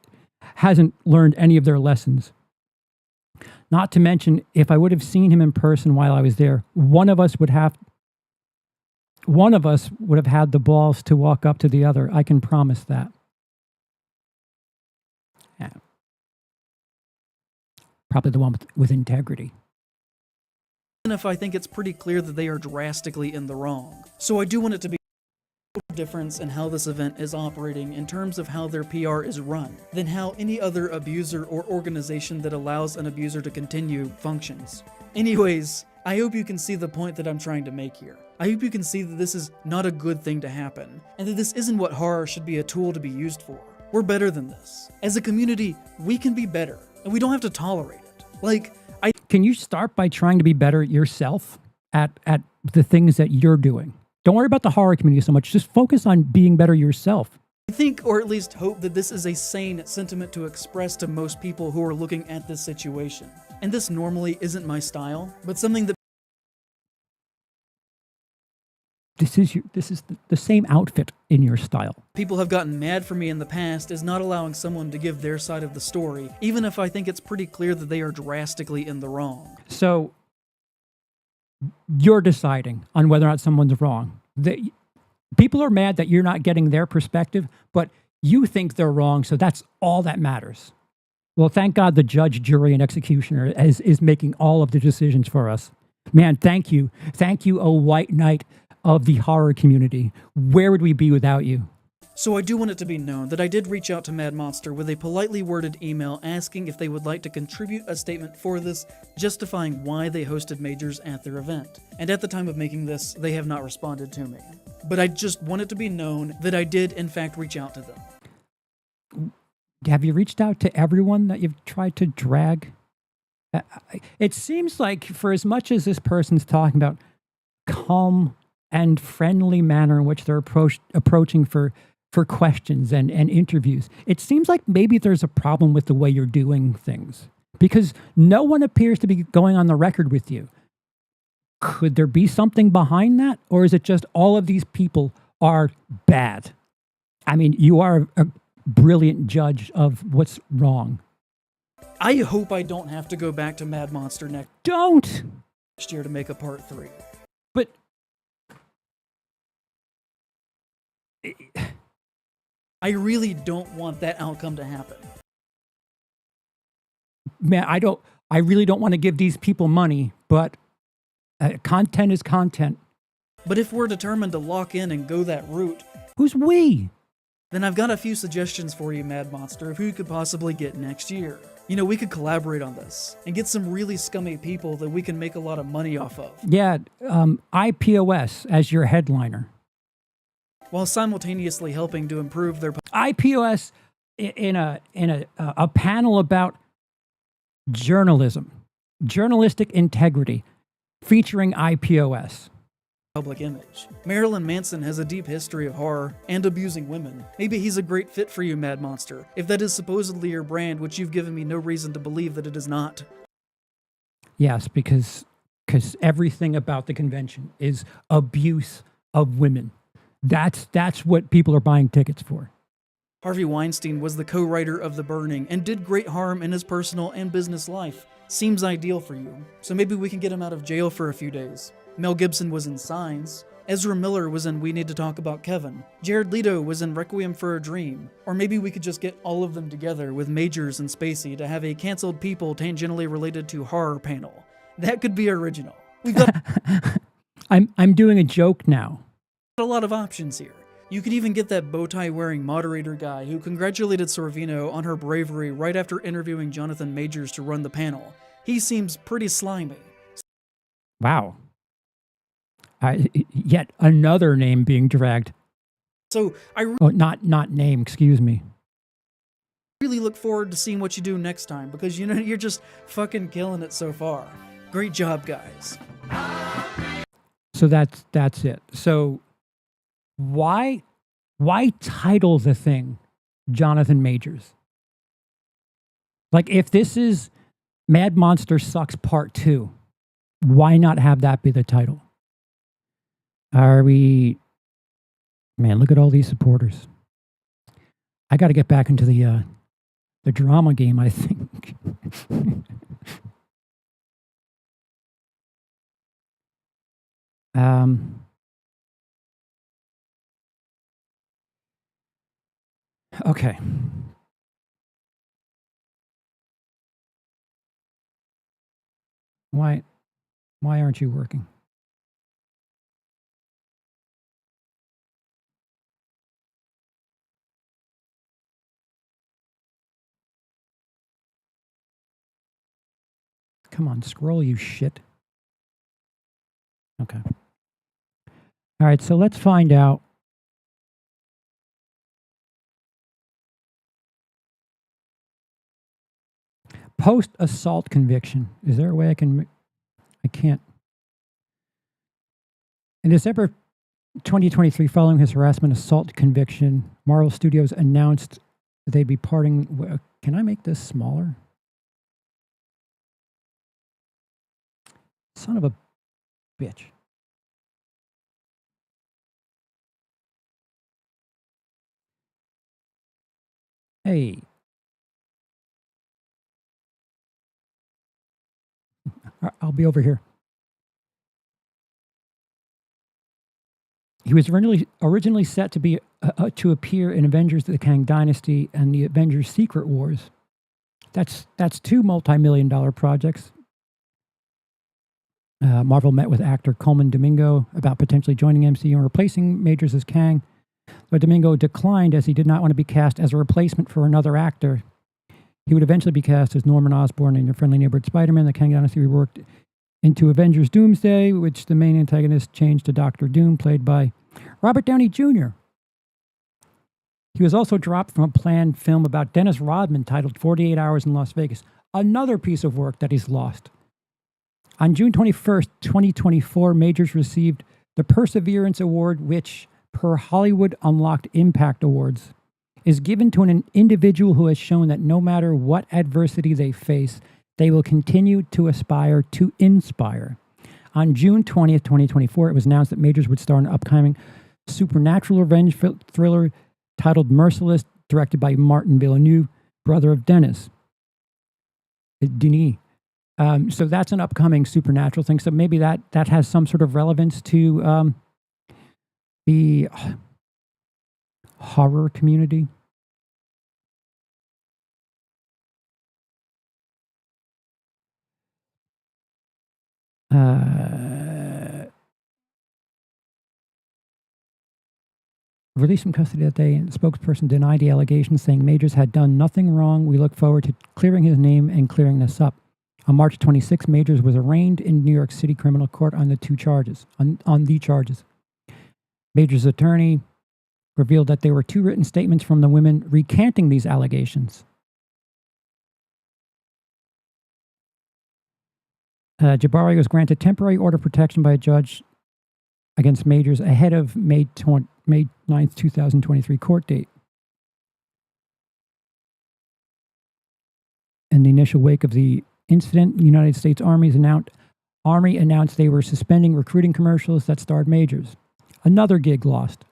[SPEAKER 1] hasn't learned any of their lessons. Not to mention, if I would have seen him in person while I was there, one of us would have had the balls to walk up to the other. I can promise that. Yeah. Probably the one with integrity.
[SPEAKER 2] Even if I think it's pretty clear that they are drastically in the wrong. So I do want it to be a difference in how this event is operating in terms of how their PR is run than how any other abuser or organization that allows an abuser to continue functions. Anyways, I hope you can see the point that I'm trying to make here. I hope you can see that this is not a good thing to happen, and that this isn't what horror should be a tool to be used for. We're better than this. As a community, we can be better, and we don't have to tolerate it.
[SPEAKER 1] Can you start by trying to be better yourself at the things that you're doing? Don't worry about the horror community so much. Just focus on being better yourself.
[SPEAKER 2] I think, or at least hope, that this is a sane sentiment to express to most people who are looking at this situation. And this normally isn't my style, but something that...
[SPEAKER 1] This is the same outfit in your style.
[SPEAKER 2] People have gotten mad for me in the past is not allowing someone to give their side of the story, even if I think it's pretty clear that they are drastically in the wrong.
[SPEAKER 1] So you're deciding on whether or not someone's wrong. People are mad that you're not getting their perspective, but you think they're wrong, so that's all that matters. Well, thank God the judge, jury, and executioner is making all of the decisions for us. Man, thank you. Thank you, a white knight of the horror community. Where would we be without you?
[SPEAKER 2] So I do want it to be known that I did reach out to Mad Monster with a politely worded email asking if they would like to contribute a statement for this, justifying why they hosted majors at their event. And at the time of making this, they have not responded to me. But I just want it to be known that I did in fact reach out to them.
[SPEAKER 1] Have you reached out to everyone that you've tried to drag? It seems like for as much as this person's talking about calm and friendly manner in which they're approaching for questions and interviews, it seems like maybe there's a problem with the way you're doing things, because no one appears to be going on the record with you. Could there be something behind that? Or is it just all of these people are bad? I mean, you are a brilliant judge of what's wrong.
[SPEAKER 2] I hope I don't have to go back to Mad Monster next year to make a part 3.
[SPEAKER 1] But
[SPEAKER 2] I really don't want that outcome to happen.
[SPEAKER 1] man, I really don't want to give these people money, but content is content.
[SPEAKER 2] But if we're determined to lock in and go that route,
[SPEAKER 1] Who's we?
[SPEAKER 2] then I've got a few suggestions for you, Mad Monster, of who you could possibly get next year. You know, we could collaborate on this and get some really scummy people that we can make a lot of money off of,
[SPEAKER 1] Yeah, IPOS as your headliner.
[SPEAKER 2] while simultaneously helping to improve their
[SPEAKER 1] IPOS in a panel about journalism, journalistic integrity, featuring IPOS.
[SPEAKER 2] public image. Marilyn Manson has a deep history of horror and abusing women. Maybe he's a great fit for you, Mad Monster, if that is supposedly your brand, which you've given me no reason to believe that it is not.
[SPEAKER 1] Yes, because everything about the convention is abuse of women. That's what people are buying tickets for.
[SPEAKER 2] Harvey Weinstein was the co-writer of The Burning and did great harm in his personal and business life. Seems ideal for you, so maybe we can get him out of jail for a few days. Mel Gibson was in Signs. Ezra Miller was in We Need to Talk About Kevin. Jared Leto was in Requiem for a Dream. Or maybe we could just get all of them together with Majors and Spacey to have a canceled people tangentially related to horror panel. That could be original. We've got
[SPEAKER 1] I'm doing a joke now.
[SPEAKER 2] a lot of options here. You could even get that bow tie wearing moderator guy who congratulated Sorvino on her bravery right after interviewing Jonathan Majors to run the panel. He seems pretty slimy.
[SPEAKER 1] Wow. Yet another name being dragged.
[SPEAKER 2] So I
[SPEAKER 1] Oh, not name, excuse me.
[SPEAKER 2] really look forward to seeing what you do next time, because you know you're just fucking killing it so far. Great job, guys.
[SPEAKER 1] So that's it. So why title the thing Jonathan Majors? Like, if this is Mad Monster Sucks Part 2, why not have that be the title? Are we... Man, look at all these supporters. I got to get back into the drama game, I think. Okay. Why aren't you working? Come on, scroll, you shit. Okay. All right, so let's find out. Post-assault conviction. Is there a way I can... I can't. In December 2023, following his harassment assault conviction, Marvel Studios announced that they'd be parting... Can I make this smaller? Son of a bitch. Hey. I'll be over here. He was originally set to be to appear in Avengers: The Kang Dynasty and the Avengers: Secret Wars. That's two multi-million-dollar projects. Marvel met with actor Coleman Domingo about potentially joining MCU and replacing Majors as Kang. But Domingo declined as he did not want to be cast as a replacement for another actor. He would eventually be cast as Norman Osborn in Your Friendly Neighborhood Spider-Man. The Kang Dynasty reworked into Avengers Doomsday, which the main antagonist changed to Doctor Doom, played by Robert Downey Jr. He was also dropped from a planned film about Dennis Rodman titled 48 Hours in Las Vegas, another piece of work that he's lost. On June 21st, 2024, Majors received the Perseverance Award, which, per Hollywood Unlocked Impact Awards, is given to an individual who has shown that no matter what adversity they face, they will continue to aspire to inspire. On June 20th, 2024, it was announced that Majors would star in an upcoming supernatural revenge thriller titled Merciless, directed by Martin Villeneuve, brother of Denis. So that's an upcoming supernatural thing. So maybe that has some sort of relevance to the horror community. Released from custody that day, and the spokesperson denied the allegations, saying Majors had done nothing wrong. We look forward to clearing his name and clearing this up. On March 26, Majors was arraigned in New York City criminal court on the charges. Majors' attorney revealed that there were 2 written statements from the women recanting these allegations. Jabari was granted temporary order of protection by a judge against Majors ahead of May 9th, 2023 court date. In the initial wake of the incident, the United States Army announced they were suspending recruiting commercials that starred Majors. Another gig lost.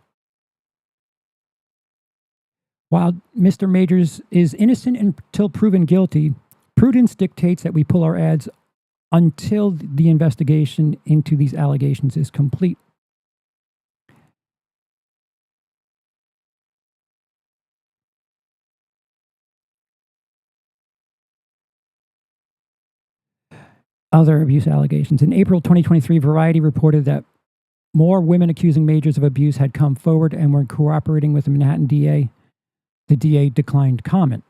[SPEAKER 1] While Mr. Majors is innocent until proven guilty, prudence dictates that we pull our ads until the investigation into these allegations is complete. Other abuse allegations. In April 2023, Variety reported that more women accusing Majors of abuse had come forward and were cooperating with the Manhattan DA. The DA declined comment.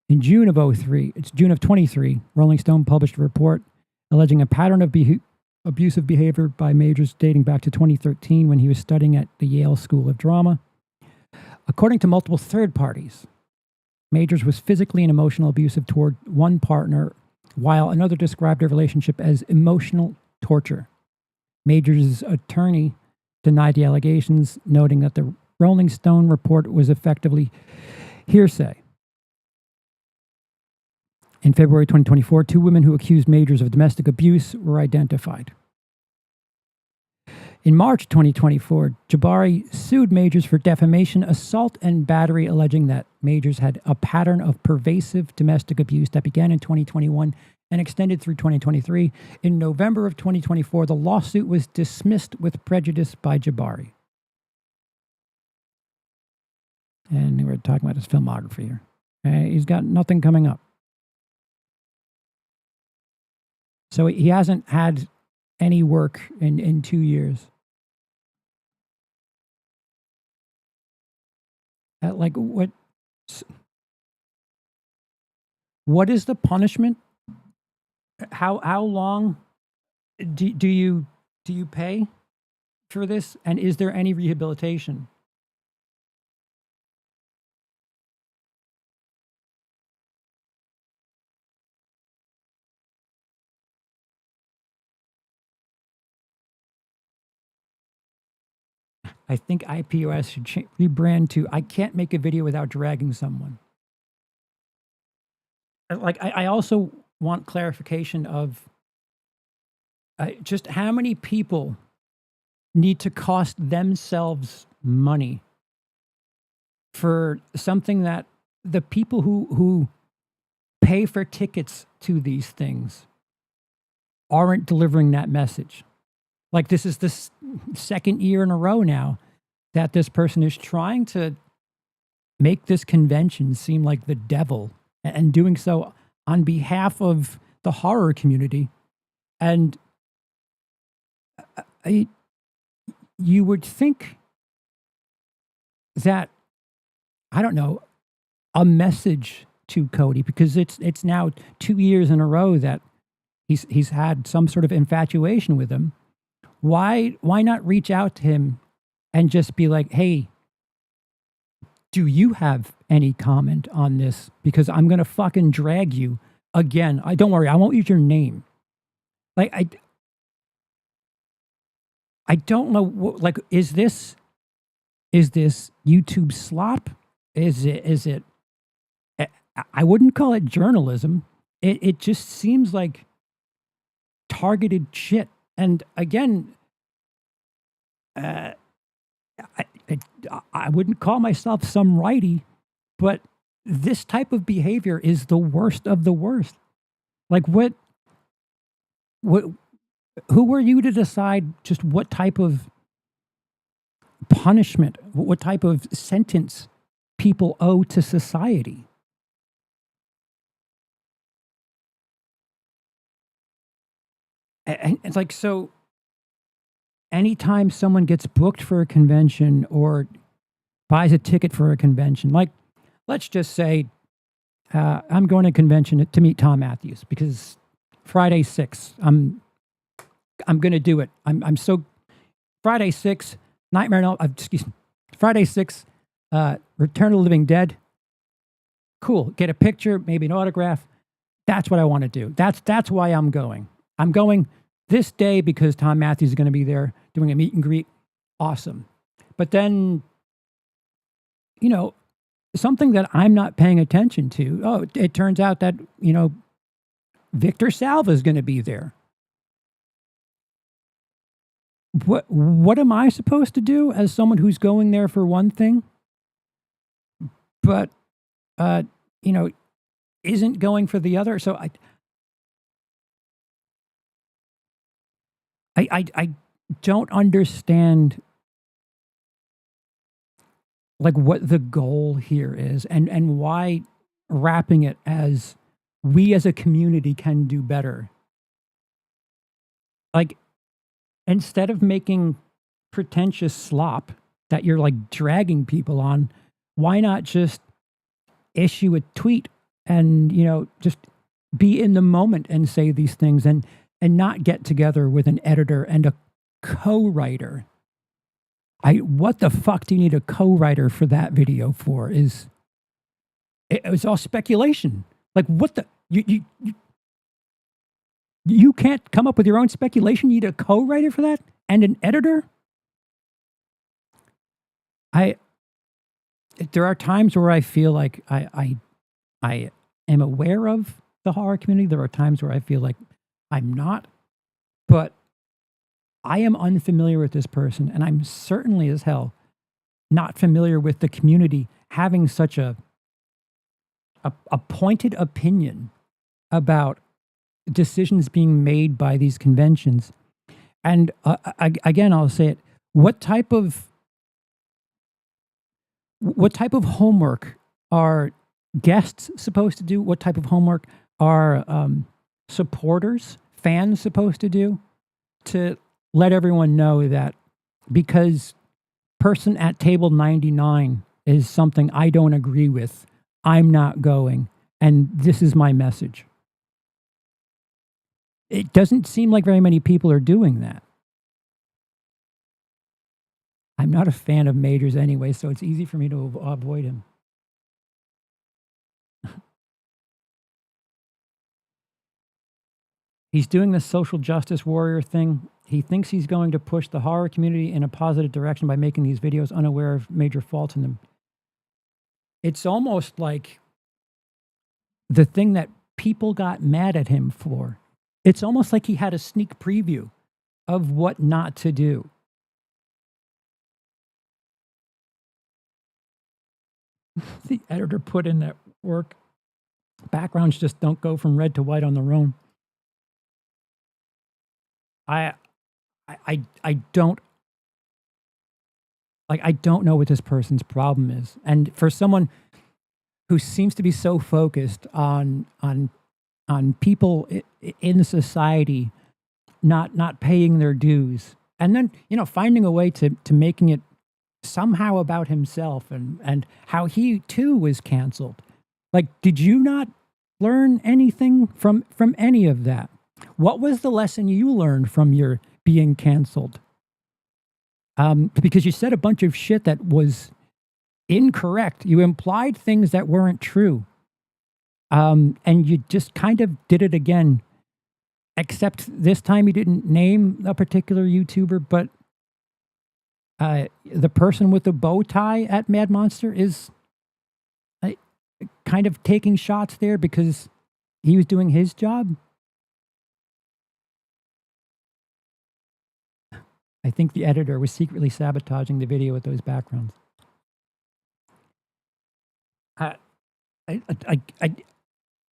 [SPEAKER 1] In June of 23, Rolling Stone published a report alleging a pattern of abusive behavior by Majors dating back to 2013 when he was studying at the Yale School of Drama. According to multiple third parties, Majors was physically and emotionally abusive toward one partner, while another described their relationship as emotional torture. Majors' attorney denied the allegations, noting that the Rolling Stone report was effectively hearsay. In February 2024, 2 women who accused Majors of domestic abuse were identified. In March 2024, Jabari sued Majors for defamation, assault, and battery, alleging that Majors had a pattern of pervasive domestic abuse that began in 2021 and extended through 2023. In November of 2024, the lawsuit was dismissed with prejudice by Jabari. And we're talking about his filmography here. He's got nothing coming up. So he hasn't had any work in 2 years. Like, what is the punishment? How long do you pay for this? And is there any rehabilitation? I think IPOS should rebrand to I can't make a video without dragging someone. Like, I also want clarification of just how many people need to cost themselves money for something that the people who pay for tickets to these things aren't delivering that message. Like, this is the second year in a row now that this person is trying to make this convention seem like the devil and doing so on behalf of the horror community. And you would think that, I don't know, a message to Cody, because it's now 2 years in a row that he's had some sort of infatuation with him. Why not reach out to him and just be like, hey, do you have any comment on this? Because I'm gonna fucking drag you again. Don't worry, I won't use your name. Like I don't know. Like, is this YouTube slop? Is it? I wouldn't call it journalism. It just seems like targeted shit. And again, I wouldn't call myself some righty, but this type of behavior is the worst of the worst. Like, what? Who were you to decide just what type of punishment, what type of sentence people owe to society? And it's like, so anytime someone gets booked for a convention or buys a ticket for a convention, like, let's just say I'm going to a convention to meet Tom Matthews because Friday 6, I'm going to do it. I'm so Friday 6, Friday 6, Return of the Living Dead. Cool. Get a picture, maybe an autograph. That's what I want to do. That's why I'm going. I'm going this day because Tom Matthews is going to be there doing a meet and greet. Awesome. But then, something that I'm not paying attention to. Oh, it turns out that, Victor Salva is going to be there. What am I supposed to do as someone who's going there for one thing, but isn't going for the other? So I don't understand, like, what the goal here is and why wrapping it as we as a community can do better. Like, instead of making pretentious slop that you're like dragging people on, why not just issue a tweet and, just be in the moment and say these things and not get together with an editor and a co-writer? What the fuck do you need a co-writer for that video for? It was all speculation. Like, what the, you can't come up with your own speculation? You need a co-writer for that? And an editor? There are times where I feel like I am aware of the horror community. There are times where I feel like I'm not. But I am unfamiliar with this person, and I'm certainly as hell not familiar with the community having such a pointed opinion about decisions being made by these conventions. And again, I'll say it. What type of homework are guests supposed to do? What type of homework are supporters, fans supposed to do to let everyone know that because person at table 99 is something I don't agree with, I'm not going, and this is my message? It doesn't seem like very many people are doing that. I'm not a fan of Majors anyway, so it's easy for me to avoid him. He's doing the social justice warrior thing. He thinks he's going to push the horror community in a positive direction by making these videos unaware of major faults in them. It's almost like the thing that people got mad at him for. It's almost like he had a sneak preview of what not to do. The editor put in that work. Backgrounds just don't go from red to white on their own. I don't know what this person's problem is. And for someone who seems to be so focused on people in society not paying their dues, and then finding a way to making it somehow about himself and how he too was canceled. Like, did you not learn anything from any of that? What was the lesson you learned from your being canceled? Because you said a bunch of shit that was incorrect. You implied things that weren't true. And you just kind of did it again, except this time you didn't name a particular YouTuber, but the person with the bow tie at Mad Monster is kind of taking shots there because he was doing his job. I think the editor was secretly sabotaging the video with those backgrounds.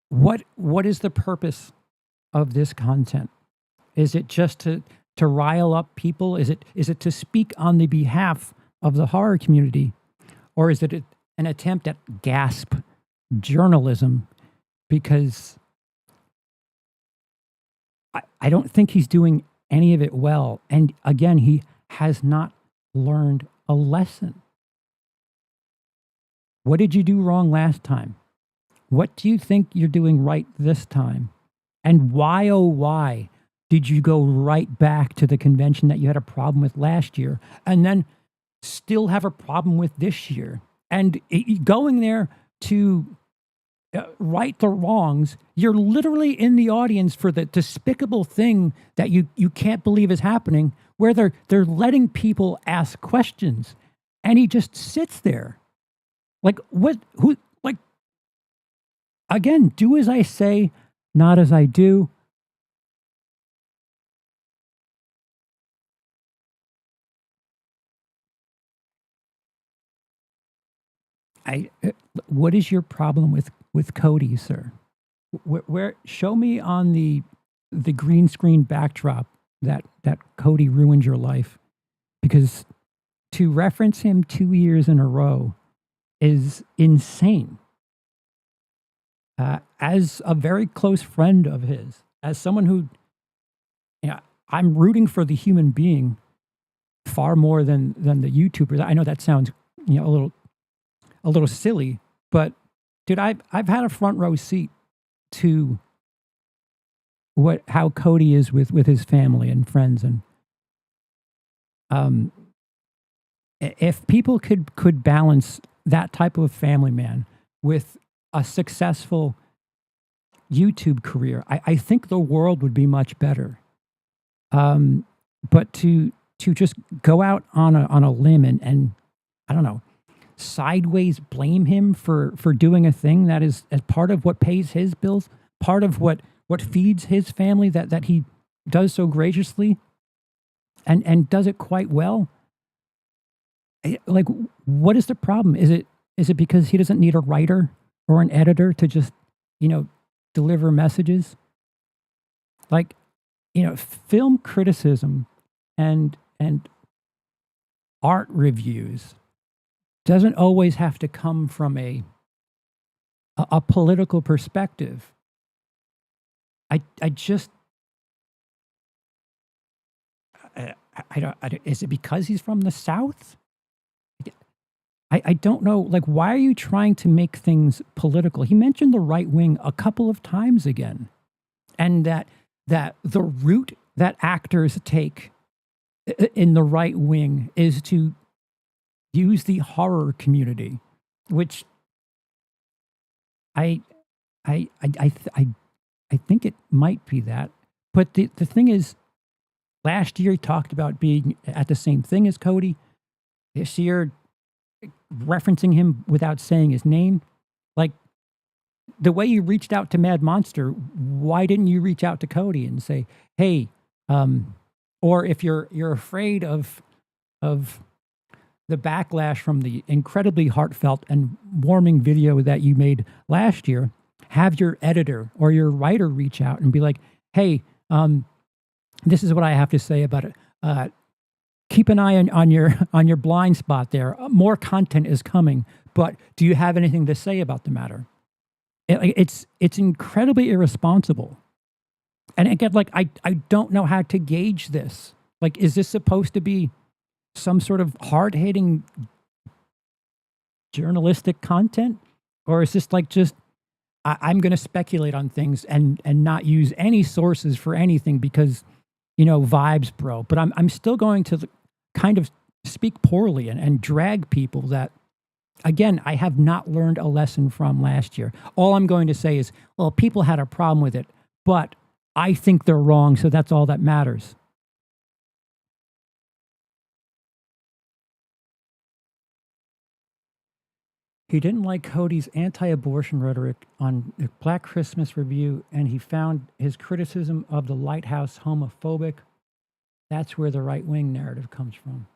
[SPEAKER 1] What is the purpose of this content? Is it just to rile up people? Is it to speak on the behalf of the horror community, or is it an attempt at gasp journalism? Because I don't think he's doing any of it well. And again, he has not learned a lesson. What did you do wrong last time? What do you think you're doing right this time? And why, oh, why did you go right back to the convention that you had a problem with last year and then still have a problem with this year? And going there to right the wrongs, you're literally in the audience for the despicable thing that you can't believe is happening, where they're letting people ask questions, and he just sits there. Like, again, do as I say, not as I do. What is your problem with Cody, sir? Where show me on the green screen backdrop that Cody ruined your life, because to reference him 2 years in a row is insane. As a very close friend of his, as someone who, I'm rooting for the human being far more than the YouTuber. I know that sounds a little silly, but dude, I've had a front row seat to how Cody is with his family and friends, and if people could balance that type of family man with a successful YouTube career, I think the world would be much better. But to just go out on a limb and I don't know, sideways blame him for doing a thing that is as part of what pays his bills, part of what feeds his family, that he does so graciously and does it quite well. Like, what is the problem? Is it because he doesn't need a writer or an editor to just, deliver messages? Like, film criticism and art reviews doesn't always have to come from a political perspective. I don't, is it because he's from the South? I don't know. Like, why are you trying to make things political? He mentioned the right wing a couple of times again, and that the route that actors take in the right wing is to use the horror community, which I think it might be that. But the thing is, last year he talked about being at the same thing as Cody. This year, referencing him without saying his name. Like, the way you reached out to Mad Monster, why didn't you reach out to Cody and say, hey, or if you're afraid of the backlash from the incredibly heartfelt and warming video that you made last year, have your editor or your writer reach out and be like, hey, this is what I have to say about it. Keep an eye on your blind spot there. More content is coming, but do you have anything to say about the matter? It's incredibly irresponsible. And again, like, I don't know how to gauge this. Like, is this supposed to be some sort of hard-hitting journalistic content, or is this like just I'm going to speculate on things and not use any sources for anything because vibes, bro. But I'm still going to kind of speak poorly and drag people that, again, I have not learned a lesson from last year. All I'm going to say is, well, people had a problem with it, but I think they're wrong, so that's all that matters. He didn't like Cody's anti-abortion rhetoric on the Black Christmas Review, and he found his criticism of the lighthouse homophobic. That's where the right-wing narrative comes from.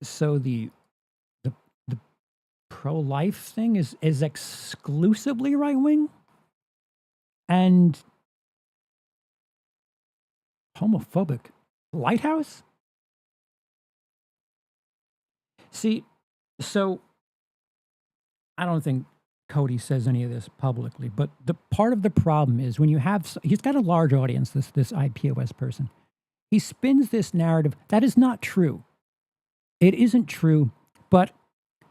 [SPEAKER 1] So the pro-life thing is exclusively right-wing, and homophobic lighthouse. See, so I don't think Cody says any of this publicly, but the part of the problem is when you have, he's got a large audience, this IPOS person. He spins this narrative that is not true. It isn't true, but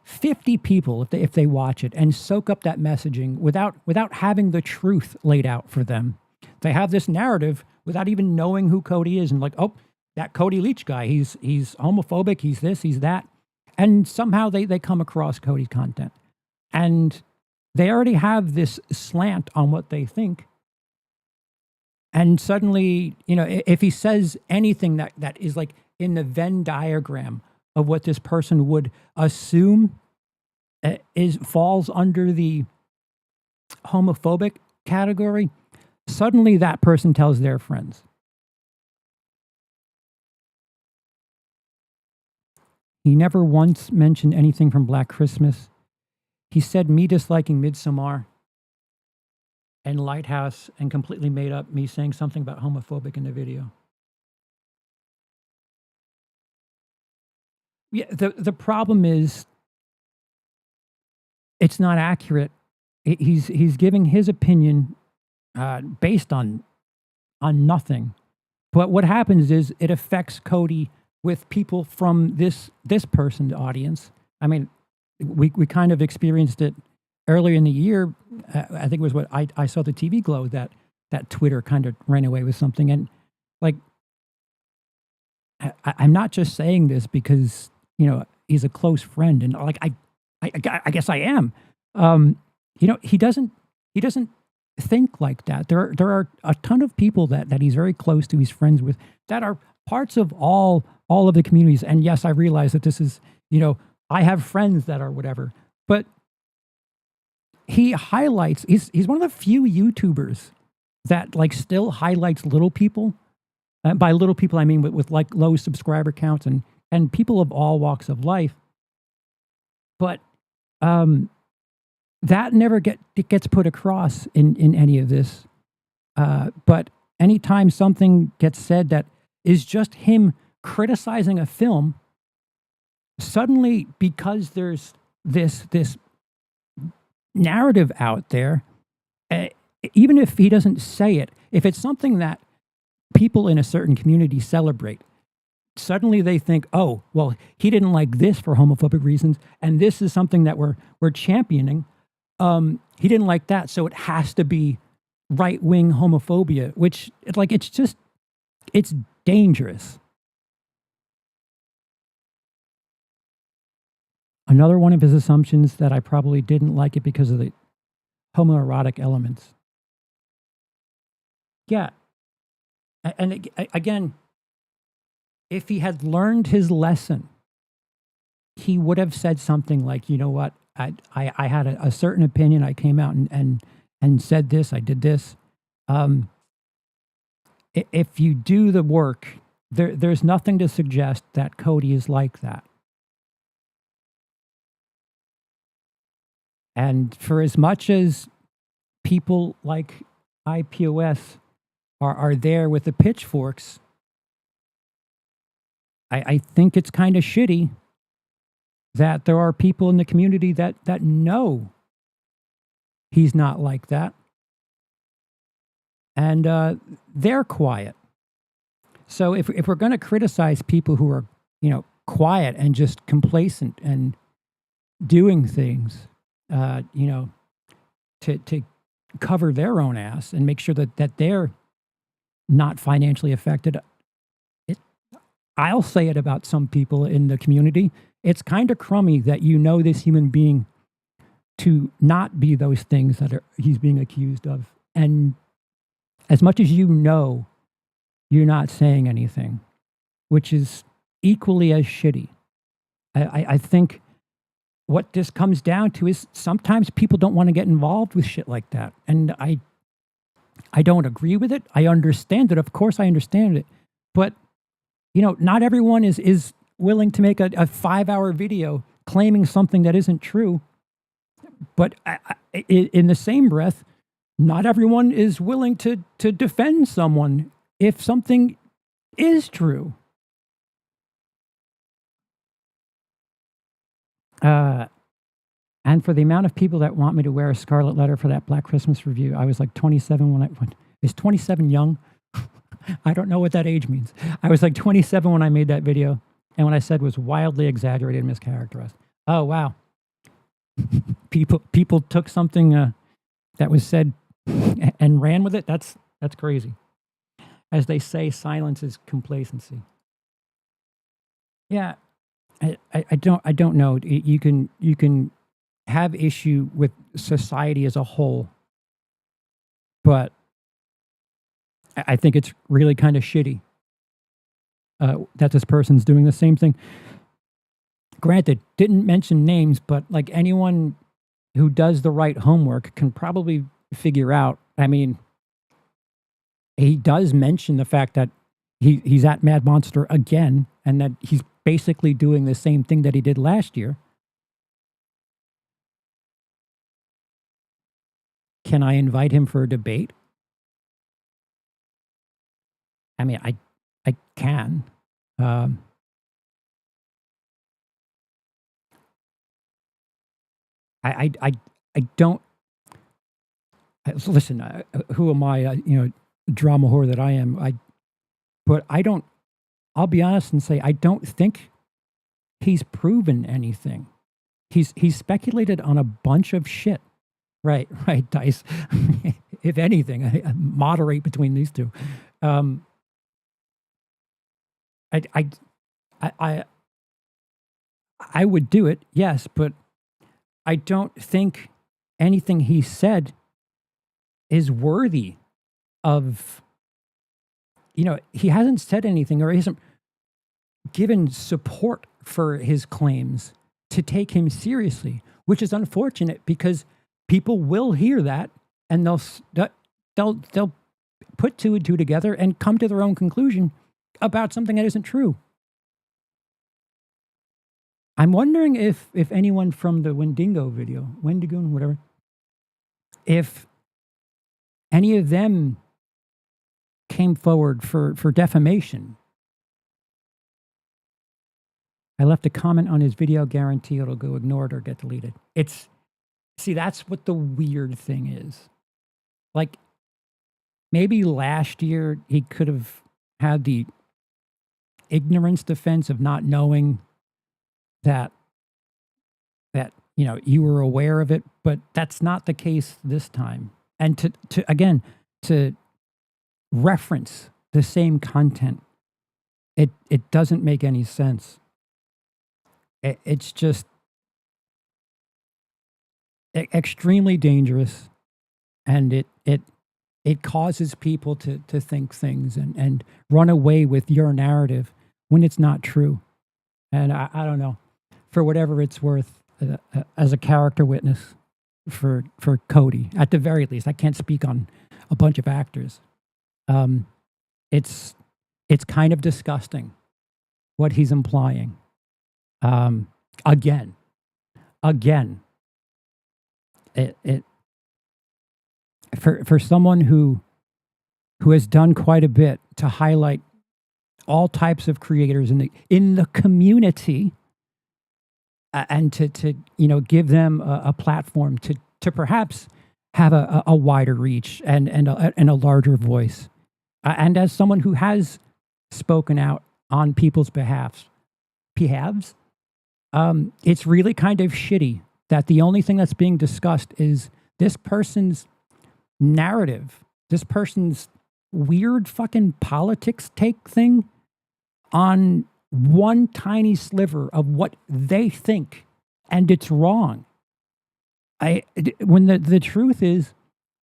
[SPEAKER 1] 50 people, if they watch it and soak up that messaging without having the truth laid out for them, they have this narrative without even knowing who Cody is, and like, oh, that Cody Leach guy, he's homophobic, he's this, he's that. And somehow they come across Cody's content. And they already have this slant on what they think. And suddenly, if he says anything that is like in the Venn diagram of what this person would assume falls under the homophobic category, suddenly that person tells their friends. He never once mentioned anything from Black Christmas. He said me disliking Midsommar and Lighthouse and completely made up me saying something about homophobic in the video. Yeah, the problem is it's not accurate. He's giving his opinion based on nothing. But what happens is it affects Cody with people from this person's audience. I mean, we kind of experienced it earlier in the year. I think it was what I saw the TV glow that Twitter kind of ran away with something. And like, I'm not just saying this because, he's a close friend. And like, I guess I am. He doesn't think like that. There are a ton of people that he's very close to, he's friends with, that are parts of all of the communities. And yes, I realize that this is, I have friends that are whatever, but he highlights, he's one of the few YouTubers that like still highlights little people. By little people, I mean with like low subscriber counts and people of all walks of life. But that never gets put across in any of this. But anytime something gets said that is just him criticizing a film, suddenly, because there's this narrative out there, even if he doesn't say it, if it's something that people in a certain community celebrate, suddenly they think, oh, well, he didn't like this for homophobic reasons, and this is something that we're championing. He didn't like that, so it has to be right-wing homophobia, which it's dangerous. Another one of his assumptions that I probably didn't like it because of the homoerotic elements. Yeah. And again, if he had learned his lesson, he would have said something like, you know what, I had a certain opinion. I came out and said this, I did this. If you do the work, there's nothing to suggest that Cody is like that. And for as much as people like IPOS are there with the pitchforks, I think it's kind of shitty that there are people in the community that know he's not like that. And they're quiet. So if we're going to criticize people who are, quiet and just complacent and doing things, to cover their own ass and make sure that they're not financially affected, I'll say it about some people in the community. It's kind of crummy that this human being to not be those things that he's being accused of. And as much as you're not saying anything, which is equally as shitty. I think what this comes down to is sometimes people don't want to get involved with shit like that. And I don't agree with it. I understand it. Of course I understand it. But, not everyone is willing to make a 5-hour video claiming something that isn't true. But in the same breath, not everyone is willing to defend someone if something is true. And for the amount of people that want me to wear a scarlet letter for that Black Christmas review, I was like 27 when I went. Is 27 young? I don't know what that age means. I was like 27 when I made that video, and what I said was wildly exaggerated and mischaracterized. Oh, wow. People took something that was said and ran with it. That's crazy. As they say, silence is complacency. Yeah, I don't know. You can have issue with society as a whole, but I think it's really kind of shitty that this person's doing the same thing. Granted, didn't mention names, but like anyone who does the right homework can probably figure out. I mean, he does mention the fact that he's at Mad Monster again, and that he's basically doing the same thing that he did last year. Can I invite him for a debate? I mean, I can. I don't. Listen, who am I? Drama whore that I am. But I don't. I'll be honest and say I don't think he's proven anything. He's speculated on a bunch of shit. Right, Dice. If anything, I moderate between these two. I would do it, yes, but I don't think anything he said is worthy of. He hasn't said anything, or he hasn't given support for his claims to take him seriously, which is unfortunate because people will hear that and they'll put two and two together and come to their own conclusion about something that isn't true. I'm wondering if anyone from the Wendigo video, whatever, if any of them came forward for defamation. I left a comment on his video, guarantee it'll go ignored or get deleted. See, that's what the weird thing is. Like, maybe last year he could have had the ignorance defense of not knowing that you were aware of it, but that's not the case this time. And to reference the same content, it doesn't make any sense. It's just extremely dangerous, and it causes people to think things and run away with your narrative when it's not true. And I don't know, for whatever it's worth, as a character witness for Cody, at the very least, I can't speak on a bunch of actors. It's kind of disgusting what he's implying. Again, it for someone who has done quite a bit to highlight all types of creators in the community, and to give them a platform to perhaps have a wider reach and a larger voice. And as someone who has spoken out on people's behalves. It's really kind of shitty that the only thing that's being discussed is this person's narrative, this person's weird fucking politics take thing on one tiny sliver of what they think, and it's wrong. When the truth is,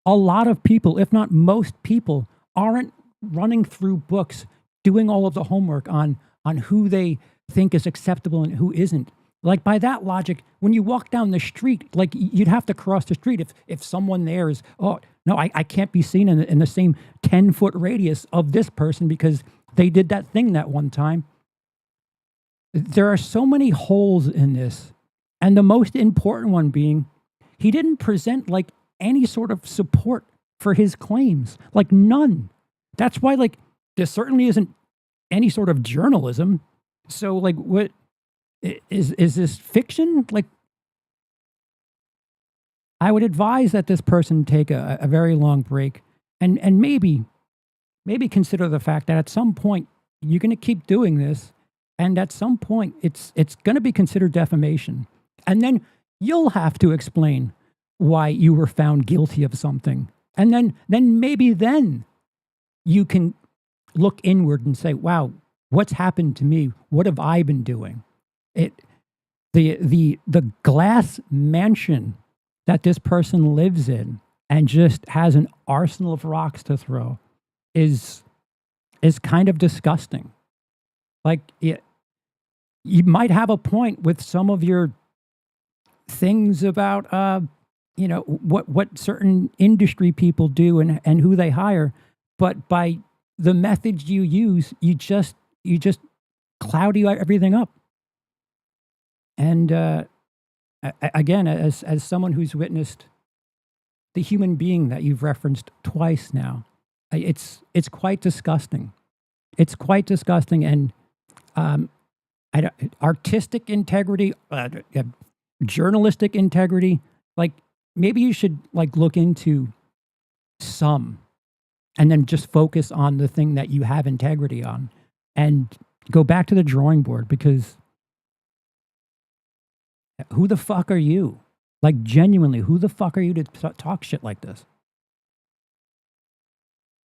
[SPEAKER 1] a lot of people, if not most people, aren't running through books, doing all of the homework on who they think is acceptable and who isn't. Like, by that logic, when you walk down the street, like, you'd have to cross the street if someone there is, oh, no, I can't be seen in the same 10-foot radius of this person because they did that thing that one time. There are so many holes in this. And the most important one being, he didn't present, like, any sort of support for his claims. Like, none. That's why, like, there certainly isn't any sort of journalism. So, like, what is this fiction? Like, I would advise that this person take a very long break and maybe consider the fact that at some point you're going to keep doing this, and at some point it's going to be considered defamation, and then you'll have to explain why you were found guilty of something, and then maybe you can look inward and say, wow, what's happened to me? What have I been doing? The glass mansion that this person lives in and just has an arsenal of rocks to throw is kind of disgusting. Like, you might have a point with some of your things about what certain industry people do and who they hire, but by the methods you use, you just cloudy everything up. And again, as someone who's witnessed the human being that you've referenced twice now, it's quite disgusting. It's quite disgusting, and artistic integrity, journalistic integrity. Like, maybe you should, like, look into some, and then just focus on the thing that you have integrity on, and go back to the drawing board, because who the fuck are you? Like, genuinely, who the fuck are you to talk shit like this?